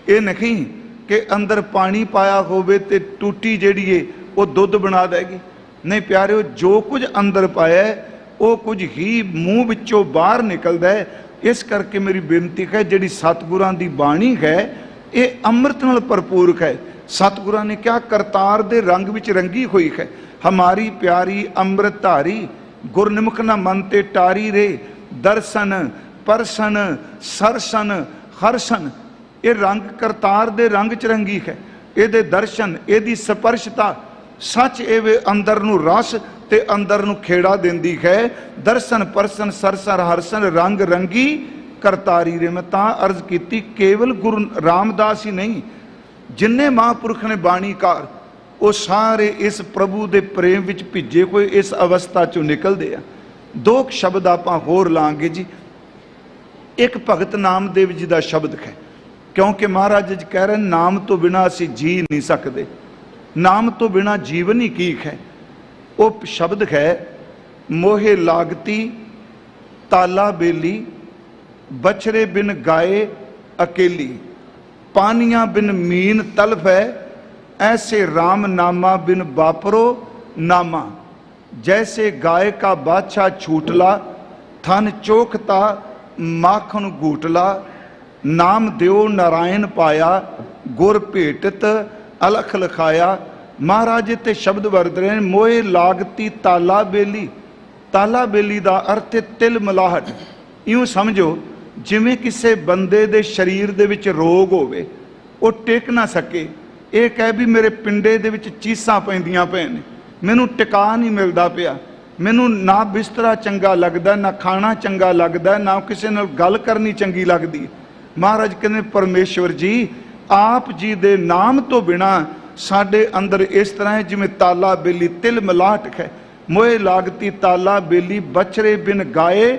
ਇਹ ਨਹੀਂ ਕਿ ਅੰਦਰ ਪਾਣੀ ਪਾਇਆ ਹੋਵੇ ਤੇ ਟੂਟੀ ਜਿਹੜੀ ਏ ਉਹ ਦੁੱਧ ਬਣਾ ਦੇਗੀ। ਨਹੀਂ ਪਿਆਰਿਓ, ਜੋ ਕੁਝ ਅੰਦਰ ਪਾਇਆ ਉਹ ਕੁਝ ਹੀ ਮੂੰਹ ਵਿੱਚੋਂ ਬਾਹਰ ਨਿਕਲਦਾ ਹੈ। ਇਸ ਕਰਕੇ ਮੇਰੀ ਬੇਨਤੀ ਹੈ, ਜਿਹੜੀ ਸਤਿਗੁਰਾਂ ਦੀ ਬਾਣੀ ਹੈ ਇਹ ਅੰਮ੍ਰਿਤ ਨਾਲ ਭਰਪੂਰ ਹੈ। ਸਤਿਗੁਰਾਂ ਨੇ ਕਿਹਾ ਕਰਤਾਰ ਦੇ ਰੰਗ ਵਿੱਚ ਰੰਗੀ ਹੋਈ ਹੈ। ਹਮਾਰੀ ਪਿਆਰੀ ਅੰਮ੍ਰਿਤ ਧਾਰੀ, ਗੁਰਨਿਮਖ ਨਾ ਮਨ ਤੇ ਟਾਰੀ ਰੇ, ਦਰਸ਼ਨ ਪਰਸਨ ਸਰਸਨ ਹਰਸਨ। ਇਹ ਰੰਗ ਕਰਤਾਰ ਦੇ ਰੰਗ 'ਚ ਰੰਗੀ ਹੈ। ਇਹਦੇ ਦਰਸ਼ਨ, ਇਹਦੀ ਸਪਰਸ਼ਤਾ ਸੱਚ ਇਹ ਅੰਦਰ ਨੂੰ ਰਸ ਤੇ ਅੰਦਰ ਨੂੰ ਖੇੜਾ ਦਿੰਦੀ ਹੈ। ਦਰਸ਼ਨ ਪਰਸਨ ਸਰਸਨ ਹਰਸਨ, ਰੰਗ ਰੰਗੀ ਕਰਤਾਰੀ ਰੇ। ਮੈਂ ਤਾਂ ਅਰਜ਼ ਕੀਤੀ, ਕੇਵਲ ਗੁਰੂ ਰਾਮਦਾਸ ਹੀ ਨਹੀਂ, ਜਿੰਨੇ ਮਹਾਂਪੁਰਖ ਨੇ ਬਾਣੀਕਾਰ ਉਹ ਸਾਰੇ ਇਸ ਪ੍ਰਭੂ ਦੇ ਪ੍ਰੇਮ ਵਿੱਚ ਭਿੱਜੇ ਹੋਏ ਇਸ ਅਵਸਥਾ 'ਚੋਂ ਨਿਕਲਦੇ ਆ। ਦੋ ਸ਼ਬਦ ਆਪਾਂ ਹੋਰ ਲਾਂਗੇ ਜੀ। ਇੱਕ ਭਗਤ ਨਾਮਦੇਵ ਜੀ ਦਾ ਸ਼ਬਦ ਹੈ, ਕਿਉਂਕਿ ਮਹਾਰਾਜ ਜੀ ਕਹਿ ਰਹੇ ਨਾਮ ਤੋਂ ਬਿਨਾਂ ਅਸੀਂ ਜੀ ਨਹੀਂ ਸਕਦੇ, ਨਾਮ ਤੋਂ ਬਿਨਾਂ ਜੀਵਨ ਹੀ ਕੀ ਹੈ। ਉਹ ਸ਼ਬਦ ਹੈ, ਮੋਹੇ ਲਾਗਤੀ ਤਾਲਾ ਬੇਲੀ, ਬਛੜੇ ਬਿਨ ਗਾਏ ਅਕੇਲੀ, ਪਾਨੀਆਂ ਬਿਨ ਮੀਨ ਤਲਫ ਹੈ, ऐसे राम नामा बिन बापरो नामा, जैसे गाय का बादशाह छूटला, थन चोखता माखन गूटला, नाम दियो नारायण पाया, गुर भेटत अलख लिखाया। महाराज इत्थे शब्द वरत रहे हैं, मोए लागती ताला बेली। ताला बेली का अर्थ है तिल मिलाहट। इउं समझो जिमें किसी बंदे दे शरीर दे विच रोग होवे, वो टिक ना सके, ये कह भी मेरे पिंडे दे विच चीसां पैंदियां पए ने, मैनू टिका नहीं मिलता पिया, मैनू ना बिस्तरा चंगा लगता, ना खाना चंगा लगता, ना किसी नाल गल करनी चंगी लगती। महाराज कहते परमेश्वर जी आप जी दे नाम तो बिना साडे अंदर इस तरह है जिमें ताला बेली तिल मिलाहट है। मोए लागती ताला बेली बछड़े बिन गाए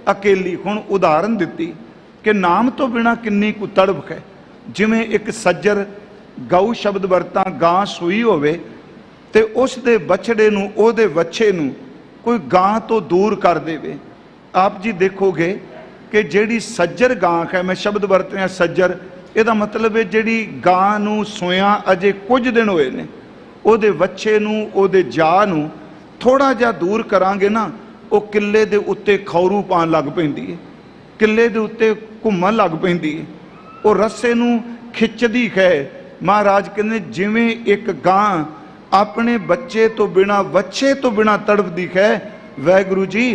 अकेली। हुण उदाहरण दिती कि नाम तो बिना किन्नी कु तड़फ है। जिमें एक सज्जर गऊ शब्द वरता गां सूई होवे ते उस दे बछड़े नूं ओहदे वच्छे नूं कोई गां तो दूर कर देवे। आप जी देखोगे कि जिहड़ी सज्जर गां है, मैं शब्द वरत रहा सज्जर, ਇਹਦਾ मतलब है जिहड़ी गां नूं सोया अजे कुछ दिन होए ने, ਉਹਦੇ ਵੱਛੇ ਨੂੰ ਉਹਦੇ ਜਾ ਨੂੰ थोड़ा जिहा दूर करांगे ना, वो किले दे उत्ते खौरू पान लग पैंदी है, किले दे उत्ते घूमन लग पैंदी है, वो रस्से नूं खिच्चदी है। महाराज कहंदे जिवें एक गां अपने बच्चे तो बिना वच्छे तो बिना तड़पदी है, वाहिगुरू जी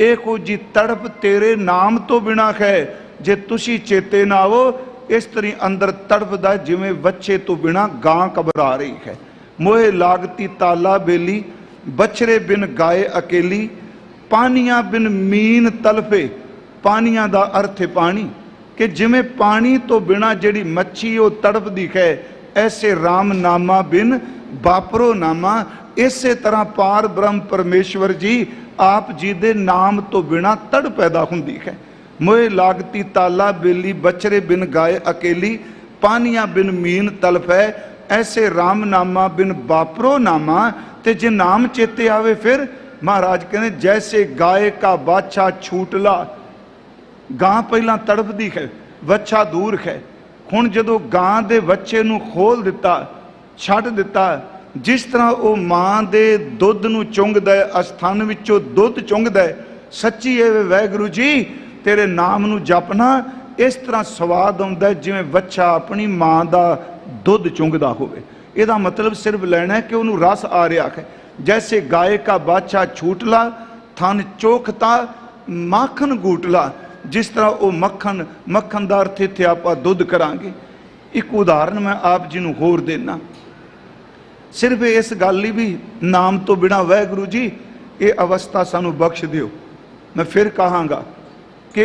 इहो जी तड़प तेरे नाम तो बिना है। जे तुसी चेते ना आओ इस तरी अंदर तड़पदा जिवें वच्छे तो बिना गां घबरा रही है। मोहे लागती ताला बेली बछड़े बिन गाए अकेली, पानियां बिन मीन तलफे। पानियां दा अर्थ है पानी, कि जिमें पानी तो बिना जिहड़ी मच्छी वो तड़पदी है, ऐसे राम नामा बिन बापरो नामा। इसे तरह पार ब्रह्म परमेश्वर जी आप जी दे नाम तो बिना तड़ पैदा हुंदी है। मोए लागती ताला बेली बछड़े बिन गाए अकेली, पानियां बिन मीन तलफ है, ऐसे राम नामा बिन बापरो नामा। ते जे नाम चेते आवे फिर महाराज कहते जैसे गाय का बाछा छूटला। गां पहला तड़पदी है, वच्छा दूर है। हुण जदों गां दे वच्छे नूं खोल दिता, छड्ड दिता, जिस तरह वो मां दे दुध नूं चुंगदा है, अस्थान विचों दुध चुंगदा है, सच्ची है वाहिगुरू जी तेरे नाम नूं जपना इस तरह स्वाद आउंदा है जिवें वच्छा अपनी मां दा दुध चुंगदा होवे। ਇਹਦਾ मतलब सिर्फ लेना है कि उन्होंने रस आ रहा है। जैसे गाय का बाछा छूटला, थन चोखता माखन गूटला। जिस तरह वो मक्खन, मक्खन का अर्थ इत्थे आपां दुध करांगे। एक उदाहरण मैं आप जी नूं होर देना, सिर्फ इस गल लई भी नाम तो बिना वाहिगुरू जी ये अवस्था सानू बख्श दिओ। मैं फिर कहांगा कि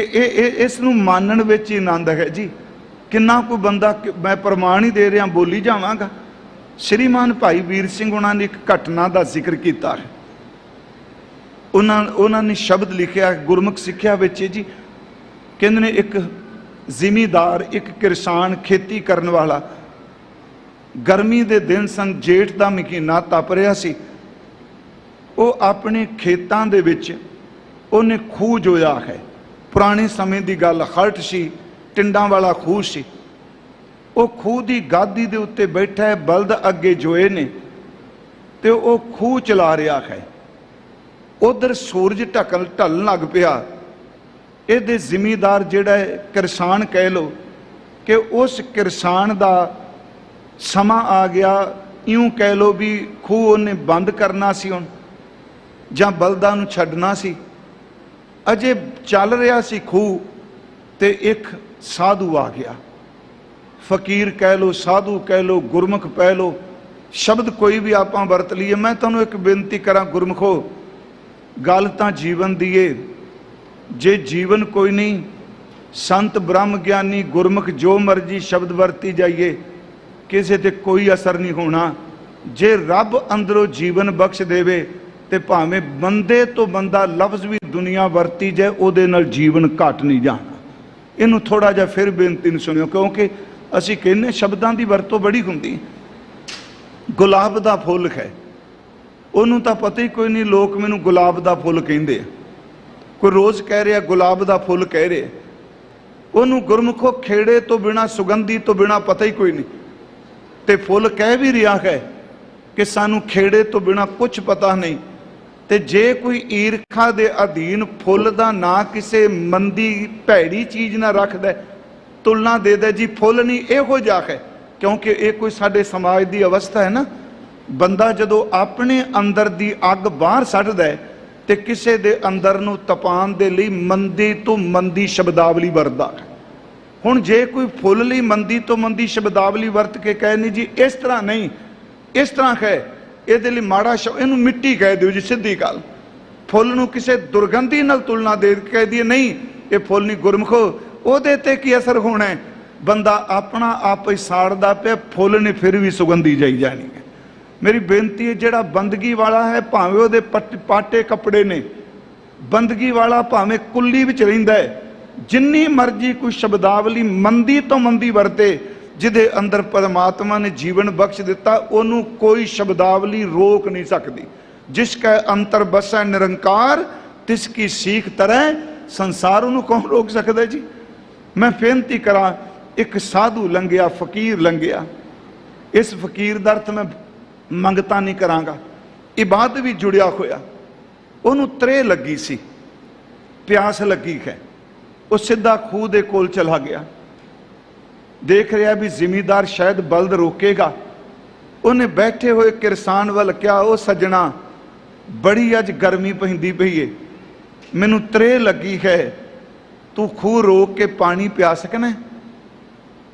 इस नूं मानण विच ही आनंद है जी। किन्ना कोई बंदा, मैं प्रमाण ही दे रहा, बोली जावांगा। श्रीमान भाई वीर सिंह उन्होंने एक घटना का जिक्र किया है। उन्होंने शब्द लिखा गुरमुख सिक्ख्या विच जी, कहते ने एक जिमीदार, एक किसान, खेती करने वाला, गर्मी के दिन सन, जेठ का महीना तप रहा सी। वो अपने खेतों के विच उन्हें खूह जोया है। पुराने समय की गल, हल्ट सी, टिंडा वाला खूह सी। वो खूह की गादी के उत्ते बैठा है, बलद अगे जोए ने, तो वो खूह चला रहा है। उधर सूरज ढलन लग पिया। ये जिमीदार जिहड़ा किसान कह लो कि उस किसान का समा आ गया, यूं कह लो भी खूह उन्हें बंद करना सी हुण, जां बलदां नूं छड्डना सी। अजे चल रहा सी खूह, ते एक साधु आ गया। फकीर कह लो, साधु कह लो, गुरमुख कह लो, शब्द कोई भी आप वरत लीए। मैं तुहानूं एक बेनती करा गुरमुखो, गल तां जीवन दी है। जे जीवन कोई नहीं, संत ब्रह्म ज्ञानी गुरमुख जो मर्जी शब्द वरती जाइए, किसी ते कोई असर नहीं होना। जे रब अंदरों जीवन बख्श देवे ते भावें बंदे तो बंदा लफ्ज़ भी दुनिया वरती जाए, उहदे नाल जीवन घट नहीं जाना। इनू थोड़ा जिहा फिर बेनती नूं सुनियो, क्योंकि असीं कहने शब्दां दी वरतों बड़ी हुंदी। गुलाब दा फुल है, उन्होंने तो पता ही कोई नहीं, लोग मैनूं गुलाब दा फुल कहिंदे। कोई रोज़ कह रहा गुलाब दा फुल कह रहे, उन्होंने गुरमुखो खेड़े तो बिना, सुगंधी तो बिना पता ही कोई नहीं। तो फुल कह भी रहा है कि सानू खेड़े तो बिना कुछ पता नहीं। तो जे कोई ईरखा दे अधीन फुल दा ना किसी मंदी भैड़ी चीज़ ना रखदा, ਤੁਲਨਾ ਦੇ ਦੇ ਜੀ ਫੁੱਲ ਨਹੀਂ ਇਹੋ ਜਿਹਾ ਹੈ, ਕਿਉਂਕਿ ਇਹ ਕੋਈ ਸਾਡੇ ਸਮਾਜ ਦੀ ਅਵਸਥਾ ਹੈ ਨਾ। ਬੰਦਾ ਜਦੋਂ ਆਪਣੇ ਅੰਦਰ ਦੀ ਅੱਗ ਬਾਹਰ ਸੱਟਦਾ ਹੈ ਤੇ ਕਿਸੇ ਦੇ ਅੰਦਰ ਨੂੰ ਤਪਾਉਣ ਦੇ ਲਈ ਮੰਦੀ ਤੋਂ ਮੰਦੀ ਸ਼ਬਦਾਵਲੀ ਵਰਤਦਾ ਹੈ। ਹੁਣ ਜੇ ਕੋਈ ਫੁੱਲ ਲਈ ਮੰਦੀ ਤੋਂ ਮੰਦੀ ਸ਼ਬਦਾਵਲੀ ਵਰਤ ਕੇ ਕਹੇ ਨਹੀਂ ਜੀ ਇਸ ਤਰ੍ਹਾਂ ਨਹੀਂ, ਇਸ ਤਰ੍ਹਾਂ ਹੈ, ਇਹਦੇ ਲਈ ਮਾੜਾ ਇਹਨੂੰ ਮਿੱਟੀ ਕਹਿ ਦਿਓ ਜੀ, ਸਿੱਧੀ ਗੱਲ। ਫੁੱਲ ਨੂੰ ਕਿਸੇ ਦੁਰਗੰਧੀ ਨਾਲ ਤੁਲਨਾ ਦੇ ਕੇ ਕਹਿ ਦਈਏ ਨਹੀਂ ਇਹ ਫੁੱਲ ਨਹੀਂ, ਗੁਰਮਖੋ ਉਹਦੇ ਤੇ ਕੀ ਅਸਰ ਹੋਣਾ ਹੈ? ਬੰਦਾ ਆਪਣਾ ਆਪ ਹੀ ਸਾੜਦਾ ਪਿਆ, ਫੁੱਲ ਨੇ ਫਿਰ ਵੀ ਸੁਗੰਧੀ ਜਾਈ ਜਾਣੀ ਹੈ। ਮੇਰੀ ਬੇਨਤੀ ਹੈ, ਜਿਹੜਾ ਬੰਦਗੀ ਵਾਲਾ ਹੈ ਭਾਵੇਂ ਉਹਦੇ ਪਾਟੇ ਕੱਪੜੇ ਨੇ, ਬੰਦਗੀ ਵਾਲਾ ਭਾਵੇਂ ਕੁੱਲੀ ਵਿੱਚ ਰਹਿੰਦਾ ਹੈ, ਜਿੰਨੀ ਮਰਜ਼ੀ ਕੋਈ ਸ਼ਬਦਾਵਲੀ ਮੰਦੀ ਤੋਂ ਮੰਦੀ ਵਰਤੇ, ਜਿਹਦੇ ਅੰਦਰ ਪਰਮਾਤਮਾ ਨੇ ਜੀਵਨ ਬਖਸ਼ ਦਿੱਤਾ ਉਹਨੂੰ ਕੋਈ ਸ਼ਬਦਾਵਲੀ ਰੋਕ ਨਹੀਂ ਸਕਦੀ। ਜਿਸ ਕੈ ਅੰਤਰ ਬਸੈ ਨਿਰੰਕਾਰ ਤਿਸ ਕੀ ਸੀਖ ਤਰੈ ਸੰਸਾਰ, ਉਹਨੂੰ ਕੌਣ ਰੋਕ ਸਕਦਾ ਜੀ? ਮੈਂ ਬੇਨਤੀ ਕਰਾਂ, ਇੱਕ ਸਾਧੂ ਲੰਘਿਆ, ਫਕੀਰ ਲੰਘਿਆ। ਇਸ ਫਕੀਰ ਦਾ ਅਰਥ ਮੈਂ ਮੰਗਤਾ ਨਹੀਂ ਕਰਾਂਗਾ, ਇਬਾਦਤ ਵੀ ਜੁੜਿਆ ਹੋਇਆ। ਉਹਨੂੰ ਤ੍ਰੇਹ ਲੱਗੀ ਸੀ, ਪਿਆਸ ਲੱਗੀ ਹੈ, ਉਹ ਸਿੱਧਾ ਖੂਹ ਦੇ ਕੋਲ ਚਲਾ ਗਿਆ। ਦੇਖ ਰਿਹਾ ਵੀ ਜ਼ਿਮੀਦਾਰ ਸ਼ਾਇਦ ਬਲਦ ਰੋਕੇਗਾ। ਉਹਨੇ ਬੈਠੇ ਹੋਏ ਕਿਰਸਾਨ ਵੱਲ ਕਿਹਾ, ਉਹ ਸੱਜਣਾ ਬੜੀ ਅੱਜ ਗਰਮੀ ਪੈਂਦੀ ਪਈ ਏ, ਮੈਨੂੰ ਤ੍ਰੇਹ ਲੱਗੀ ਹੈ, ਤੂੰ ਖੂਹ ਰੋਕ ਕੇ ਪਾਣੀ ਪਿਆ ਸਕਣਾ?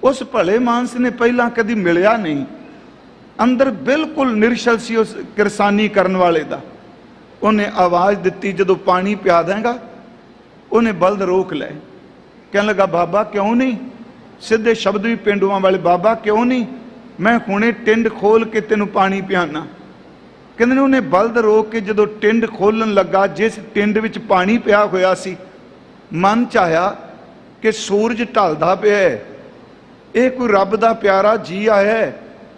ਉਸ ਭਲੇ ਮਾਨਸ ਨੇ ਪਹਿਲਾਂ ਕਦੀ ਮਿਲਿਆ ਨਹੀਂ, ਅੰਦਰ ਬਿਲਕੁਲ ਨਿਰਛਲ ਸੀ ਉਸ ਕਿਰਸਾਨੀ ਕਰਨ ਵਾਲੇ ਦਾ। ਉਹਨੇ ਆਵਾਜ਼ ਦਿੱਤੀ, ਜਦੋਂ ਪਾਣੀ ਪਿਆ ਦੇਂਗਾ? ਉਹਨੇ ਬਲਦ ਰੋਕ ਲਏ। ਕਹਿਣ ਲੱਗਾ, ਬਾਬਾ ਕਿਉਂ ਨਹੀਂ? ਸਿੱਧੇ ਸ਼ਬਦ ਵੀ ਪਿੰਡੂਆਂ ਵਾਲੇ, ਬਾਬਾ ਕਿਉਂ ਨਹੀਂ, ਮੈਂ ਹੁਣੇ ਟਿੰਡ ਖੋਲ ਕੇ ਤੈਨੂੰ ਪਾਣੀ ਪਿਆਣਾ। ਕਹਿੰਦੇ ਨੇ ਉਹਨੇ ਬਲਦ ਰੋਕ ਕੇ ਜਦੋਂ ਟਿੰਡ ਖੋਲਣ ਲੱਗਾ, ਜਿਸ ਟਿੰਡ ਵਿੱਚ ਪਾਣੀ ਪਿਆ ਹੋਇਆ ਸੀ, ਮਨ ਚ ਆਇਆ ਕਿ ਸੂਰਜ ਢਲਦਾ ਪਿਆ ਹੈ, ਇਹ ਕੋਈ ਰੱਬ ਦਾ ਪਿਆਰਾ ਜੀ ਆਇਆ ਹੈ,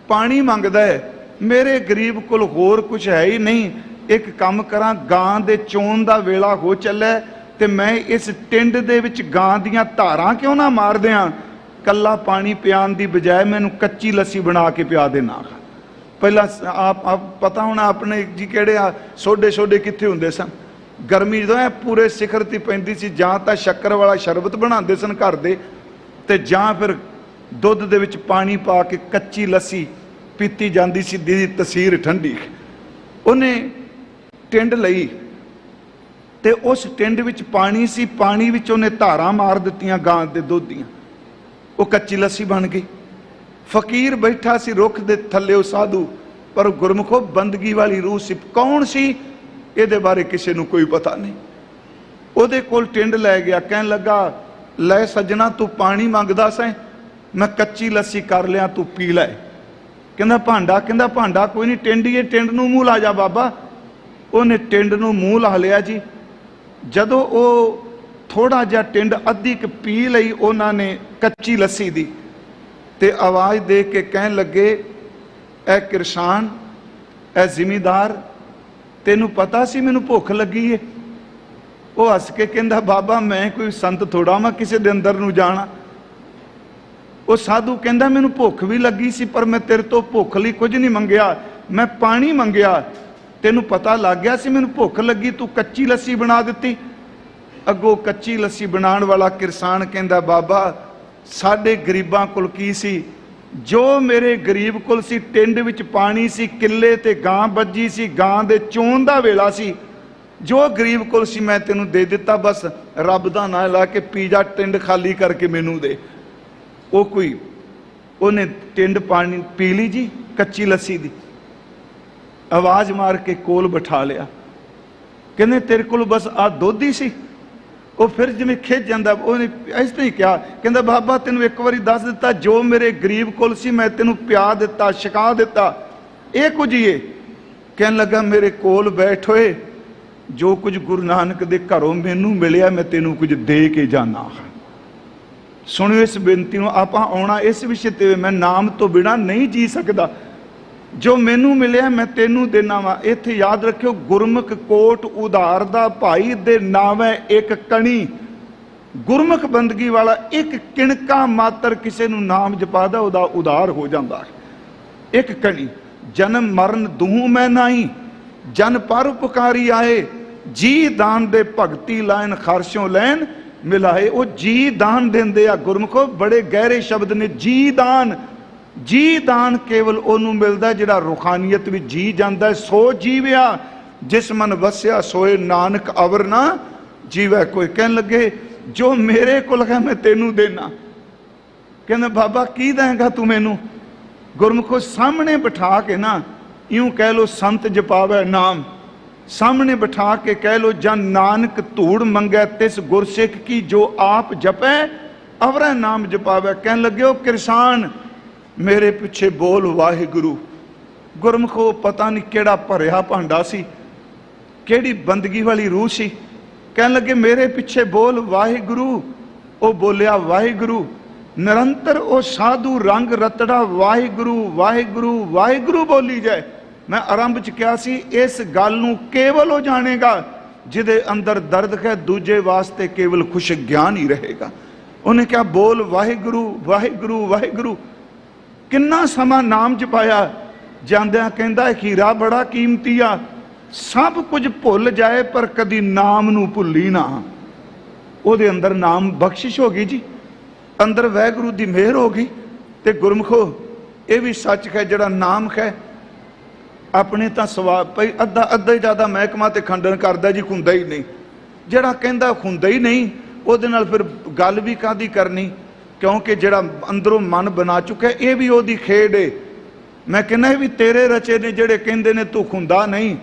ਪਾਣੀ ਮੰਗਦਾ ਹੈ, ਮੇਰੇ ਗਰੀਬ ਕੋਲ ਹੋਰ ਕੁਝ ਹੈ ਹੀ ਨਹੀਂ, ਇੱਕ ਕੰਮ ਕਰਾਂ, ਗਾਂ ਦੇ ਚੋਣ ਦਾ ਵੇਲਾ ਹੋ ਚੱਲਿਆ ਤੇ ਮੈਂ ਇਸ ਟਿੰਡ ਦੇ ਵਿੱਚ ਗਾਂ ਦੀਆਂ ਧਾਰਾਂ ਕਿਉਂ ਨਾ ਮਾਰ ਦਿਆਂ, ਕੱਲਾ ਪਾਣੀ ਪਿਆਉਣ ਦੀ ਬਜਾਏ ਮੈਨੂੰ ਕੱਚੀ ਲੱਸੀ ਬਣਾ ਕੇ ਪਿਆ ਦੇਣਾ। ਪਹਿਲਾਂ ਆਪ ਪਤਾ ਹੋਣਾ ਆਪਣੇ ਜੀ ਕਿਹੜੇ ਆ ਸੋਡੇ ਕਿੱਥੇ ਹੁੰਦੇ ਸਨ, ਗਰਮੀ ਜਦੋਂ ਇਹ ਪੂਰੇ ਸਿਖਰ ਤੇ ਪੈਂਦੀ ਸੀ, ਜਾਂ ਤਾਂ ਸ਼ੱਕਰ ਵਾਲਾ ਸ਼ਰਬਤ ਬਣਾਉਂਦੇ ਸਨ ਘਰ ਦੇ, ਤੇ ਜਾਂ ਫਿਰ ਦੁੱਧ ਦੇ ਵਿੱਚ ਪਾਣੀ ਪਾ ਕੇ ਕੱਚੀ ਲੱਸੀ ਪੀਤੀ ਜਾਂਦੀ ਸੀ, ਜਿਹਦੀ ਤਸੀਰ ਠੰਡੀ। ਉਹਨੇ ਟਿੰਡ ਲਈ ਤੇ ਉਸ ਟਿੰਡ ਵਿੱਚ ਪਾਣੀ ਸੀ, ਪਾਣੀ ਵਿੱਚ ਉਹਨੇ ਧਾਰਾਂ ਮਾਰ ਦਿੱਤੀਆਂ ਗਾਂ ਦੇ ਦੁੱਧ ਦੀਆਂ, ਉਹ ਕੱਚੀ ਲੱਸੀ ਬਣ ਗਈ। ਫਕੀਰ ਬੈਠਾ ਸੀ ਰੁੱਖ ਦੇ ਥੱਲੇ, ਉਹ ਸਾਧੂ, ਪਰ ਗੁਰਮੁਖੋ ਬੰਦਗੀ ਵਾਲੀ ਰੂਹ ਸੀ। ਕੌਣ ਸੀ ਇਹਦੇ ਬਾਰੇ ਕਿਸੇ ਨੂੰ ਕੋਈ ਪਤਾ ਨਹੀਂ। ਉਹਦੇ ਕੋਲ ਟਿੰਡ ਲੈ ਗਿਆ, ਕਹਿਣ ਲੱਗਾ, ਲੈ ਸੱਜਣਾ ਤੂੰ ਪਾਣੀ ਮੰਗਦਾ ਸੈਂ, ਮੈਂ ਕੱਚੀ ਲੱਸੀ ਕਰ ਲਿਆ, ਤੂੰ ਪੀ ਲੈ। ਕਹਿੰਦਾ ਭਾਂਡਾ? ਕਹਿੰਦਾ ਭਾਂਡਾ ਕੋਈ ਨਹੀਂ, ਟਿੰਡ ਹੀ, ਟਿੰਡ ਨੂੰ ਮੂੰਹ ਲਾ ਜਾ ਬਾਬਾ। ਉਹਨੇ ਟਿੰਡ ਨੂੰ ਮੂੰਹ ਲਾ ਲਿਆ ਜੀ। ਜਦੋਂ ਉਹ ਥੋੜਾ ਜਿਹਾ ਟਿੰਡ ਅੱਧੀ ਕੁ ਪੀ ਲਈ ਉਹਨਾਂ ਨੇ ਕੱਚੀ ਲੱਸੀ ਦੀ, ਤੇ ਆਵਾਜ਼ ਦੇ ਕੇ ਕਹਿਣ ਲੱਗੇ, ਐ ਕਿਰਸਾਨ, ਐ ਜ਼ਿਮੀਦਾਰ, ਤੈਨੂੰ ਪਤਾ ਸੀ ਮੈਨੂੰ ਭੁੱਖ ਲੱਗੀ ਏ? ਉਹ ਹੱਸ ਕੇ ਕਹਿੰਦਾ, ਬਾਬਾ ਮੈਂ ਕੋਈ ਸੰਤ ਥੋੜਾ ਮੈਂ ਕਿਸੇ ਦੇ ਅੰਦਰ ਨੂੰ ਜਾਣਾ। ਉਹ ਸਾਧੂ ਕਹਿੰਦਾ, ਮੈਨੂੰ ਭੁੱਖ ਵੀ ਲੱਗੀ ਸੀ, ਪਰ ਮੈਂ ਤੇਰੇ ਤੋਂ ਭੁੱਖ ਲਈ ਕੁਝ ਨਹੀਂ ਮੰਗਿਆ, ਮੈਂ ਪਾਣੀ ਮੰਗਿਆ। ਤੈਨੂੰ ਪਤਾ ਲੱਗ ਗਿਆ ਸੀ ਮੈਨੂੰ ਭੁੱਖ ਲੱਗੀ, ਤੂੰ ਕੱਚੀ ਲੱਸੀ ਬਣਾ ਦਿੱਤੀ। ਅੱਗੋਂ ਕੱਚੀ ਲੱਸੀ ਬਣਾਉਣ ਵਾਲਾ ਕਿਰਸਾਨ ਕਹਿੰਦਾ, ਬਾਬਾ ਸਾਡੇ ਗਰੀਬਾਂ ਕੋਲ ਕੀ ਸੀ? ਜੋ ਮੇਰੇ ਗਰੀਬ ਕੋਲ ਸੀ, ਟਿੰਡ ਵਿੱਚ ਪਾਣੀ ਸੀ, ਕਿੱਲੇ ਤੇ ਗਾਂ ਵੱਜੀ ਸੀ, ਗਾਂ ਦੇ ਚੋਣ ਦਾ ਵੇਲਾ ਸੀ, ਜੋ ਗਰੀਬ ਕੋਲ ਸੀ ਮੈਂ ਤੈਨੂੰ ਦੇ ਦਿੱਤਾ, ਬਸ ਰੱਬ ਦਾ ਨਾਂ ਲਾ ਕੇ ਪੀ ਜਾ, ਟਿੰਡ ਖਾਲੀ ਕਰਕੇ ਮੈਨੂੰ ਦੇ। ਉਹ ਕੋਈ ਉਹਨੇ ਟਿੰਡ ਪਾਣੀ ਪੀ ਲਈ ਜੀ ਕੱਚੀ ਲੱਸੀ ਦੀ, ਆਵਾਜ਼ ਮਾਰ ਕੇ ਕੋਲ ਬਿਠਾ ਲਿਆ। ਕਹਿੰਦੇ ਤੇਰੇ ਕੋਲ ਬਸ ਆ ਦੁੱਧ ਹੀ ਸੀ? ਉਹ ਫਿਰ ਜਿਵੇਂ ਖਿੱਚ ਜਾਂਦਾ, ਉਹਨੇ ਇਸ ਤਰ੍ਹਾਂ ਹੀ ਕਿਹਾ, ਕਹਿੰਦਾ ਬਾਬਾ ਤੈਨੂੰ ਇੱਕ ਵਾਰੀ ਦੱਸ ਦਿੱਤਾ, ਜੋ ਮੇਰੇ ਗਰੀਬ ਕੋਲ ਸੀ ਮੈਂ ਤੈਨੂੰ ਪਿਆ ਦਿੱਤਾ, ਛਕਾ ਦਿੱਤਾ, ਇਹ ਕੁਝ ਹੀ ਏ। ਕਹਿਣ ਲੱਗਾ, ਮੇਰੇ ਕੋਲ ਬੈਠ ਹੋਏ, ਜੋ ਕੁਝ ਗੁਰੂ ਨਾਨਕ ਦੇ ਘਰੋਂ ਮੈਨੂੰ ਮਿਲਿਆ ਮੈਂ ਤੈਨੂੰ ਕੁਝ ਦੇ ਕੇ ਜਾਣਾ। ਸੁਣਿਓ ਇਸ ਬੇਨਤੀ ਨੂੰ, ਆਪਾਂ ਆਉਣਾ ਇਸ ਵਿਸ਼ੇ ਤੇ, ਮੈਂ ਨਾਮ ਤੋਂ ਬਿਨਾਂ ਨਹੀਂ ਜੀ ਸਕਦਾ, ਜੋ ਮੈਨੂੰ ਮਿਲਿਆ ਮੈਂ ਤੈਨੂੰ ਦੇਣਾ ਵਾ। ਇੱਥੇ ਯਾਦ ਰੱਖਿਓ, ਗੁਰਮੁਖ ਕੋਟ ਉਧਾਰ ਦਾ ਭਾਈ ਦੇ ਨਾਵੇਂ ਇੱਕ ਕਣੀ। ਗੁਰਮੁਖ ਬੰਦਗੀ ਵਾਲਾ ਇੱਕ ਕਿਣਕਾ ਮਾਤਰ ਕਿਸੇ ਨੂੰ ਨਾਮ ਜਪਾਦਾ, ਉਹਦਾ ਉਧਾਰ ਹੋ ਜਾਂਦਾ। ਇੱਕ ਕਣੀ, ਜਨਮ ਮਰਨ ਦੂਹ ਮੈਂ ਨਹੀਂ, ਜਨ ਪਰ ਉਪਕਾਰੀ ਆਏ, ਜੀ ਦਾਨ ਦੇ ਭਗਤੀ ਲਾਇਨ ਖਰਸ਼ੋਂ ਲੈਣ, ਮਿਲਾਏ। ਉਹ ਜੀ ਦਾਨ ਦਿੰਦੇ ਆ। ਗੁਰਮੁਖੋ ਬੜੇ ਗਹਿਰੇ ਸ਼ਬਦ ਨੇ। ਜੀ ਦਾਨ, ਜੀ ਦਾਨ ਕੇਵਲ ਉਹਨੂੰ ਮਿਲਦਾ ਜਿਹੜਾ ਰੂਹਾਨੀਅਤ ਵਿੱਚ ਜੀ ਜਾਂਦਾ। ਸੋ ਜੀਵਿਆ ਜਿਸ ਮਨ ਵਸਿਆ ਸੋਏ, ਨਾਨਕ ਅਵਰ ਨਾ ਜੀਵੈ ਕੋਈ। ਕਹਿਣ ਲੱਗੇ ਜੋ ਮੇਰੇ ਕੋਲ ਹੈ ਮੈਂ ਤੈਨੂੰ ਦੇਣਾ। ਕਹਿੰਦਾ ਬਾਬਾ ਕੀ ਦੇਂਗਾ ਤੂੰ ਮੈਨੂੰ? ਗੁਰਮੁਖੋ ਸਾਹਮਣੇ ਬਿਠਾ ਕੇ ਨਾ, ਇਉਂ ਕਹਿ ਲੋ ਸੰਤ ਜਪਾਵੇ ਨਾਮ, ਸਾਹਮਣੇ ਬਿਠਾ ਕੇ ਕਹਿ ਲੋ ਜਨ ਨਾਨਕ ਧੂੜ ਮੰਗੈ ਤਿਸ ਗੁਰਸਿੱਖ ਕੀ, ਜੋ ਆਪ ਜਪੈ ਅਵਰੈ ਨਾਮ ਜਪਾਵੇ। ਕਹਿਣ ਲੱਗੇ ਉਹ ਕਿਰਸਾਨ ਮੇਰੇ ਪਿੱਛੇ ਬੋਲ ਵਾਹਿਗੁਰੂ। ਗੁਰਮੁਖੋ ਪਤਾ ਨਹੀਂ ਕਿਹੜਾ ਭਰਿਆ ਭਾਂਡਾ ਸੀ, ਕਿਹੜੀ ਬੰਦਗੀ ਵਾਲੀ ਰੂਹ ਸੀ। ਕਹਿਣ ਲੱਗੇ ਮੇਰੇ ਪਿੱਛੇ ਬੋਲ ਵਾਹਿਗੁਰੂ। ਉਹ ਬੋਲਿਆ ਵਾਹਿਗੁਰੂ। ਨਿਰੰਤਰ ਉਹ ਸਾਧੂ ਰੰਗ ਰਤੜਾ ਵਾਹਿਗੁਰੂ ਵਾਹਿਗੁਰੂ ਵਾਹਿਗੁਰੂ ਬੋਲੀ ਜਾਏ। ਮੈਂ ਆਰੰਭ ਚ ਕਿਹਾ ਸੀ ਇਸ ਗੱਲ ਨੂੰ ਕੇਵਲ ਉਹ ਜਾਣੇਗਾ ਜਿਹਦੇ ਅੰਦਰ ਦਰਦ ਹੈ, ਦੂਜੇ ਵਾਸਤੇ ਕੇਵਲ ਖੁਸ਼ ਗਿਆਨ ਹੀ ਰਹੇਗਾ। ਉਹਨੇ ਕਿਹਾ ਬੋਲ ਵਾਹਿਗੁਰੂ ਵਾਹਿਗੁਰੂ ਵਾਹਿਗੁਰੂ। ਕਿੰਨਾ ਸਮਾਂ ਨਾਮ ਜਪਾਇਆ। ਜਾਂਦਿਆਂ ਕਹਿੰਦਾ ਹੀਰਾ ਬੜਾ ਕੀਮਤੀ ਆ, ਸਭ ਕੁਝ ਭੁੱਲ ਜਾਏ ਪਰ ਕਦੀ ਨਾਮ ਨੂੰ ਭੁੱਲੀ ਨਾ। ਉਹਦੇ ਅੰਦਰ ਨਾਮ ਬਖਸ਼ਿਸ਼ ਹੋ ਗਈ ਜੀ, ਅੰਦਰ ਵਾਹਿਗੁਰੂ ਦੀ ਮਿਹਰ ਹੋ ਗਈ। ਤੇ ਗੁਰਮੁਖੋ ਇਹ ਵੀ ਸੱਚ ਹੈ ਜਿਹੜਾ ਨਾਮ ਹੈ ਆਪਣੇ ਤਾਂ ਸਵਾਬ ਪਈ ਅੱਧਾ ਹੀ ਜ਼ਿਆਦਾ ਮਹਿਕਮਾ ਤੇ ਖੰਡਨ ਕਰਦਾ ਜੀ, ਹੁੰਦਾ ਹੀ ਨਹੀਂ। ਜਿਹੜਾ ਕਹਿੰਦਾ ਹੁੰਦਾ ਹੀ ਨਹੀਂ ਉਹਦੇ ਨਾਲ ਫਿਰ ਗੱਲ ਵੀ ਕਾਹਦੀ ਕਰਨੀ, ਕਿਉਂਕਿ ਜਿਹੜਾ ਅੰਦਰੋਂ ਮਨ ਬਣਾ ਚੁੱਕਾ ਇਹ ਵੀ ਉਹਦੀ ਖੇਡ ਏ। ਮੈਂ ਕਹਿੰਦਾ ਇਹ ਵੀ ਤੇਰੇ ਰਚੇ ਨੇ ਜਿਹੜੇ ਕਹਿੰਦੇ ਨੇ ਤੂੰ ਹੁੰਦਾ ਨਹੀਂ।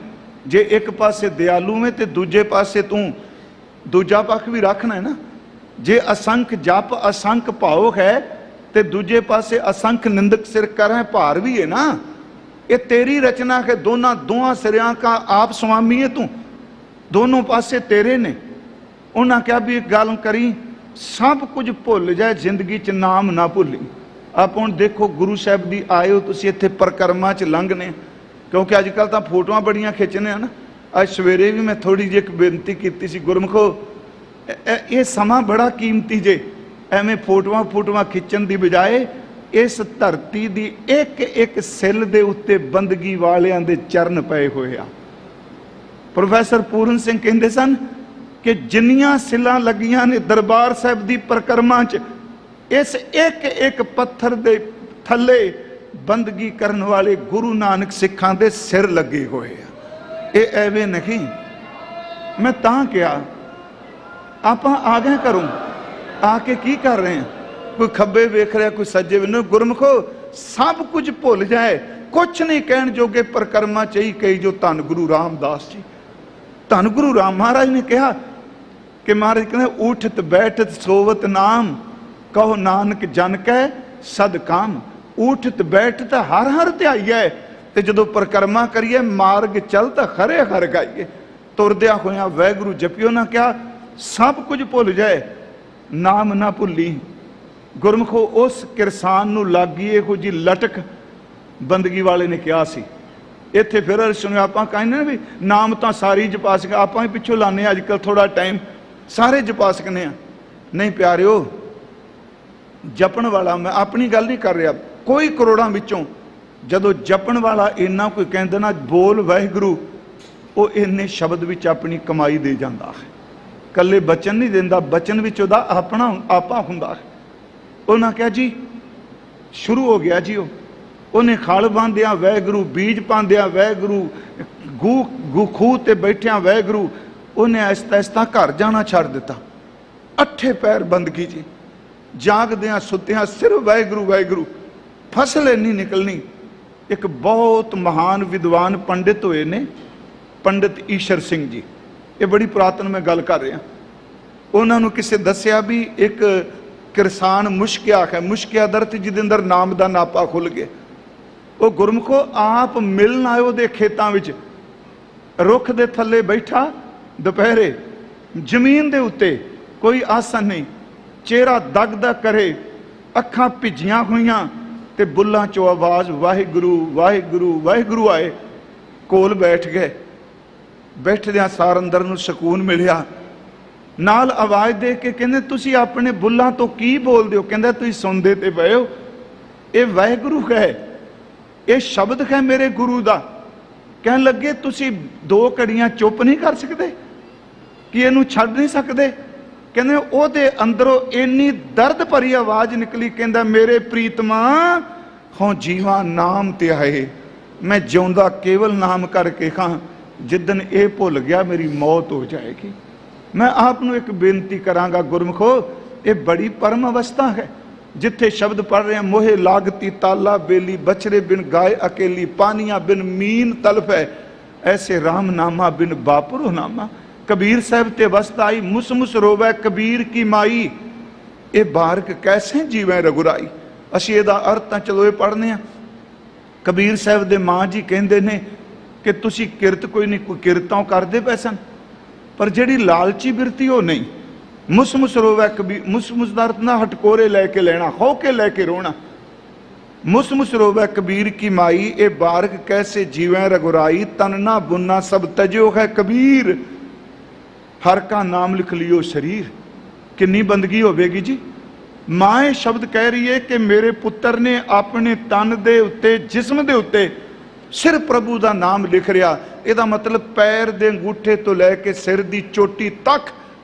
ਜੇ ਇੱਕ ਪਾਸੇ ਦਿਆਲੂ ਹੈ ਤੇ ਦੂਜੇ ਪਾਸੇ ਤੂੰ ਦੂਜਾ ਪੱਖ ਵੀ ਰੱਖਣਾ ਹੈ ਨਾ। ਜੇ ਅਸੰਖ ਜਪ ਅਸੰਖ ਭਾਉ ਹੈ ਤੇ ਦੂਜੇ ਪਾਸੇ ਅਸੰਖ ਨਿੰਦਕ ਸਿਰ ਕਰੈ ਭਾਰ ਵੀ ਹੈ ਨਾ। ਇਹ ਤੇਰੀ ਰਚਨਾ ਹੈ। ਦੋਹਾਂ ਸਿਰਿਆਂ का आप स्वामी है तू, दोनों पासे तेरे ने। उन्हें क्या भी एक गल करी सब कुछ भुल जाए जिंदगी च नाम ना भुली। आप हुण देखो गुरु साहब दी आए हो तुसीं इत्थे परिक्रमा च लंघने, क्योंकि अजकल तो फोटोआं बड़ियां खिच्चने ना। अज सवेरे भी मैं थोड़ी जी एक बेनती की सी, गुरमुखो ये समा बड़ा कीमती जे, एवें फोटोआं खिच्चण दी बजाए इस धरती दी एक एक सिल दे उत्ते बंदगी वालियां दे चरण पए होए आ। प्रोफैसर पूरन सिंह कहंदे सन कि जिन्नियां सिलां लगियां ने दरबार साहब दी परिक्रमा च, इस एक एक पत्थर दे थल्ले बंदगी करन वाले गुरु नानक सिखां दे सिर लगे होए आ। ये एवें नहीं। मैं तां कहा आपां आ गए घरों, आके की कर रहे हैं? कोई खब्बे वेख रहा, कोई सज्जे वेख। गुरमुखो सब कुछ भुल जाए, कुछ नहीं कहण जोगे परिक्रमा चाहिए कई जो धन गुरु रामदास जी, धन गुरु राम महाराज ने कहा कि महाराज कहते उठत बैठत सोवत नाम, कहो नानक जन कै सद काम। उठत बैठत हर हर ध्याईए, ते जदों परिक्रमा करिए मार्ग चलत खरे हर गाइए। तुरद्या होया वाहिगुरू जपियो ना, क्या सब कुछ भुल जाए नाम ना भुली। गुरमुखो उस किरसान नूं लागी इहो जी लटक बंदगी वाले ने कहा सी। इत्थे फिर सुनिया आपां कहने ना भी नाम तो सारी जपा सक, आपां ही पिछों लाने अजकल थोड़ा टाइम सारे जपा सकने आ। नहीं प्यारिओ, जपण वाला मैं अपनी गल नहीं कर रहा, कोई करोड़ां विचों जदों जपण वाला इन्ना कोई कहंदा ना बोल वाहिगुरू, वो इन्ने शब्द विच अपनी कमाई दे जांदा है। कल्ले बचन नहीं दिंदा, बचन विच उहदा अपना आपा हुंदा है। उन्हें कहा जी शुरू हो गया जी। उन्हें खल बांधिया वाहिगुरू, बीज पांदिया वाहिगुरू, गू खूह ते बैठिया वाहिगुरू। उन्हें आहिस्ता आहिस्ता घर जाना छड़ दिता। अठे पैर बंदगी जी, जागदिया सुत्तिया सिर्फ वाहिगुरू वाहिगुरू। फसल इन्नी निकलनी। एक बहुत महान विद्वान पंडित हुए ने, पंडित ईशर सिंह जी। ये बड़ी पुरातन मैं गल कर रहा। उन्होंने किसी दसिया भी एक किरसान मुश्किया है, मुश्किया दरत जिहदे अंदर नाम का नापा खुल गया। वो गुरमुखो आप मिलन आयो दे खेतों विच, रुख दे थल्ले बैठा दोपहरे, जमीन दे उत्ते कोई आसन नहीं, चेहरा दग दग करे, अखां भिजियां होईयां ते बुल्लां चो आवाज़ वाहिगुरू वाहिगुरू वाहिगुरू आए। कोल बैठ गए। बैठदियां सार अंदर नूं सकून मिलिया। नाल आवाज़ दे के कहंदे तुसीं अपने बुल्लां तो की बोलदे हो? कहंदा तुसीं सुनदे ते पए हो, ये वाहिगुरू है, ये शब्द है मेरे गुरु दा। कहन लगे तुसीं दो घड़ियां चुप नहीं कर सकते कि इहनूं छड्ड नहीं सकते? ਕਹਿੰਦੇ ਉਹਦੇ ਅੰਦਰੋਂ ਇੰਨੀ ਦਰਦ ਭਰੀ ਆਵਾਜ਼ ਨਿਕਲੀ, ਕਹਿੰਦਾ ਮੇਰੇ ਪ੍ਰੀਤਮਾ ਹੋਂ ਜੀਵਾਂ ਨਾਮ ਤੇ ਆਏ, ਮੈਂ ਜਿਉਂਦਾ ਕੇਵਲ ਨਾਮ ਕਰਕੇ ਖਾਂ, ਜਿੱਦਨ ਇਹ ਭੁੱਲ ਗਿਆ ਮੇਰੀ ਮੌਤ ਹੋ ਜਾਏਗੀ। ਮੈਂ ਆਪ ਨੂੰ ਇੱਕ ਬੇਨਤੀ ਕਰਾਂਗਾ ਗੁਰਮਖੋ, ਇਹ ਬੜੀ ਪਰਮ ਅਵਸਥਾ ਹੈ ਜਿੱਥੇ ਸ਼ਬਦ ਪੜ੍ਹ ਰਹੇ ਹਾਂ, ਮੋਹੇ ਲਾਗਤੀ ਤਾਲਾ ਬੇਲੀ, ਬਛੜੇ ਬਿਨ ਗਾਏ ਅਕੇਲੀ, ਪਾਨੀਆਂ ਬਿਨ ਮੀਨ ਤਲਫ ਹੈ, ਐਸੇ ਰਾਮ ਨਾਮਾ ਬਿਨ ਬਾਪੁਰੋ ਨਾਮਾ। ਕਬੀਰ ਸਾਹਿਬ ਤੇ ਅਵਸਥਾ ਆਈ, ਮੁਸ ਮੁਸ ਰੋਵੈ ਕਬੀਰ ਕੀ ਮਾਈ, ਇਹ ਬਾਰਕ ਕੈਸੇ ਜੀਵੈ ਰਘੁਰਾਈ। ਅਸੀਂ ਇਹਦਾ ਅਰਥ ਤਾਂ ਚਲੋ ਇਹ ਪੜ੍ਹਨੇ ਆ। ਕਬੀਰ ਸਾਹਿਬ ਦੇ ਮਾਂ ਜੀ ਕਹਿੰਦੇ ਨੇ ਕਿ ਤੁਸੀਂ ਕਿਰਤ ਕੋਈ ਨਹੀਂ, ਕੋਈ ਕਿਰਤਾਂ ਕਰਦੇ ਪਏ ਸਨ, ਪਰ ਜਿਹੜੀ ਲਾਲਚੀ ਬਿਰਤੀ ਉਹ ਨਹੀਂ। ਮੁਸ ਮੁਸ ਰੋਵੈ ਕਬੀਰ, ਮੁਸ ਮੁਸ ਦਾ ਅਰਥ ਨਾ ਹਟਕੋਰੇ ਲੈ ਕੇ ਲੈਣਾ, ਹੋ ਕੇ ਲੈ ਕੇ ਰੋਣਾ। ਮੁਸ ਮੁਸ ਰੋਵੈ ਕਬੀਰ ਕੀ ਮਾਈ, ਇਹ ਬਾਰਕ ਕੈਸੇ ਜੀਵੈ ਰਘੁਰਾਈ, ਤਨ ਨਾ ਬੁਨਾ ਸਭ ਤਜਿਓ ਹੈ ਕਬੀਰ, ਹਰ ਕਾ ਨਾਮ ਲਿਖ ਲਿਓ ਸ਼ਰੀਰ। ਕਿੰਨੀ ਬੰਦਗੀ ਹੋਵੇਗੀ ਜੀ। ਮਾਂ ਇਹ ਸ਼ਬਦ ਕਹਿ ਰਹੀ ਹੈ ਕਿ ਮੇਰੇ ਪੁੱਤਰ ਨੇ ਆਪਣੇ ਤਨ ਦੇ ਉੱਤੇ, ਜਿਸਮ ਦੇ ਉੱਤੇ ਸਿਰਫ ਪ੍ਰਭੂ ਦਾ ਨਾਮ ਲਿਖ ਰਿਹਾ। ਇਹਦਾ ਮਤਲਬ ਪੈਰ ਦੇ ਅੰਗੂਠੇ ਤੋਂ ਲੈ ਕੇ ਸਿਰ ਦੀ ਚੋਟੀ ਤੱਕ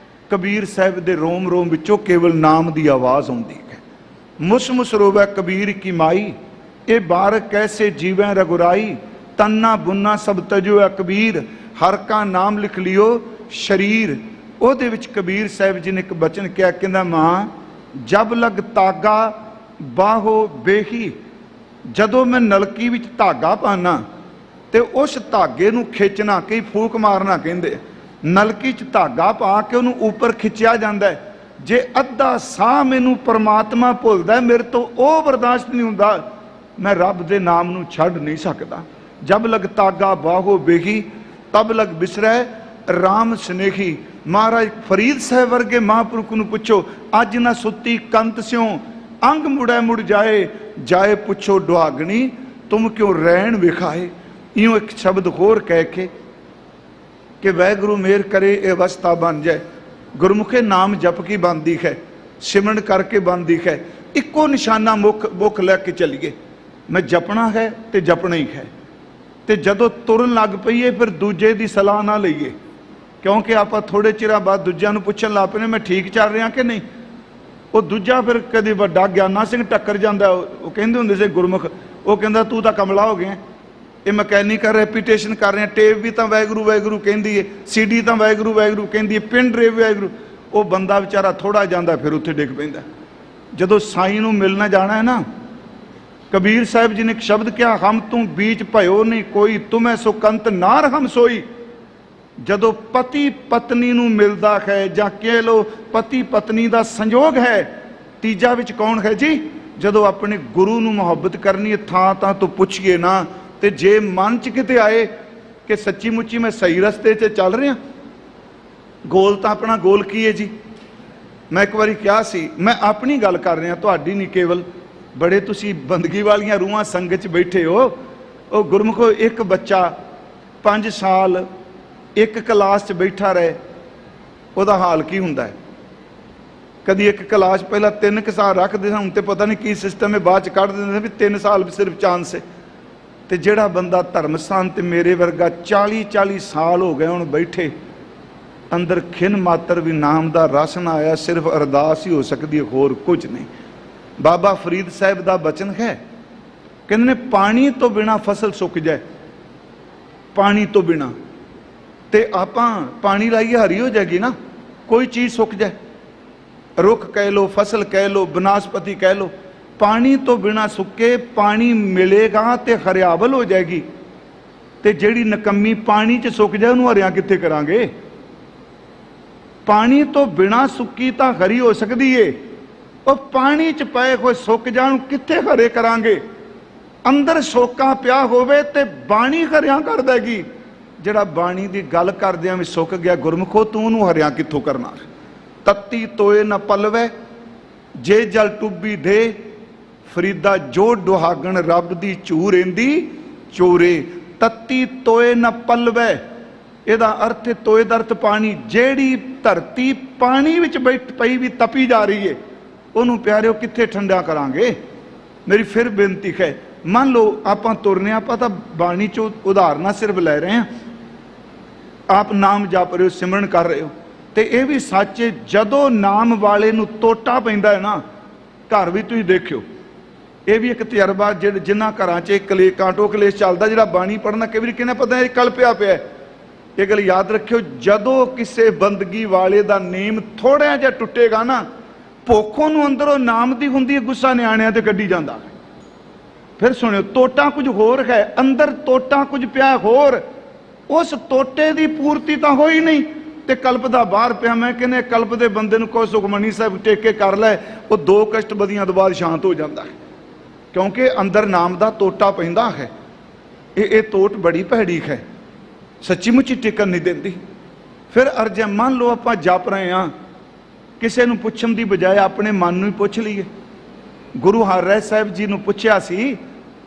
ਕਬੀਰ ਸਾਹਿਬ ਦੇ ਰੋਮ ਰੋਮ ਵਿੱਚੋਂ ਕੇਵਲ ਨਾਮ ਦੀ ਆਵਾਜ਼ ਆਉਂਦੀ ਹੈ। ਮੁਸ ਮੁਸ ਰੋਵੈ ਕਬੀਰ ਕੀ ਮਾਈ, ਇਹ ਬਾਰਕ ਕੈਸੇ ਜੀਵੈ ਰਘੁਰਾਈ, ਤੰਨਾ ਬੁੰਨਾ ਸਭ ਤਜੋ ਹੈ ਕਬੀਰ, ਹਰ ਕਾ ਨਾਮ ਲਿਖ ਲਿਓ ਸ਼ਰੀਰ। ਉਹਦੇ ਵਿੱਚ ਕਬੀਰ ਸਾਹਿਬ ਜੀ ਨੇ ਇੱਕ ਬਚਨ ਕਿਹਾ, ਕਹਿੰਦਾ ਮਾਂ ਜਬ ਲਗ ਤਾਗਾ ਬਾਹੋ ਬੇਹੀ, ਜਦੋਂ ਮੈਂ ਨਲਕੀ ਵਿੱਚ ਧਾਗਾ ਪਾਣਾ ਤੇ ਉਸ ਧਾਗੇ ਨੂੰ ਖਿੱਚਣਾ, ਕਈ ਫੂਕ ਮਾਰਨਾ ਕਹਿੰਦੇ, ਨਲਕੀ 'ਚ ਧਾਗਾ ਪਾ ਕੇ ਉਹਨੂੰ ਉੱਪਰ ਖਿੱਚਿਆ ਜਾਂਦਾ ਹੈ। ਜੇ ਅੱਧਾ ਸਾਹ ਮੈਨੂੰ ਪਰਮਾਤਮਾ ਭੁੱਲਦਾ, ਮੇਰੇ ਤੋਂ ਉਹ ਬਰਦਾਸ਼ਤ ਨਹੀਂ ਹੁੰਦਾ, ਮੈਂ ਰੱਬ ਦੇ ਨਾਮ ਨੂੰ ਛੱਡ ਨਹੀਂ ਸਕਦਾ। ਜਬ ਲਗ ਤਾਗਾ ਬਾਹੋ ਬੇਹੀ, ਤਬ ਲਗ ਬਿਸਰੈ ਰਾਮ ਸਨੇਹੀ। ਮਹਾਰਾਜ ਫਰੀਦ ਸਾਹਿਬ ਵਰਗੇ ਮਹਾਂਪੁਰਖ ਨੂੰ ਪੁੱਛੋ, ਅੱਜ ਨਾ ਸੁੱਤੀ ਕੰਤ ਸਿਓ, ਅੰਗ ਮੁੜੈ ਮੁੜ ਜਾਏ, ਜਾਏ ਪੁੱਛੋ ਦੁਹਾਗਣੀ, ਤੁਮ ਕਿਉਂ ਰਹਿਣ ਵਿਖਾਏ। ਇਉਂ ਇੱਕ ਸ਼ਬਦ ਹੋਰ ਕਹਿ ਕੇ ਕਿ ਵਾਹਿਗੁਰੂ ਮੇਰ ਕਰੇ ਇਹ ਅਵਸਥਾ ਬਣ ਜਾਏ। ਗੁਰਮੁਖੇ ਨਾਮ ਜਪ ਕੀ ਬਣਦੀ ਹੈ, ਸਿਮਰਨ ਕਰਕੇ ਬਣਦੀ ਹੈ। ਇੱਕੋ ਨਿਸ਼ਾਨਾ ਮੁੱਖ ਲੈ ਕੇ ਚੱਲੀਏ, ਮੈਂ ਜਪਣਾ ਹੈ ਤੇ ਜਪਣਾ ਹੀ ਹੈ। ਤੇ ਜਦੋਂ ਤੁਰਨ ਲੱਗ ਪਈਏ ਫਿਰ ਦੂਜੇ ਦੀ ਸਲਾਹ ਨਾ ਲਈਏ, ਕਿਉਂਕਿ ਆਪਾਂ ਥੋੜੇ ਚਿਰਾਂ ਬਾਅਦ ਦੂਜਿਆਂ ਨੂੰ ਪੁੱਛਣ ਲੱਗ ਪਏ ਨੇ ਮੈਂ ਠੀਕ ਚੱਲ ਰਿਹਾ ਕਿ ਨਹੀਂ। ਉਹ ਦੂਜਾ ਫਿਰ ਕਦੇ ਵੱਡਾ ਗਿਆਨਾ ਸਿੰਘ ਟੱਕਰ ਜਾਂਦਾ, ਉਹ ਕਹਿੰਦੇ ਹੁੰਦੇ ਸੀ ਗੁਰਮੁਖ, ਉਹ ਕਹਿੰਦਾ ਤੂੰ ਤਾਂ ਕਮਲਾ ਹੋ ਗਿਆ, ਇਹ ਮਕੈਨੀਕਲ ਰੈਪੀਟੇਸ਼ਨ ਕਰ ਰਿਹਾ, ਟੇਪ ਵੀ ਤਾਂ ਵਾਹਿਗੁਰੂ ਵਾਹਿਗੁਰੂ ਕਹਿੰਦੀ ਹੈ, CD ਤਾਂ ਵਾਹਿਗੁਰੂ ਵਾਹਿਗੁਰੂ ਕਹਿੰਦੀ ਹੈ, ਪਿੰਡ ਰੇ ਵਾਹਿਗੁਰੂ। ਉਹ ਬੰਦਾ ਵਿਚਾਰਾ ਥੋੜਾ ਜਾਂਦਾ ਫਿਰ ਉੱਥੇ ਡਿੱਗ ਪੈਂਦਾ। ਜਦੋਂ ਸਾਈਂ ਨੂੰ ਮਿਲਣਾ ਜਾਣਾ ਹੈ ਨਾ, ਕਬੀਰ ਸਾਹਿਬ ਜੀ ਨੇ ਇੱਕ ਸ਼ਬਦ ਕਿਹਾ, ਹਮ ਤੂੰ ਬੀਚ ਭਇਓ ਨਹੀਂ ਕੋਈ, ਤੁਮੈ ਸੁਕੰਤ ਨਾਰ ਹਮ ਸੋਈ। ਜਦੋਂ ਪਤੀ ਪਤਨੀ ਨੂੰ ਮਿਲਦਾ ਹੈ, ਜਾਂ ਕਹਿ ਲੋ ਪਤੀ ਪਤਨੀ ਦਾ ਸੰਜੋਗ ਹੈ, ਤੀਜਾ ਵਿੱਚ ਕੌਣ ਹੈ ਜੀ। ਜਦੋਂ ਆਪਣੇ ਗੁਰੂ ਨੂੰ ਮੁਹੱਬਤ ਕਰਨੀ ਹੈ, ਥਾਂ ਤੋਂ ਪੁੱਛੀਏ ਨਾ, ਤੇ ਜੇ ਮਨ 'ਚ ਕਿਤੇ ਆਏ ਕਿ ਸੱਚੀ ਮੁੱਚੀ ਮੈਂ ਸਹੀ ਰਸਤੇ 'ਚ ਚੱਲ ਰਿਹਾ, ਗੋਲ ਤਾਂ ਆਪਣਾ ਗੋਲ ਕੀ ਹੈ ਜੀ। ਮੈਂ ਇੱਕ ਵਾਰੀ ਕਿਹਾ ਸੀ, ਮੈਂ ਆਪਣੀ ਗੱਲ ਕਰ ਰਿਹਾ, ਤੁਹਾਡੀ ਨਹੀਂ ਕੇਵਲ। ਬੜੇ ਤੁਸੀਂ ਬੰਦਗੀ ਵਾਲੀਆਂ ਰੂਹਾਂ ਸੰਗਤ 'ਚ ਬੈਠੇ ਹੋ। ਉਹ ਗੁਰਮੁਖੋ, ਇੱਕ ਬੱਚਾ 5 ਸਾਲ ਇੱਕ ਕਲਾਸ 'ਚ ਬੈਠਾ ਰਹੇ, ਉਹਦਾ ਹਾਲ ਕੀ ਹੁੰਦਾ ਹੈ। ਕਦੀ ਇੱਕ ਕਲਾਸ ਪਹਿਲਾਂ 3 ਸਾਲ ਰੱਖਦੇ ਸਨ, ਹੁਣ ਤੇ ਪਤਾ ਨਹੀਂ ਕੀ ਸਿਸਟਮ ਹੈ, ਬਾਅਦ 'ਚ ਕੱਢ ਦਿੰਦੇ ਵੀ 3 ਸਾਲ ਸਿਰਫ ਚਾਂਸ ਹੈ। ਤੇ ਜਿਹੜਾ ਬੰਦਾ ਧਰਮ ਸਥਾਨ ਤੇ ਮੇਰੇ ਵਰਗਾ 40 ਸਾਲ ਹੋ ਗਏ ਹੁਣ ਬੈਠੇ, ਅੰਦਰ ਖਿਨ ਮਾਤਰ ਵੀ ਨਾਮ ਦਾ ਰਸ ਨਾ ਆਇਆ, ਸਿਰਫ ਅਰਦਾਸ ਹੀ ਹੋ ਸਕਦੀ ਹੈ, ਹੋਰ ਕੁਝ ਨਹੀਂ। ਬਾਬਾ ਫਰੀਦ ਸਾਹਿਬ ਦਾ ਬਚਨ ਹੈ, ਕਹਿੰਦੇ ਨੇ ਪਾਣੀ ਤੋਂ ਬਿਨਾ ਫਸਲ ਸੁੱਕ ਜਾਏ, ਪਾਣੀ ਤੋਂ ਬਿਨਾ। ਤੇ ਆਪਾਂ ਪਾਣੀ ਲਾਈਏ ਹਰੀ ਹੋ ਜਾਏਗੀ ਨਾ, ਕੋਈ ਚੀਜ਼ ਸੁੱਕ ਜਾਏ, ਰੁੱਖ ਕਹਿ ਲੋ, ਫਸਲ ਕਹਿ ਲੋ, ਬਨਾਸਪਤੀ ਕਹਿ ਲੋ, ਪਾਣੀ ਤੋਂ ਬਿਨਾ ਸੁੱਕੇ, ਪਾਣੀ ਮਿਲੇਗਾ ਤੇ ਹਰਿਆਵਲ ਹੋ ਜਾਏਗੀ। ਤੇ ਜਿਹੜੀ ਨਕੰਮੀ ਪਾਣੀ 'ਚ ਸੁੱਕ ਜਾਏ ਉਹਨੂੰ ਹਰਿਆ ਕਿੱਥੇ ਕਰਾਂਗੇ। ਪਾਣੀ ਤੋਂ ਬਿਨਾ ਸੁੱਕੀ ਤਾਂ ਹਰੀ ਹੋ ਸਕਦੀ ਏ, ਉਹ ਪਾਣੀ 'ਚ ਪਏ ਹੋਏ ਸੁੱਕ ਜਾਣ ਕਿੱਥੇ ਹਰੇ ਕਰਾਂਗੇ। ਅੰਦਰ ਸੋਕਾ ਪਿਆ ਹੋਵੇ ਤੇ ਬਾਣੀ ਹਰਿਆ ਕਰ ਦੇਗੀ। ਜਿਹੜਾ ਬਾਣੀ ਦੀ ਗੱਲ ਕਰਦਿਆਂ ਵੀ ਸੁੱਕ ਗਿਆ, ਗੁਰਮੁਖੋ ਤੂੰ ਉਹਨੂੰ ਹਰਿਆ ਕਿੱਥੋਂ ਕਰਨਾ। ਤੱਤੀ ਤੋਏ ਨਾ ਪਲਵੇ, ਜੇ ਜਲ ਟੁੱਬੀ ਦੇ, ਫਰੀਦਾ ਜੋ ਦੁਹਾਗਣ ਰੱਬ ਦੀ ਝੂਰ ਰਹਿੰਦੀ ਚੋਰੇ। ਤੱਤੀ ਤੋਏ ਨਾ ਪਲਵੇ, ਇਹਦਾ ਅਰਥ ਤੋਏ ਦਾ ਅਰਥ ਪਾਣੀ। ਜਿਹੜੀ ਧਰਤੀ ਪਾਣੀ ਵਿੱਚ ਬੈਠ ਪਈ ਵੀ ਤਪੀ ਜਾ ਰਹੀ ਹੈ, ਉਹਨੂੰ ਪਿਆਰਿਓ ਕਿੱਥੇ ਠੰਡਾ ਕਰਾਂਗੇ। ਮੇਰੀ ਫਿਰ ਬੇਨਤੀ ਹੈ, ਮੰਨ ਲਓ ਆਪਾਂ ਤੁਰਨੇ, ਆਪਾਂ ਤਾਂ ਬਾਣੀ ਚੋਂ ਉਦਾਹਰਨਾਂ ਸਿਰਫ ਲੈ ਰਹੇ ਹਾਂ। ਆਪ ਨਾਮ ਜਪ ਰਹੇ ਹੋ, ਸਿਮਰਨ ਕਰ ਰਹੇ ਹੋ, ਤੇ ਇਹ ਵੀ ਸੱਚ ਹੈ, ਜਦੋਂ ਨਾਮ ਵਾਲੇ ਨੂੰ ਟੋਟਾ ਪੈਂਦਾ ਹੈ ਨਾ, ਘਰ ਵੀ ਤੁਸੀਂ ਦੇਖਿਓ, ਇਹ ਵੀ ਇੱਕ ਤਜਰਬਾ, ਜਿਨ੍ਹਾਂ ਘਰਾਂ 'ਚ ਕਾਂਟੋ ਕਲੇਸ਼ ਚੱਲਦਾ, ਜਿਹੜਾ ਬਾਣੀ ਪੜ੍ਹਨਾ ਕਈ ਵਾਰੀ ਕਹਿੰਦਾ ਪਤਾ ਇਹ ਕਲਪਿਆ ਪਿਆ। ਇਹ ਗੱਲ ਯਾਦ ਰੱਖਿਓ, ਜਦੋਂ ਕਿਸੇ ਬੰਦਗੀ ਵਾਲੇ ਦਾ ਨੇਮ ਥੋੜ੍ਹਾ ਜਿਹਾ ਟੁੱਟੇਗਾ ਨਾ, ਭੁੱਖ ਨੂੰ ਅੰਦਰੋਂ ਨਾਮ ਦੀ ਹੁੰਦੀ ਹੈ, ਗੁੱਸਾ ਨਿਆਣਿਆਂ ਤੇ ਕੱਢੀ ਜਾਂਦਾ। ਫਿਰ ਸੁਣਿਓ, ਟੋਟਾ ਕੁਝ ਹੋਰ ਹੈ, ਅੰਦਰ ਟੋਟਾ ਕੁਝ ਪਿਆ ਹੋਰ, ਉਸ ਟੋਟੇ ਦੀ ਪੂਰਤੀ ਤਾਂ ਹੋਈ ਨਹੀਂ ਤੇ ਕਲਪ ਦਾ ਬਾਹਰ ਪਿਆ। ਮੈਂ ਕਹਿੰਦੇ ਕਲਪ ਦੇ ਬੰਦੇ ਨੂੰ ਕੋਈ ਸੁਖਮਨੀ ਸਾਹਿਬ ਟੇਕੇ ਕਰ ਲੈ, ਉਹ 2 ਕਸ਼ਟਬਦੀਆਂ ਤੋਂ ਬਾਅਦ ਸ਼ਾਂਤ ਹੋ ਜਾਂਦਾ ਹੈ, ਕਿਉਂਕਿ ਅੰਦਰ ਨਾਮ ਦਾ ਟੋਟਾ ਪੈਂਦਾ ਹੈ। ਇਹ ਟੋਟ ਬੜੀ ਭੈੜੀ ਹੈ, ਸੱਚੀ ਮੁੱਚੀ ਟਿਕਣ ਨਹੀਂ ਦਿੰਦੀ। ਫਿਰ ਅਰਜ ਮੰਨ ਲਓ ਆਪਾਂ ਜਪ ਰਹੇ ਹਾਂ, ਕਿਸੇ ਨੂੰ ਪੁੱਛਣ ਦੀ ਬਜਾਏ ਆਪਣੇ ਮਨ ਨੂੰ ਹੀ ਪੁੱਛ ਲਈਏ। ਗੁਰੂ ਹਰਿਰਾਏ ਸਾਹਿਬ ਜੀ ਨੂੰ ਪੁੱਛਿਆ ਸੀ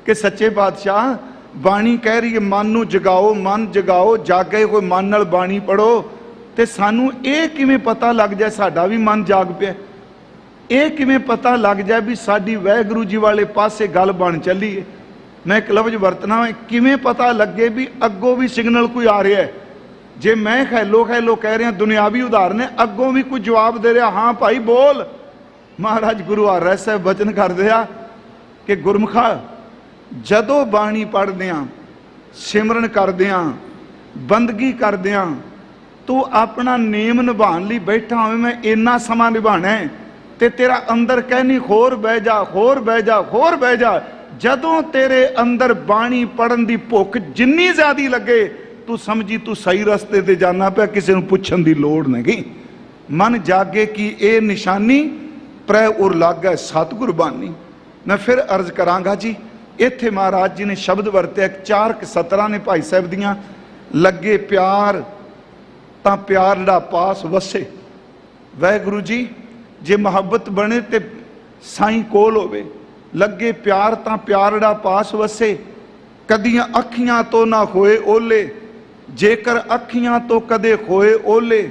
ਕਿ ਸੱਚੇ ਪਾਤਸ਼ਾਹ, ਬਾਣੀ ਕਹਿ ਰਹੀ ਹੈ ਮਨ ਨੂੰ ਜਗਾਓ, ਮਨ ਜਗਾਓ, ਜਾਗੇ ਕੋਈ ਮਨ ਨਾਲ ਬਾਣੀ ਪੜੋ, ਤੇ ਸਾਨੂੰ ਇਹ ਕਿਵੇਂ ਪਤਾ ਲੱਗ ਜਾਏ ਸਾਡਾ ਵੀ ਮਨ ਜਾਗ ਪਿਆ? ਇਹ ਕਿਵੇਂ ਪਤਾ ਲੱਗ ਜਾਏ ਵੀ ਸਾਡੀ ਵਾਹਿਗੁਰੂ ਜੀ ਵਾਲੇ ਪਾਸੇ ਗੱਲ ਬਣ ਚੱਲੀ ਹੈ? ਮੈਂ ਇੱਕ ਲਫ਼ਜ਼ ਵਰਤਣਾ, ਕਿਵੇਂ ਪਤਾ ਲੱਗੇ ਵੀ ਅੱਗੋਂ ਵੀ ਸਿਗਨਲ ਕੋਈ ਆ ਰਿਹਾ ਹੈ? ਜੇ ਮੈਂ ਖੈਲੋ ਖੈਲੋ ਕਹਿ ਰਿਹਾ, ਦੁਨਿਆਵੀ ਉਦਾਹਰਨ ਹੈ, ਅੱਗੋਂ ਵੀ ਕੋਈ ਜਵਾਬ ਦੇ ਰਿਹਾ, ਹਾਂ ਭਾਈ ਬੋਲ। ਮਹਾਰਾਜ ਗੁਰੂ ਹਰਿਰਾਏ ਸਾਹਿਬ ਬਚਨ ਕਰਦੇ ਆ ਕਿ ਗੁਰਮੁਖਾ, ਜਦੋਂ ਬਾਣੀ ਪੜ੍ਹਦੇ ਆਂ, ਸਿਮਰਨ ਕਰਦੇ ਆਂ, ਬੰਦਗੀ ਕਰਦੇ ਆਂ, ਤੂੰ ਆਪਣਾ ਨੇਮ ਨਿਭਾਉਣ ਲਈ ਬੈਠਾ ਹੋਵੇਂ, ਮੈਂ ਇੰਨਾ ਸਮਾਂ ਨਿਭਾਣਾ ਹੈ, ਤੇ ਤੇਰਾ ਅੰਦਰ ਕਹਿਨੀ ਹੋਰ ਬਹਿ ਜਾ, ਹੋਰ ਬਹਿ ਜਾ, ਹੋਰ ਬਹਿ ਜਾ। ਜਦੋਂ ਤੇਰੇ ਅੰਦਰ ਬਾਣੀ ਪੜਨ ਦੀ ਭੁੱਖ ਜਿੰਨੀ ਜ਼ਿਆਦੀ ਲੱਗੇ, ਤੂੰ ਸਮਝੀ ਤੂੰ ਸਹੀ ਰਸਤੇ ਤੇ ਜਾਣਾ ਪਿਆ, ਕਿਸੇ ਨੂੰ ਪੁੱਛਣ ਦੀ ਲੋੜ ਨਹੀਂ। ਮਨ ਜਾਗੇ ਕੀ ਇਹ ਨਿਸ਼ਾਨੀ, ਪ੍ਰੈ ਉਰ ਲਾਗੈ ਸਤਿਗੁਰ ਬਾਣੀ। ਮੈਂ ਫਿਰ ਅਰਜ਼ ਕਰਾਂਗਾ ਜੀ, ਇੱਥੇ ਮਹਾਰਾਜ ਜੀ ਨੇ ਸ਼ਬਦ ਵਰਤਿਆ 4 ਸਤਰਾਂ ਨੇ ਭਾਈ ਸਾਹਿਬ ਦੀਆਂ, ਲੱਗੇ ਪਿਆਰ ਤਾਂ ਪਿਆਰ ਜਿਹੜਾ ਪਾਸ ਵਸੇ। ਵਾਹਿਗੁਰੂ ਜੀ, ਜੇ ਮੁਹੱਬਤ ਬਣੇ ਤੇ ਸਾਈਂ ਕੋਲ ਹੋਵੇ, ਲੱਗੇ ਪਿਆਰ ਤਾਂ ਪਿਆਰ ਜਿਹੜਾ ਪਾਸ ਵਸੇ। ਕਦੀਆਂ ਅੱਖੀਆਂ ਤੋਂ ਨਾ ਹੋਏ ਓਲੇ, ਜੇਕਰ ਅੱਖੀਆਂ ਤੋਂ ਕਦੇ ਹੋਏ ਓਲੇ,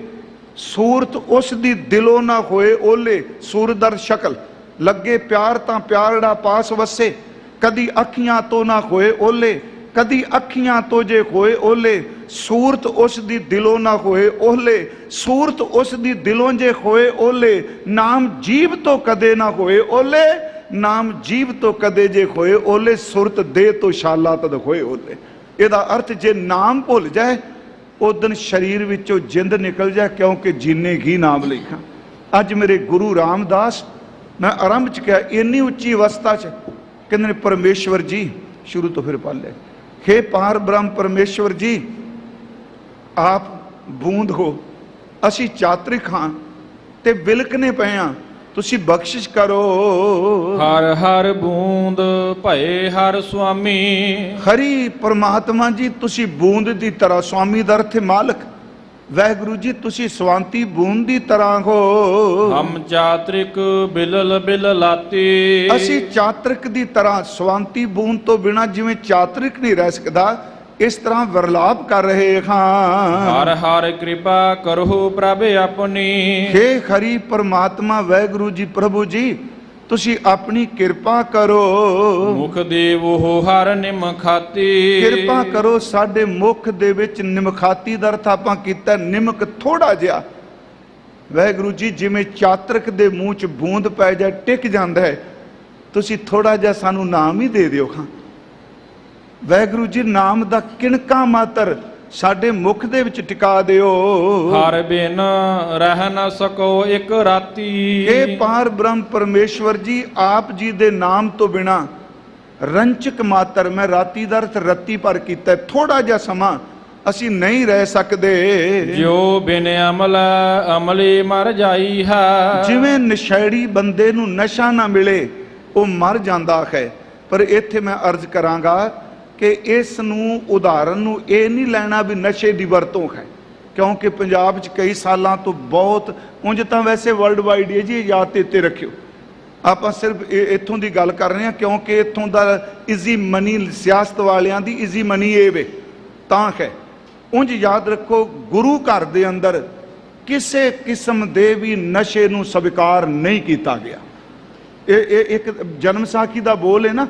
ਸੂਰਤ ਉਸ ਦੀ ਦਿਲੋਂ ਨਾ ਹੋਏ ਓਲੇ। ਸੂਰਦਰ ਸ਼ਕਲ, ਲੱਗੇ ਪਿਆਰ ਤਾਂ ਪਿਆਰ ਜਿਹੜਾ ਪਾਸ ਵਸੇ। ਕਦੀ ਅੱਖੀਆਂ ਤੋਂ ਨਾ ਹੋਏ ਓਲੇ, ਕਦੀ ਅੱਖੀਆਂ ਤੋਂ ਜੇ ਹੋਏ ਓਲੇ, ਸੂਰਤ ਉਸ ਦੀ ਦਿਲੋਂ ਨਾ ਹੋਏ ਓਲੇ। ਸੂਰਤ ਉਸ ਦੀ ਦਿਲੋਂ ਜੇ ਹੋਏ ਓਲੇ, ਨਾਮ ਜੀਵ ਤੋਂ ਕਦੇ ਨਾ ਹੋਏ ਓਲੇ। ਨਾਮ ਜੀਵ ਤੋਂ ਕਦੇ ਜੇ ਹੋਏ ਓਲੇ, ਸੁਰਤ ਦੇ ਤੋਂ ਸ਼ਾਲਾ ਤਦ ਹੋਏ ਓਲੇ। ਇਹਦਾ ਅਰਥ ਜੇ ਨਾਮ ਭੁੱਲ ਜਾਏ, ਉਦਨ ਸਰੀਰ ਵਿੱਚੋਂ ਜਿੰਦ ਨਿਕਲ ਜਾਏ, ਕਿਉਂਕਿ ਜੀਨੇ ਹੀ ਨਾਮ ਲਿਖਾਂ। ਅੱਜ ਮੇਰੇ ਗੁਰੂ ਰਾਮਦਾਸ, ਮੈਂ ਆਰੰਭ ਚ ਕਿਹਾ, ਇੰਨੀ ਉੱਚੀ ਅਵਸਥਾ ਚ ਕਹਿੰਦੇ ਨੇ ਪਰਮੇਸ਼ਵਰ ਜੀ, ਸ਼ੁਰੂ ਤੋਂ ਫਿਰ ਪਾਲੇ, हे ਪਾਰ ਬ੍ਰਹਮ ਪਰਮੇਸ਼ਵਰ ਜੀ, ਆਪ ਬੂੰਦ ਹੋ, ਅਸੀਂ ਚਾਤਰਿਕ ਹਾਂ ਤੇ ਵਿਲਕਨੇ ਪਏ ਹਾਂ, ਤੁਸੀਂ ਬਖਸ਼ਿਸ਼ ਕਰੋ। ਹਰ ਹਰ ਬੂੰਦ ਭਏ ਹਰ ਸੁਆਮੀ। ਹਰੀ ਪਰਮਾਤਮਾ ਜੀ, ਤੁਸੀਂ ਬੂੰਦ ਦੀ ਤਰ੍ਹਾਂ, ਸੁਆਮੀ ਦਾ ਅਰਥ ਹੈ ਮਾਲਕ। ਵਾਹਿਗੁਰੂ ਜੀ, ਤੁਸੀਂ ਸਵਾਂਤੀ ਬੂੰਦ ਦੀ ਤਰ੍ਹਾਂ ਹੋ। ਹਮ ਚਾਤ੍ਰਿਕ ਬਿਲਲ ਬਿਲ ਲਾਤੀ। ਅਸੀਂ ਚਾਤਰਿਕ ਦੀ ਤਰ੍ਹਾਂ, ਸਵਾਂਤੀ ਬੂੰਦ ਤੋਂ ਬਿਨਾਂ ਜਿਵੇਂ ਚਾਤਰਿਕ ਨਹੀਂ ਰਹਿ ਸਕਦਾ, ਇਸ ਤਰ੍ਹਾਂ ਵਰਲਾਪ ਕਰ ਰਹੇ ਹਾਂ। ਹਰ ਹਰ ਕਿਰਪਾ ਕਰੋ ਪ੍ਰਭ ਆਪਣੀ। हे ਹਰੀ ਪਰਮਾਤਮਾ ਵਾਹਿਗੁਰੂ ਜੀ, ਪ੍ਰਭੂ ਜੀ, ਤੁਸੀਂ ਆਪਣੀ ਕਿਰਪਾ ਕਰੋ। ਮੁਖ ਦੇਵੋ ਹਰ ਨਿਮਖਾਤੀ। ਕਿਰਪਾ ਕਰੋ ਸਾਡੇ ਮੁਖ ਦੇ ਵਿੱਚ। ਨਿਮਖਾਤੀ ਦਾ ਅਰਥ ਆਪਾਂ ਕੀਤਾ ਨਿਮਕ ਥੋੜਾ ਜਿਹਾ। ਵਾਹਿਗੁਰੂ ਜੀ, ਜਿਵੇਂ ਚਾਤਰਕ ਦੇ ਮੂੰਹ 'ਚ ਬੂੰਦ ਪੈ ਜਾ ਟਿਕ ਜਾਂਦਾ ਹੈ, ਤੁਸੀਂ ਥੋੜਾ ਜਿਹਾ ਸਾਨੂੰ ਨਾਮ ਹੀ ਦੇ ਦਿਓ ਖਾਂ। ਵਾਹਿਗੁਰੂ ਜੀ, ਨਾਮ ਦਾ ਕਿਣਕਾ ਮਾਤਰ ਸਾਡੇ ਮੁਖ ਦੇ ਵਿੱਚ ਟਿਕਾ ਦਿਓ। ਹਰ ਬਿਨ ਰਹਿ ਨਾ ਸਕੋ ਇੱਕ ਰਾਤੀ। ਇਹ ਪਾਰ ਬ੍ਰਹਮ ਪਰਮੇਸ਼ਵਰ ਜੀ, ਆਪ ਜੀ ਦੇ ਨਾਮ ਤੋਂ ਬਿਨਾ ਰੰਚਕ ਮਾਤਰ, ਮੈਂ ਰਾਤੀ ਦਾ ਅਰਥ ਰੱਤੀ ਪਰ ਕੀਤਾ, ਥੋੜਾ ਜਿਹਾ ਸਮਾਂ ਅਸੀਂ ਨਹੀਂ ਰਹਿ ਸਕਦੇ। ਜੋ ਬਿਨ ਅਮਲ ਅਮਲੀ ਮਰ ਜਾਈ ਹੈ। ਜਿਵੇਂ ਨਸ਼ੇੜੀ ਬੰਦੇ ਨੂੰ ਨਸ਼ਾ ਨਾ ਮਿਲੇ, ਉਹ ਮਰ ਜਾਂਦਾ ਹੈ। ਪਰ ਇੱਥੇ ਮੈਂ ਅਰਜ਼ ਕਰਾਂਗਾ ਕਿ ਇਸ ਨੂੰ ਉਦਾਹਰਨ ਨੂੰ ਇਹ ਨਹੀਂ ਲੈਣਾ ਵੀ ਨਸ਼ੇ ਦੀ ਵਰਤੋਂ ਹੈ, ਕਿਉਂਕਿ ਪੰਜਾਬ 'ਚ ਕਈ ਸਾਲਾਂ ਤੋਂ ਬਹੁਤ, ਉਂਝ ਤਾਂ ਵੈਸੇ ਵਰਲਡ ਵਾਈਡ ਹੈ ਜੀ, ਯਾਦ ਤੇ ਰੱਖਿਓ। ਆਪਾਂ ਸਿਰਫ ਇੱਥੋਂ ਦੀ ਗੱਲ ਕਰ ਰਹੇ ਹਾਂ, ਕਿਉਂਕਿ ਇੱਥੋਂ ਦਾ ਇਜ਼ੀ ਮਨੀ, ਸਿਆਸਤ ਵਾਲਿਆਂ ਦੀ ਇਜ਼ੀ ਮਨੀ ਇਹ ਵੇ ਤਾਂ ਹੈ। ਉਂਝ ਯਾਦ ਰੱਖੋ, ਗੁਰੂ ਘਰ ਦੇ ਅੰਦਰ ਕਿਸੇ ਕਿਸਮ ਦੇ ਵੀ ਨਸ਼ੇ ਨੂੰ ਸਵੀਕਾਰ ਨਹੀਂ ਕੀਤਾ ਗਿਆ। ਇਹ ਇੱਕ ਜਨਮ ਸਾਖੀ ਦਾ ਬੋਲ ਹੈ ਨਾ,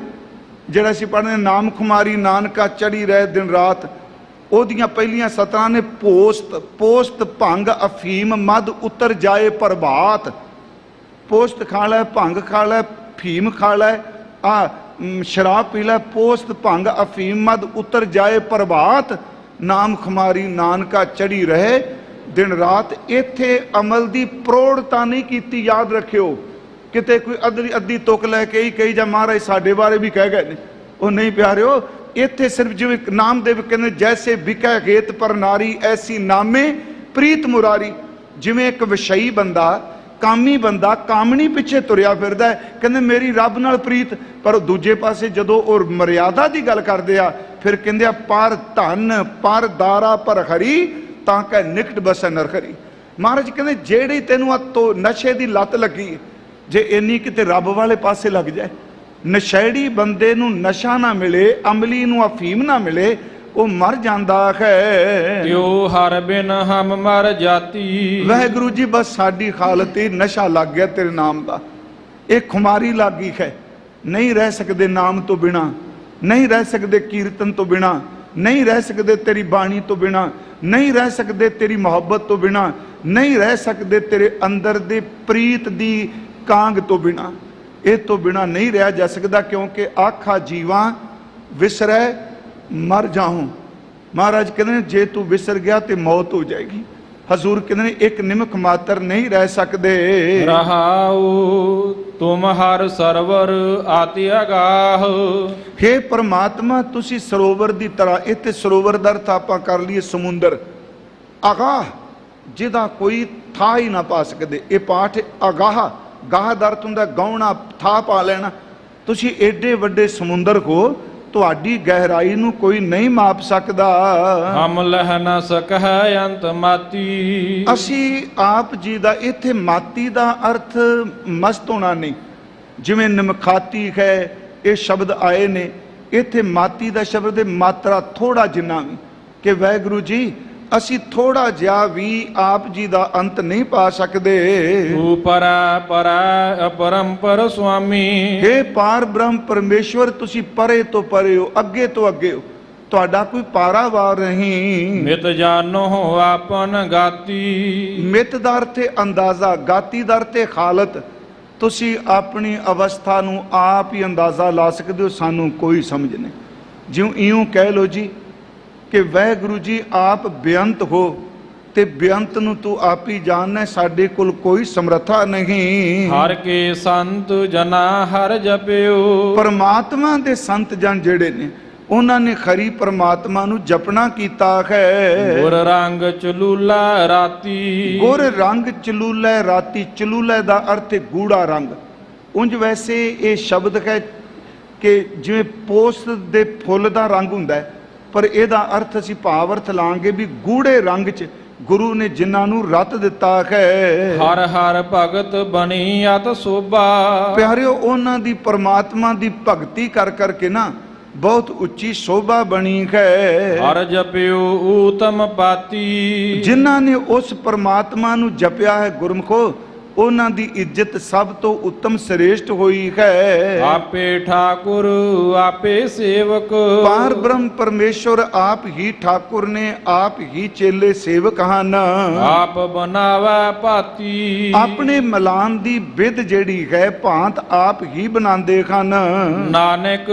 ਜਿਹੜਾ ਅਸੀਂ ਪੜ੍ਹਦੇ, ਨਾਮ ਖੁਮਾਰੀ ਨਾਨਕਾ ਚੜੀ ਰਹੇ ਦਿਨ ਰਾਤ, ਉਹਦੀਆਂ ਪਹਿਲੀਆਂ ਸਤਰਾਂ ਨੇ ਪੋਸਤ ਭੰਗ ਅਫੀਮ ਮਦ ਉਤਰ ਜਾਏ ਪ੍ਰਭਾਤ। ਪੋਸਤ ਖਾ ਲੈ, ਭੰਗ ਖਾ ਲੈ, ਫੀਮ ਖਾ ਲੈ, ਸ਼ਰਾਬ ਪੀ ਲੈ, ਪੋਸਤ ਭੰਗ ਅਫੀਮ ਮਦ ਉਤਰ ਜਾਏ ਪ੍ਰਭਾਤ। ਨਾਮ ਖੁਮਾਰੀ ਨਾਨਕਾ ਚੜੀ ਰਹੇ ਦਿਨ ਰਾਤ। ਇੱਥੇ ਅਮਲ ਦੀ ਪ੍ਰੋੜਤਾ ਨਹੀਂ ਕੀਤੀ, ਯਾਦ ਰੱਖਿਓ। ਕਿਤੇ ਕੋਈ ਅੱਧੀ ਤੁਕ ਲੈ ਕੇ ਹੀ ਕਹੀ ਜਾ ਮਹਾਰਾਜ ਸਾਡੇ ਬਾਰੇ ਵੀ ਕਹਿ ਗਏ ਨੇ, ਉਹ ਨਹੀਂ ਪਿਆਰਿਓ। ਇੱਥੇ ਸਿਰਫ ਜਿਵੇਂ ਨਾਮਦੇਵ ਕਹਿੰਦੇ ਜੈਸੇ ਵਿਕੈ ਗੇਤ ਪਰ ਨਾਰੀ ਐਸੀ ਨਾਮੇ ਪ੍ਰੀਤ ਮੁਰਾਰੀ। ਜਿਵੇਂ ਇੱਕ ਵਿਸ਼ਈ ਬੰਦਾ, ਕਾਮੀ ਬੰਦਾ ਕਾਮਣੀ ਪਿੱਛੇ ਤੁਰਿਆ ਫਿਰਦਾ ਹੈ, ਕਹਿੰਦੇ ਮੇਰੀ ਰੱਬ ਨਾਲ ਪ੍ਰੀਤ, ਪਰ ਦੂਜੇ ਪਾਸੇ ਜਦੋਂ ਉਹ ਮਰਿਆਦਾ ਦੀ ਗੱਲ ਕਰਦੇ ਆ ਫਿਰ ਕਹਿੰਦੇ ਆ ਪਰ ਧਨ ਪਰ ਦਾਰਾ ਪਰ ਹਰੀ ਤਾਂ ਕਹਿ ਨਿਕਟ ਬਸੈ ਨਰਖਰੀ। ਮਹਾਰਾਜ ਕਹਿੰਦੇ ਜਿਹੜੀ ਤੈਨੂੰ ਨਸ਼ੇ ਦੀ ਲੱਤ ਲੱਗੀ, ਜੇ ਇੰਨੀ ਕਿਤੇ ਰੱਬ ਵਾਲੇ ਪਾਸੇ ਲੱਗ ਜਾਏ। ਨਸ਼ੇੜੀ ਬੰਦੇ ਨੂੰ ਨਸ਼ਾ ਨਾ ਮਿਲੇ, ਅਮਲੀ ਨੂੰ ਅਫੀਮ ਨਾ ਮਿਲੇ, ਉਹ ਮਰ ਜਾਂਦਾ ਹੈ। ਤਿਉ ਹਰ ਬਿਨ ਹਮ ਮਰ ਜਾਤੀ। ਵਾਹਿਗੁਰੂ ਜੀ ਬਸ ਸਾਡੀ ਹਾਲਤ ਹੀ ਨਸ਼ਾ ਲੱਗ ਗਿਆ ਤੇਰੇ ਨਾਮ ਦਾ, ਇਹ ਖੁਮਾਰੀ ਲੱਗ ਗਈ ਹੈ। ਨਹੀਂ ਰਹਿ ਸਕਦੇ ਨਾਮ ਤੋਂ ਬਿਨਾ, ਨਹੀਂ ਰਹਿ ਸਕਦੇ ਕੀਰਤਨ ਤੋਂ ਬਿਨਾ, ਨਹੀਂ ਰਹਿ ਸਕਦੇ ਤੇਰੀ ਬਾਣੀ ਤੋਂ ਬਿਨਾ, ਨਹੀਂ ਰਹਿ ਸਕਦੇ ਤੇਰੀ ਮੁਹੱਬਤ ਤੋਂ ਬਿਨਾ, ਨਹੀਂ ਰਹਿ ਸਕਦੇ ਤੇਰੇ ਅੰਦਰ ਦੇ ਪ੍ਰੀਤ ਦੀ ਕਾਂਗ ਤੋਂ ਬਿਨਾ। ਇਹ ਤੋਂ ਬਿਨਾ ਨਹੀਂ ਰਿਹਾ ਜਾ ਸਕਦਾ, ਕਿਉਂਕਿ ਆਖਾ ਜੀਵਾਂ ਵਿਸਰੈ ਮਰ ਜਾਹੂੰ। ਮਹਾਰਾਜ ਕਹਿੰਦੇ ਨੇ ਜੇ ਤੂੰ ਵਿਸਰ ਗਿਆ ਤੇ ਮੌਤ ਹੋ ਜਾਏਗੀ। ਹਜ਼ੂਰ ਕਹਿੰਦੇ ਨੇ ਇੱਕ ਨਿਮਕ ਮਾਤਰ ਨਹੀਂ ਰਹਿ ਸਕਦੇ। ਰਹਾਉ ਤੁਮ ਹਰ ਸਰਵਰ ਆਤਿ ਅਗਾਹ। ਹੇ ਪਰਮਾਤਮਾ ਤੁਸੀਂ ਸਰੋਵਰ ਦੀ ਤਰ੍ਹਾਂ, ਇੱਥੇ ਸਰੋਵਰ ਦਾ ਅਰਥ ਆਪਾਂ ਕਰ ਲਈਏ ਸਮੁੰਦਰ। ਅਗਾਹ ਜਿਹਦਾ ਕੋਈ ਥਾਂ ਹੀ ਨਾ ਪਾ ਸਕਦੇ। ਇਹ ਪਾਠ ਅਗਾਹ, ਗਾਹ ਦਾ ਅਰਥ ਹੁੰਦਾ ਗਾਉਣਾ, ਥਾਂ ਪਾ ਲੈਣਾ। ਤੁਸੀਂ ਏਡੇ ਵੱਡੇ ਸਮੁੰਦਰ ਹੋ, ਤੁਹਾਡੀ ਗਹਿਰਾਈ ਨੂੰ ਕੋਈ ਨਹੀਂ ਮਾਪ ਸਕਦਾ। ਹਮ ਲਹ ਨ ਸਕਹਿ ਅੰਤ ਮਾਤੀ। ਅਸੀਂ ਆਪ ਜੀ ਦਾ ਇੱਥੇ ਮਾਤੀ ਦਾ ਅਰਥ ਮਸਤ ਹੋਣਾ ਨਹੀਂ। ਜਿਵੇਂ ਨਿਮਖਾਤੀ ਹੈ ਇਹ ਸ਼ਬਦ ਆਏ ਨੇ, ਇੱਥੇ ਮਾਤੀ ਦਾ ਸ਼ਬਦ ਦੇ ਮਾਤਰਾ ਥੋੜਾ ਜਿੰਨਾ ਵੀ, ਕਿ ਵਾਹਿਗੁਰੂ ਜੀ ਅਸੀਂ ਥੋੜਾ ਜਿਹਾ ਵੀ ਆਪ ਜੀ ਦਾ ਅੰਤ ਨਹੀਂ ਪਾ ਸਕਦੇ। ਤੂੰ ਪਰਾ ਪਰਾ ਅਪਰੰਪਰ ਸੁਆਮੀ। ਹੇ ਪਾਰ ਬ੍ਰਹਮ ਪਰਮੇਸ਼ਵਰ ਤੁਸੀਂ ਪਰੇ ਤੋਂ ਪਰੇ ਹੋ, ਅੱਗੇ ਤੋਂ ਅੱਗੇ ਹੋ, ਤੁਹਾਡਾ ਕੋਈ ਪਾਰਾਵਾਰ ਨਹੀਂ। ਮਿਤ ਜਾਨੋ ਆਪਨ ਗਾਤੀ। ਮਿਤ ਦਾ ਅਰਥ ਹੈ ਅੰਦਾਜ਼ਾ, ਗਾਤੀ ਦਾ ਅਰਥ ਹੈ ਹਾਲਤ। ਤੁਸੀਂ ਆਪਣੀ ਅਵਸਥਾ ਨੂੰ ਆਪ ਹੀ ਅੰਦਾਜ਼ਾ ਲਾ ਸਕਦੇ ਹੋ, ਸਾਨੂੰ ਕੋਈ ਸਮਝ ਨਹੀਂ। ਜਿਉਂ ਇਉਂ ਕਹਿ ਲੋ ਜੀ ਕਿ ਵਾਹਿਗੁਰੂ ਜੀ ਆਪ ਬੇਅੰਤ ਹੋ ਤੇ ਬੇਅੰਤ ਨੂੰ ਤੂੰ ਆਪ ਹੀ ਜਾਣਨਾ, ਸਾਡੇ ਕੋਲ ਕੋਈ ਸਮਰੱਥਾ ਨਹੀਂ। ਹਰ ਕੇ ਸੰਤ ਜਨਾ ਹਰ ਜਪਿਓ। ਪਰਮਾਤਮਾ ਦੇ ਸੰਤ ਜਨ ਜਿਹੜੇ ਨੇ ਉਹਨਾਂ ਨੇ ਖਰੀ ਪਰਮਾਤਮਾ ਨੂੰ ਜਪਣਾ ਕੀਤਾ ਹੈ। ਗੁਰ ਰੰਗ ਚਲੂਲਾ ਰਾਤੀ। ਗੁਰ ਰੰਗ ਚਲੂਲਾ ਰਾਤੀ। ਚਲੂਲੇ ਦਾ ਅਰਥ ਹੈ ਗੂੜਾ ਰੰਗ। ਉਂਝ ਵੈਸੇ ਇਹ ਸ਼ਬਦ ਹੈ ਕਿ ਜਿਵੇਂ ਪੋਸਤ ਦੇ ਫੁੱਲ ਦਾ ਰੰਗ ਹੁੰਦਾ ਹੈ, ਪਰ ਇਹਦਾ ਅਰਥ ਅਸੀਂ ਭਾਵ ਅਰਥ ਲਾਂਗੇ ਵੀ ਗੂੜੇ ਰੰਗ 'ਚ ਗੁਰੂ ਨੇ ਜਿਨ੍ਹਾਂ ਨੂੰ ਰਤ ਦਿੱਤਾ ਹੈ। ਹਰ ਹਰ ਭਗਤ ਬਣੀ ਅਤ ਸੋਭਾ। ਪਿਆਰਿਓ ਉਹਨਾਂ ਦੀ ਪਰਮਾਤਮਾ ਦੀ ਭਗਤੀ ਕਰ ਕਰਕੇ ਨਾ ਬਹੁਤ ਉੱਚੀ ਸ਼ੋਭਾ ਬਣੀ ਹੈ। ਹਰ ਜਪਿਓ ਊਤਮ ਪਾਤੀ। ਜਿਨ੍ਹਾਂ ਨੇ ਉਸ ਪਰਮਾਤਮਾ ਨੂੰ ਜਪਿਆ ਹੈ ਗੁਰਮਖੋ, ਉਹਨਾਂ ਦੀ ਇੱਜ਼ਤ ਸਭ ਤੋਂ ਉੱਤਮ ਸ੍ਰੇਸ਼ਟ ਹੋਈ ਹੈ। ਆਪੇ ਠਾਕੁਰ ਆਪੇ ਸੇਵਕ। ਪਾਰ ਬ੍ਰਹਮ ਪਰਮੇਸ਼ਵਰ ਆਪ ਹੀ ਠਾਕੁਰ ਨੇ, ਆਪ ਹੀ ਚੇਲੇ ਸੇਵਕ ਹਨ। ਆਪ ਬਣਾਵਾ ਭਾਤੀ। ਆਪਣੇ ਮਲਾਨ ਦੀ ਵਿਧ ਜਿਹੜੀ ਹੈ ਭਾਂਤ ਆਪ ਹੀ ਬਣਾਉਂਦੇ ਹਨ। ਨਾਨਕ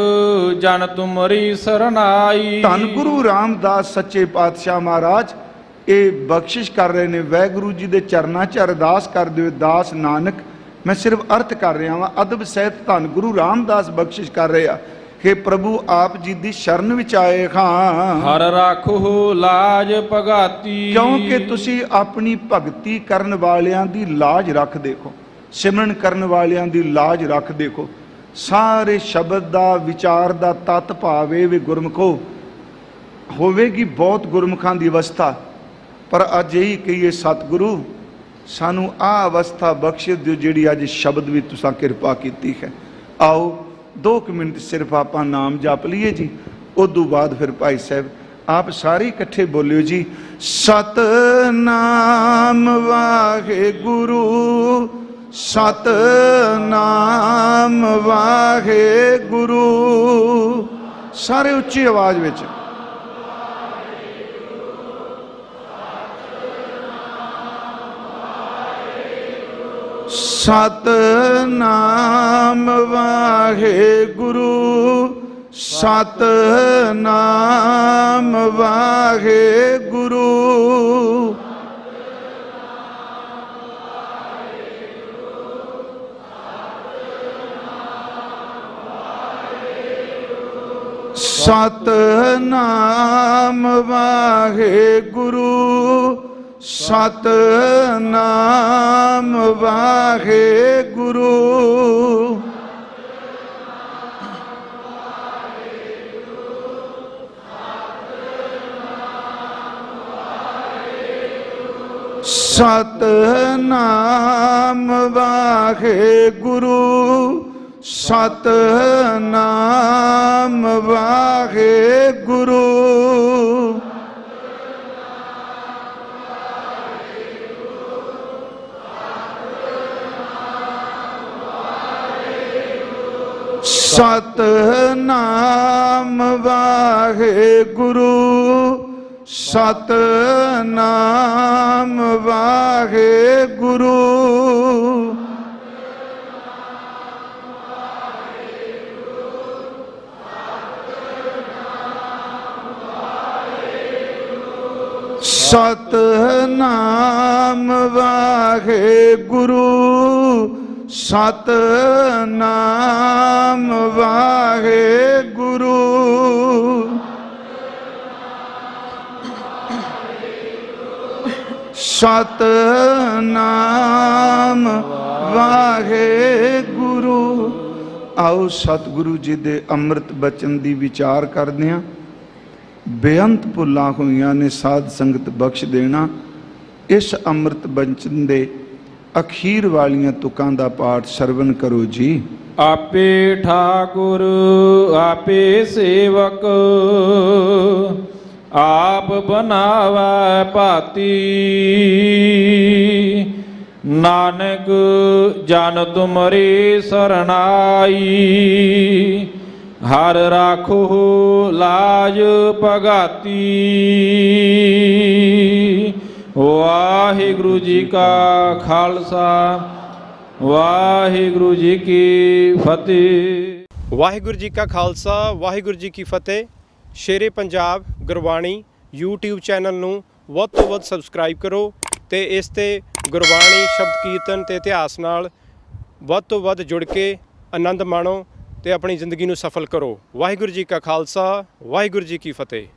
ਜਨ ਤੁਮਰੀ ਸਰਨਾਈ। ਧੰਨ ਗੁਰੂ ਰਾਮਦਾਸ ਸੱਚੇ ਪਾਤਸ਼ਾਹ ਮਹਾਰਾਜ ਇਹ ਬਖਸ਼ਿਸ਼ ਕਰ ਰਹੇ ਨੇ। ਵਾਹਿਗੁਰੂ ਜੀ ਦੇ ਚਰਨਾਂ 'ਚ ਅਰਦਾਸ ਕਰਦੇ ਹੋਏ ਦਾਸ ਨਾਨਕ, ਮੈਂ ਸਿਰਫ ਅਰਥ ਕਰ ਰਿਹਾ ਵਾਂ, ਅਦਬ ਸਹਿਤ ਧੰਨ ਗੁਰੂ ਰਾਮਦਾਸ ਬਖਸ਼ਿਸ਼ ਕਰ ਰਹੇ ਆ। हे ਪ੍ਰਭੂ ਆਪ ਜੀ ਦੀ ਸ਼ਰਨ ਵਿੱਚ ਆਏ ਹਾਂ। ਹਰ ਰਾਖੋ ਲਾਜ ਭਗਾਤੀ। ਕਿਉਂਕਿ ਤੁਸੀਂ ਆਪਣੀ ਭਗਤੀ ਕਰਨ ਵਾਲਿਆਂ ਦੀ ਲਾਜ ਰੱਖ ਦੇਖੋ, ਸਿਮਰਨ ਕਰਨ ਵਾਲਿਆਂ ਦੀ ਲਾਜ ਰੱਖ ਦੇਖੋ। ਸਾਰੇ ਸ਼ਬਦ ਦਾ ਵਿਚਾਰ ਦਾ ਤਤ ਭਾਵੇ ਵੀ ਗੁਰਮਖੋ ਹੋਵੇਗੀ ਬਹੁਤ ਗੁਰਮੁਖਾਂ ਦੀ ਅਵਸਥਾ, ਪਰ ਅੱਜ ਇਹੀ ਕਹੀਏ ਸਤਿਗੁਰੂ ਸਾਨੂੰ ਆਹ ਅਵਸਥਾ ਬਖਸ਼ ਦਿਓ ਜਿਹੜੀ ਅੱਜ ਸ਼ਬਦ ਵੀ ਤੁਸੀਂ ਕਿਰਪਾ ਕੀਤੀ ਹੈ। ਆਓ 2 ਮਿੰਟ ਸਿਰਫ ਆਪਾਂ ਨਾਮ ਜਪ ਲਈਏ ਜੀ, ਉਦੋਂ ਬਾਅਦ ਫਿਰ ਭਾਈ ਸਾਹਿਬ ਆਪ ਸਾਰੇ ਇਕੱਠੇ ਬੋਲਿਓ ਜੀ। ਸਤਨਾਮ ਵਾਹਿਗੁਰੂ, ਸਤਨਾਮ ਵਾਹਿਗੁਰੂ। ਸਾਰੇ ਉੱਚੀ ਆਵਾਜ਼ ਵਿੱਚ। ਸਤਿਨਾਮ ਵਾਹਿਗੁਰੂ ਸਤਿਨਾਮ ਵਾਹਿਗੁਰੂ ਸਤਿਨਾਮ ਵਾਹਿਗੁਰੂ ਸਤਿਨਾਮ ਵਾਹਿਗੁਰੂ ਸਤਿਨਾਮ ਵਾਹਿਗੁਰੂ ਸਤਿਨਾਮ ਵਾਹਿਗੁਰੂ ਸਤਿਨਾਮ ਵਾਹਿਗੁਰੂ ਸਤਿਨਾਮ ਵਾਹਿਗੁਰੂ ਸਤਿਨਾਮ ਵਾਹਿਗੁਰੂ ਸਤਿਨਾਮ ਵਾਹਿਗੁਰੂ ਸਤਿਨਾਮ ਵਾਹਿਗੁਰੂ। ਆਓ ਸਤਿਗੁਰੂ ਜੀ ਦੇ ਅੰਮ੍ਰਿਤ ਬਚਨ ਦੀ ਵਿਚਾਰ ਕਰਦੇ ਹਾਂ। ਬੇਅੰਤ ਭੁੱਲਾਂ ਹੋਈਆਂ ਨੇ ਸਾਧ ਸੰਗਤ ਬਖਸ਼ ਦੇਣਾ। ਇਸ ਅੰਮ੍ਰਿਤ ਬਚਨ ਦੇ ਅਖੀਰ ਵਾਲੀਆਂ ਤੁਕਾਂ ਦਾ ਪਾਠ ਸਰਵਨ ਕਰੋ ਜੀ। ਆਪੇ ਠਾਕੁਰ ਆਪੇ ਸੇਵਕ ਆਪ ਬਨਾਵੈ ਭਾਤੀ ਨਾਨਕ ਜਨ ਤੁਮਰੀ ਸਰਨਾਈ ਹਰ ਰਾਖੋ ਲਾਜ ਭਗਾਤੀ। ਵਾਹਿਗੁਰੂ ਜੀ ਕਾ ਖਾਲਸਾ ਵਾਹਿਗੁਰੂ ਜੀ ਕੀ ਫਤਿਹ। ਵਾਹਿਗੁਰੂ ਜੀ ਕਾ ਖਾਲਸਾ ਵਾਹਿਗੁਰੂ ਜੀ ਕੀ ਫਤਿਹ। ਸ਼ੇਰੇ ਪੰਜਾਬ ਗੁਰਬਾਣੀ YouTube ਚੈਨਲ ਨੂੰ ਵੱਧ ਤੋਂ ਵੱਧ ਸਬਸਕ੍ਰਾਈਬ ਕਰੋ ਤੇ ਇਸ ਤੇ ਗੁਰਬਾਣੀ ਸ਼ਬਦ ਕੀਰਤਨ ਤੇ ਇਤਿਹਾਸ ਨਾਲ ਵੱਧ ਤੋਂ ਵੱਧ ਜੁੜ ਕੇ ਆਨੰਦ ਮਾਣੋ ਤੇ ਆਪਣੀ ਜ਼ਿੰਦਗੀ ਨੂੰ ਸਫਲ ਕਰੋ। ਵਾਹਿਗੁਰੂ ਜੀ ਕਾ ਖਾਲਸਾ ਵਾਹਿਗੁਰੂ ਜੀ ਕੀ ਫਤਿਹ।